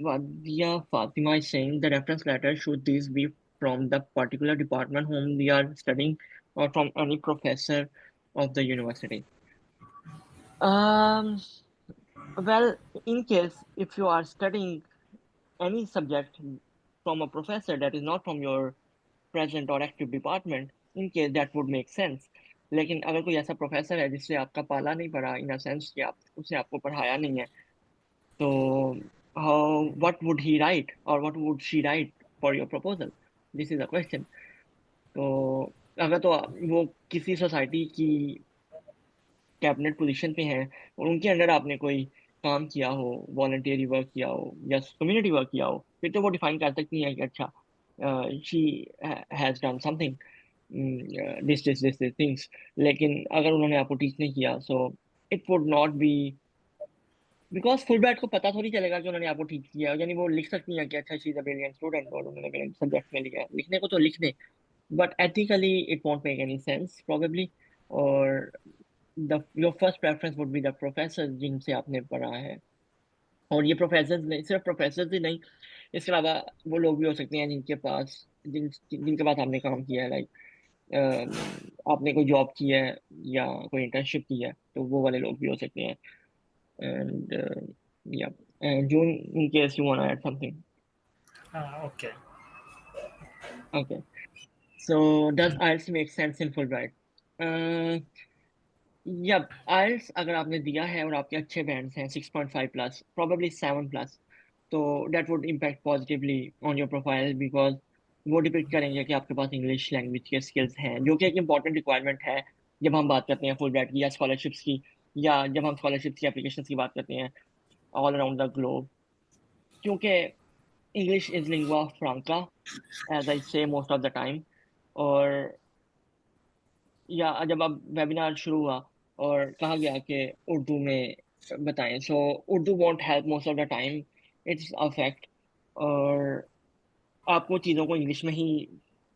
Vadia Fatima is saying the reference letter should these be from the particular department whom we are studying, or from any professor of the university? Um, well, in case if you are studying any subject from a professor that is not from your present or active department, in case that would make sense. लेकिन अगर कोई ऐसा professor है जिससे आपका पाला नहीं पड़ा, इन अ सेंस कि आप उसे आपको पढ़ाया नहीं है, तो what would he write or what would she write for your proposal? This is a question. तो अगर तो वो किसी सोसाइटी की कैबिनेट पोजीशन पे हैं और उनके अंडर आपने कोई काम किया हो, वॉलंटियरी वर्क किया हो या कम्युनिटी वर्क किया हो, फिर तो वो डिफाइन कर सकती हैं कि अच्छा she has done something, this things. लेकिन अगर उन्होंने आपको टीच नहीं किया, so it would not be, because full bright को पता थोड़ी चलेगा कि उन्होंने आपको ठीक किया. यानी वो लिख सकती हैं कि अच्छा she is a brilliant student और उन्होंने मेरे सब्जेक्ट में लिखा है. लिखने को तो लिख दें, but ethically it won't make any sense probably. और your first preference would be the professor जिनसे आपने पढ़ा है. और ये प्रोफेसर नहीं, सिर्फ प्रोफेसर ही नहीं, इसके अलावा वो लोग भी हो सकते हैं जिनके पास आपने काम किया है, लाइक आपने कोई जॉब की है या कोई इंटर्नशिप की है, तो वो वाले लोग भी हो सकते हैं. And yeah, and June, in case you want to add something.
Okay.
Okay. So does IELTS make sense in Fulbright? Uh, yeah, IELTS अगर आपने दिया है और आपके अच्छे बैंड्स हैं 6.5 प्लस, probably 7 प्लस, तो that would impact positively on your profile because वो डिपेक्ट करेंगे कि आपके पास इंग्लिश लैंग्वेज के स्किल्स हैं, जो कि एक इम्पॉर्टेंट रिक्वायरमेंट है जब हम बात करते हैं फुलब्राइट की या स्कॉलरशिप्स की, या जब हम स्कॉलरशिप्स की एप्लीकेशन की बात करते हैं ऑल अराउंड द ग्लोब. क्योंकि English is lingua franca, as I say most of the time. और या जब अब वेबिनार शुरू हुआ और कहा गया कि उर्दू में बताएं, so Urdu won't help most of the time, it's a fact. और आपको चीज़ों को इंग्लिश में ही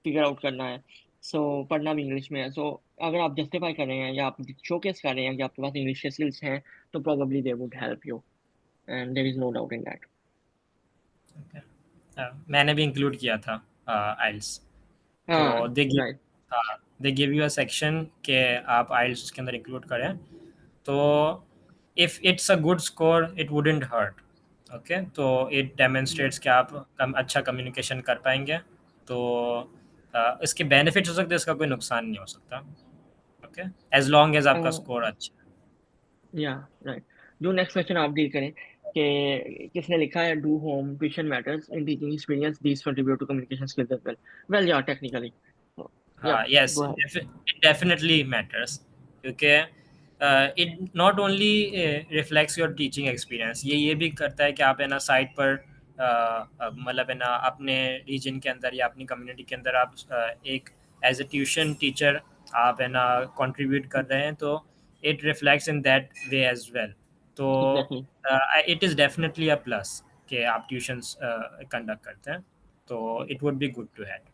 फिगर आउट करना है, सो पढ़ना भी इंग्लिश में है. सो अगर आप जस्टिफाई कर रहे हैं या आप शोकेस कर रहे हैं कि आपके पास इंग्लिश के स्किल्स हैं, तो probably they would help you, and there is no doubt in that.
मैंने भी इंक्लूड किया था आइल्स। तो
हाँ, right.
They give you a section के आप आइल्स उसके अंदर इंक्लूड करें। तो if it's a good score it wouldn't hurt. Okay, तो इट डेमोन्स्ट्रेट्स कि आप अच्छा कम्युनिकेशन कर पाएंगे। तो इसके बेनिफिट्स हो सकते हैं, इसका कोई नुकसान नहीं हो सकता। ओके, एज लॉन्ग एज आपका स्कोर अच्छा है।
या राइट। जो नेक्स्ट क्वेश्चन आप डील करें कि किसने लिखा है, do home tuition matters in teaching experience, these contribute to communication skills as well. Well या टेक्निकली या
Yes,
go ahead.
it definitely matters क्योंकि it not only reflects your teaching experience, ये भी करता है कि आप है ना साइट पर मतलब है ना अपने रीजन के अंदर या अपनी कम्युनिटी के अंदर आप एक एज ए ट्यूशन टीचर आप है ना कंट्रीब्यूट कर रहे हैं, तो it reflects in that way as well। तो
exactly.
it is definitely a plus कि आप ट्यूशंस कंडक्ट करते हैं, तो it would be good to have।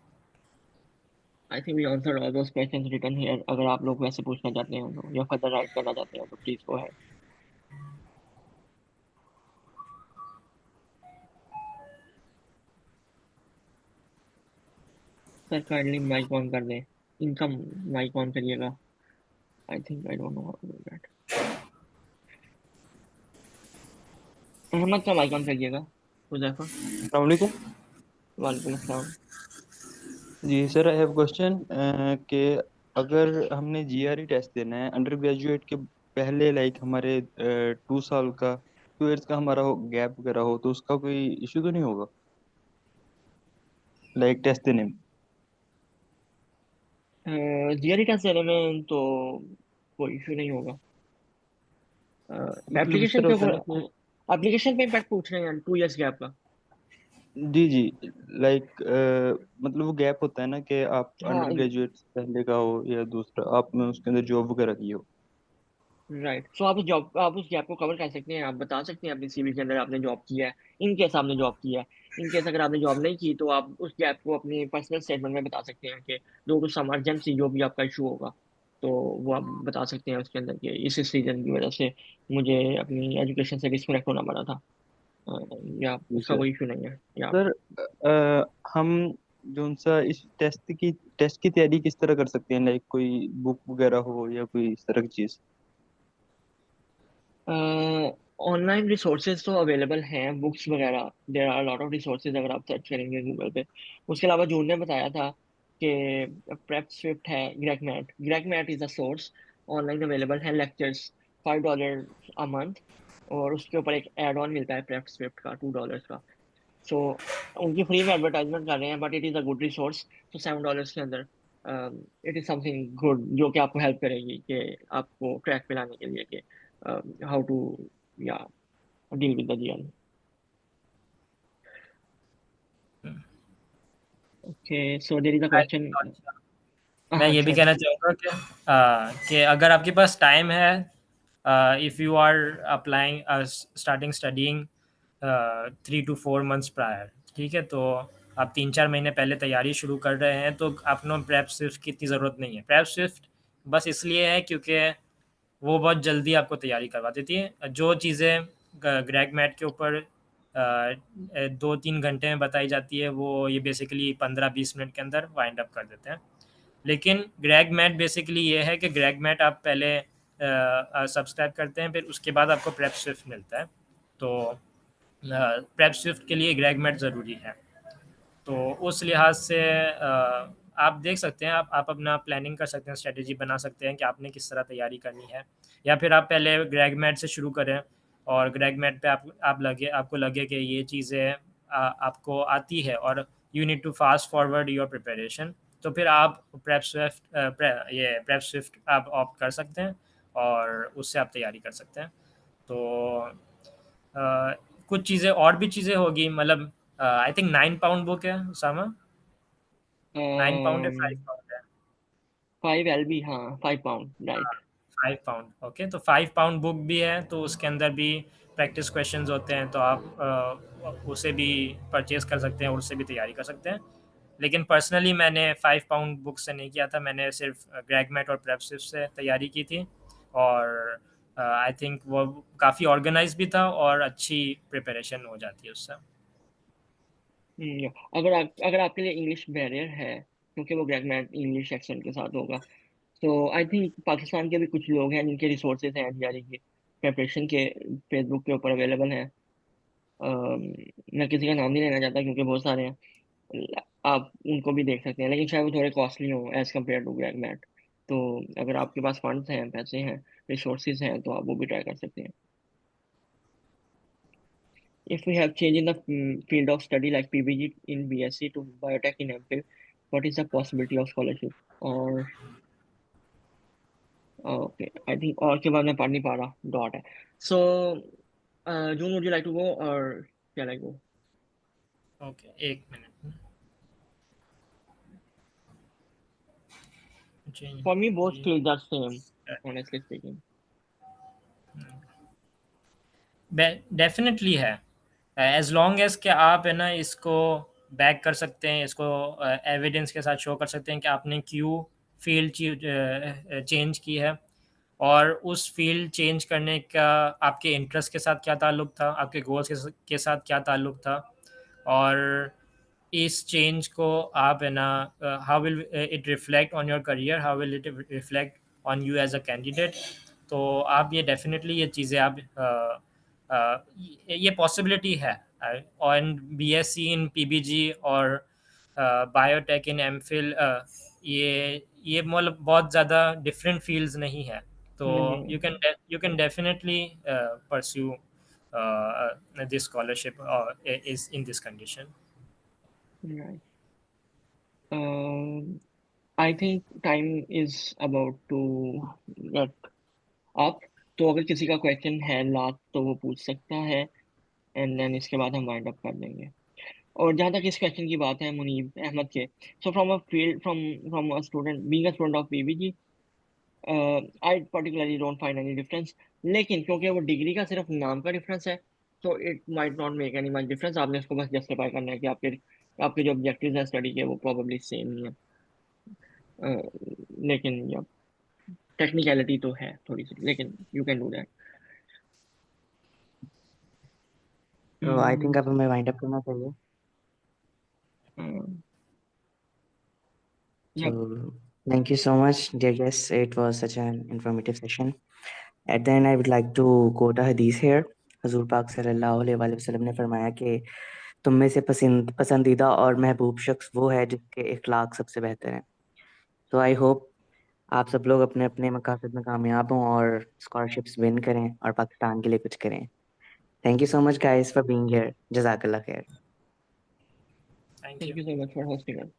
I think we answered all those questions written here. अगर आप लोग वैसे पूछना चाहते हैं तो या फर्दर राइट करना चाहते हैं तो please go ahead. Sir kindly mike on कर दें, इनका माइक ऑन करिएगा। I think I don't know how to do that. Ahmad का माइक ऑन करिएगा। हुजैफा।
अस्सलाम वालेकुम।
वालेकुम अस्सलाम।
जी सर, आई हैव क्वेश्चन कि अगर हमने जीआरई टेस्ट देना है अंडर ग्रेजुएट के पहले, लाइक हमारे 2 साल का 2 ईयर्स का हमारा गैप वगैरह हो, तो उसका कोई इशू तो नहीं होगा लाइक टेस्ट देने में?
जीआरई टेस्ट देने में तो कोई इशू नहीं होगा।
मतलब इस
एप्लीकेशन
तरह
के
होता है
ऊपर,
ना कि
एप्लीकेशन पे इम्पैक्ट पूछ रहे हैं 2 इयर्स गैप का।
जी जी, लाइक मतलब वो गैप होता है ना कि आप अंडर
हाँ
ग्रेजुएट पहले का हो या दूसरा आपने उसके अंदर जॉब वगैरह की हो।
राइट। सो आप उस गैप को कवर कर सकते हैं। आप बता सकते हैं अपनी सीवी के अंदर आपने जॉब किया है, इन केस आपने जॉब किया है। इन केस अगर आपने जॉब नहीं की तो आप उस गैप को अपनी पर्सनल स्टेटमेंट में बता सकते हैं कि ड्यू टू सम इमरजेंसी जो भी आपका इशू होगा, तो वो आप बता सकते हैं उसके अंदर कि इस रीजन की वजह से मुझे अपनी एजुकेशन से डिस्कनेक्ट होना पड़ा था। या
जी
उसका
सर।
कोई इशू नहीं है या।
सर हम जो सा इस टेस्ट की तैयारी किस तरह कर सकते हैं, लाइक कोई बुक वगैरह हो या कोई इस तरह की चीज?
ऑनलाइन रिसोर्सेज तो अवेलेबल हैं, बुक्स वगैरह, there are lot of resources अगर आप सर्च करेंगे गूगल पे। उसके अलावा जून ने बताया था कि प्रेप स्विफ्ट है, GregMat is a source, online available है लेक्चर्स, $5 अ मंथ, और उसके ऊपर एक एड ऑन मिलता है प्रेप स्विफ्ट का $2 का। सो उनकी फ्री में एडवर्टाइजमेंट कर रहे हैं, but it is a good resource. तो $7 के अंदर इट इज़ समथिंग गुड जो कि आपको हेल्प करेगी कि आपको ट्रैक पे लाने के लिए कि हाउ टू या डील विद द जीएल। Okay, so there is a question.
मैं ये भी
अच्छा
कहना
अच्छा।
चाहूँगा कि अगर आपके पास टाइम है, if you are applying starting studying 3 to 4 months prior, ठीक है, तो आप 3-4 महीने पहले तैयारी शुरू कर रहे हैं, तो आपको प्रेप स्विफ्ट की इतनी ज़रूरत नहीं है। प्रेप स्विफ्ट बस इसलिए है क्योंकि वो बहुत जल्दी आपको तैयारी करवा देती है। जो चीज़ें ग्रेग मैट के ऊपर 2-3 घंटे में बताई जाती है, वो ये बेसिकली 15-20 मिनट के अंदर वाइंड अप कर देते हैं। लेकिन ग्रेग मैट बेसिकली ये है कि ग्रेग मैट आप पहले सब्सक्राइब करते हैं, फिर उसके बाद आपको प्रेप स्विफ्ट मिलता है। तो प्रेप स्विफ्ट के लिए ग्रेग मैट ज़रूरी है। तो उस लिहाज से आप देख सकते हैं, आप अपना प्लानिंग कर सकते हैं, स्ट्रेटेजी बना सकते हैं कि आपने किस तरह तैयारी करनी है। या फिर आप पहले ग्रेग मैट से शुरू करें और ग्रेग मैट पे आपको लगे कि ये चीज़ें आपको आती है और you need to fast forward your preparation, तो फिर आप प्रेप स्विफ्ट आप ऑप्ट कर सकते हैं और उससे आप तैयारी कर सकते हैं। तो अ, कुछ चीज़ें और भी चीज़ें होगी, मतलब आई थिंक 9 पाउंड बुक है उसामा। 9 पाउंड है, 5 पाउंड है?
5 LB, हाँ 5 पाउंड राइट।
5 pound, okay. तो 5 पाउंड बुक भी है, तो उसके अंदर भी प्रैक्टिस क्वेश्चंस होते हैं, तो आप उसे भी परचेज कर सकते हैं और उससे भी तैयारी कर सकते हैं। लेकिन पर्सनली मैंने 5 पाउंड बुक से नहीं किया था, मैंने सिर्फ ग्रेगमेट और प्रेपसिप से तैयारी की थी, और आई थिंक वो काफ़ी ऑर्गेनाइज भी था और अच्छी प्रिपरेशन हो जाती है उससे।
अगर आपके लिए इंग्लिश बैरियर है, क्योंकि वो ग्रेगमेट इंग्लिश एक्सेंट के साथ होगा, तो आई थिंक पाकिस्तान के भी कुछ लोग हैं जिनके रिसोर्सेज हैं एनडीआरई की प्रिपरेशन के, फेसबुक के ऊपर अवेलेबल हैं। मैं किसी का नाम नहीं लेना चाहता क्योंकि बहुत सारे हैं, आप उनको भी देख सकते हैं, लेकिन शायद वो थोड़े कॉस्टली हो एज कम्पेयर टू ग्रेगमेट। तो अगर आपके पास फंड्स हैं, पैसे हैं, रिसोर्सेज हैं, तो आप वो भी ट्राई कर सकते हैं। If we have change in the field of study like PBG in BSc to biotech in MPhil, what is the possibility of scholarship? और ओके, आई थिंक और के बाद मैं पढ़ नहीं पा रहा, डॉट है। So Joon, would you like to go और क्या लाइक गो?
ओके, एक मिनट।
For me, both skills are same, honestly speaking.
Definitely है, एज लॉन्ग एज कि आप है ना इसको बैक कर सकते हैं, इसको एविडेंस के साथ शो कर सकते हैं कि आपने क्यों फील्ड चेंज की है, और उस फील्ड चेंज करने का आपके इंटरेस्ट के साथ क्या ताल्लुक था, आपके गोल्स के साथ क्या ताल्लुक था, और इस चेंज को आप है ना how will it reflect on your career, how will it reflect on you as a candidate. तो आप ये डेफिनेटली ये चीज़ें आप ये पॉसिबिलिटी है ऑन बीएससी इन पीबीजी और बायोटेक इन एमफिल, ये मतलब बहुत ज़्यादा डिफरेंट फील्ड्स नहीं है, तो
नहीं,
you can definitely pursue this scholarship is in this condition.
right. I think time is about to wrap up. तो अगर किसी का क्वेश्चन है लास्ट तो वो पूछ सकता है, एंड देन इसके बाद हम वाइंड अप कर देंगे। और जहाँ तक इस क्वेश्चन की बात है मुनीब अहमद के, so from a field from a student being a student of PBG, I particularly don't find any difference, लेकिन क्योंकि वो डिग्री का सिर्फ नाम का डिफरेंस है, तो it might not make any much difference. आपने उसको बस जस्टिफाई करना है कि आपके जो ऑब्जेक्टिव्स हैं स्टडी के वो प्रोबेबली सेम ही है, लेकिन या टेक्निकलिटी तो है थोड़ी सी, लेकिन यू कैन डू दैट।
तो आई थिंक अब हमें वाइंड अप करना चाहिए। So thank you so much, dear guests. It was such an informative session. At the end, I would like to quote a hadith here. हजूर पाक सल्लल्लाहु अलैहि वसल्लम ने फरमाया कि तुम में से पसंदीदा और महबूब शख्स वो है जिसके इखलाक सबसे बेहतर हैं। तो आई होप आप सब लोग अपने अपने मकासद में कामयाब हों और स्कॉलरशिप्स विन करें और पाकिस्तान के लिए कुछ करें। Thank you so much guys for being here. जज़ाकल्लाह खैर।
Thank
Thank
you.
you so much for hosting us.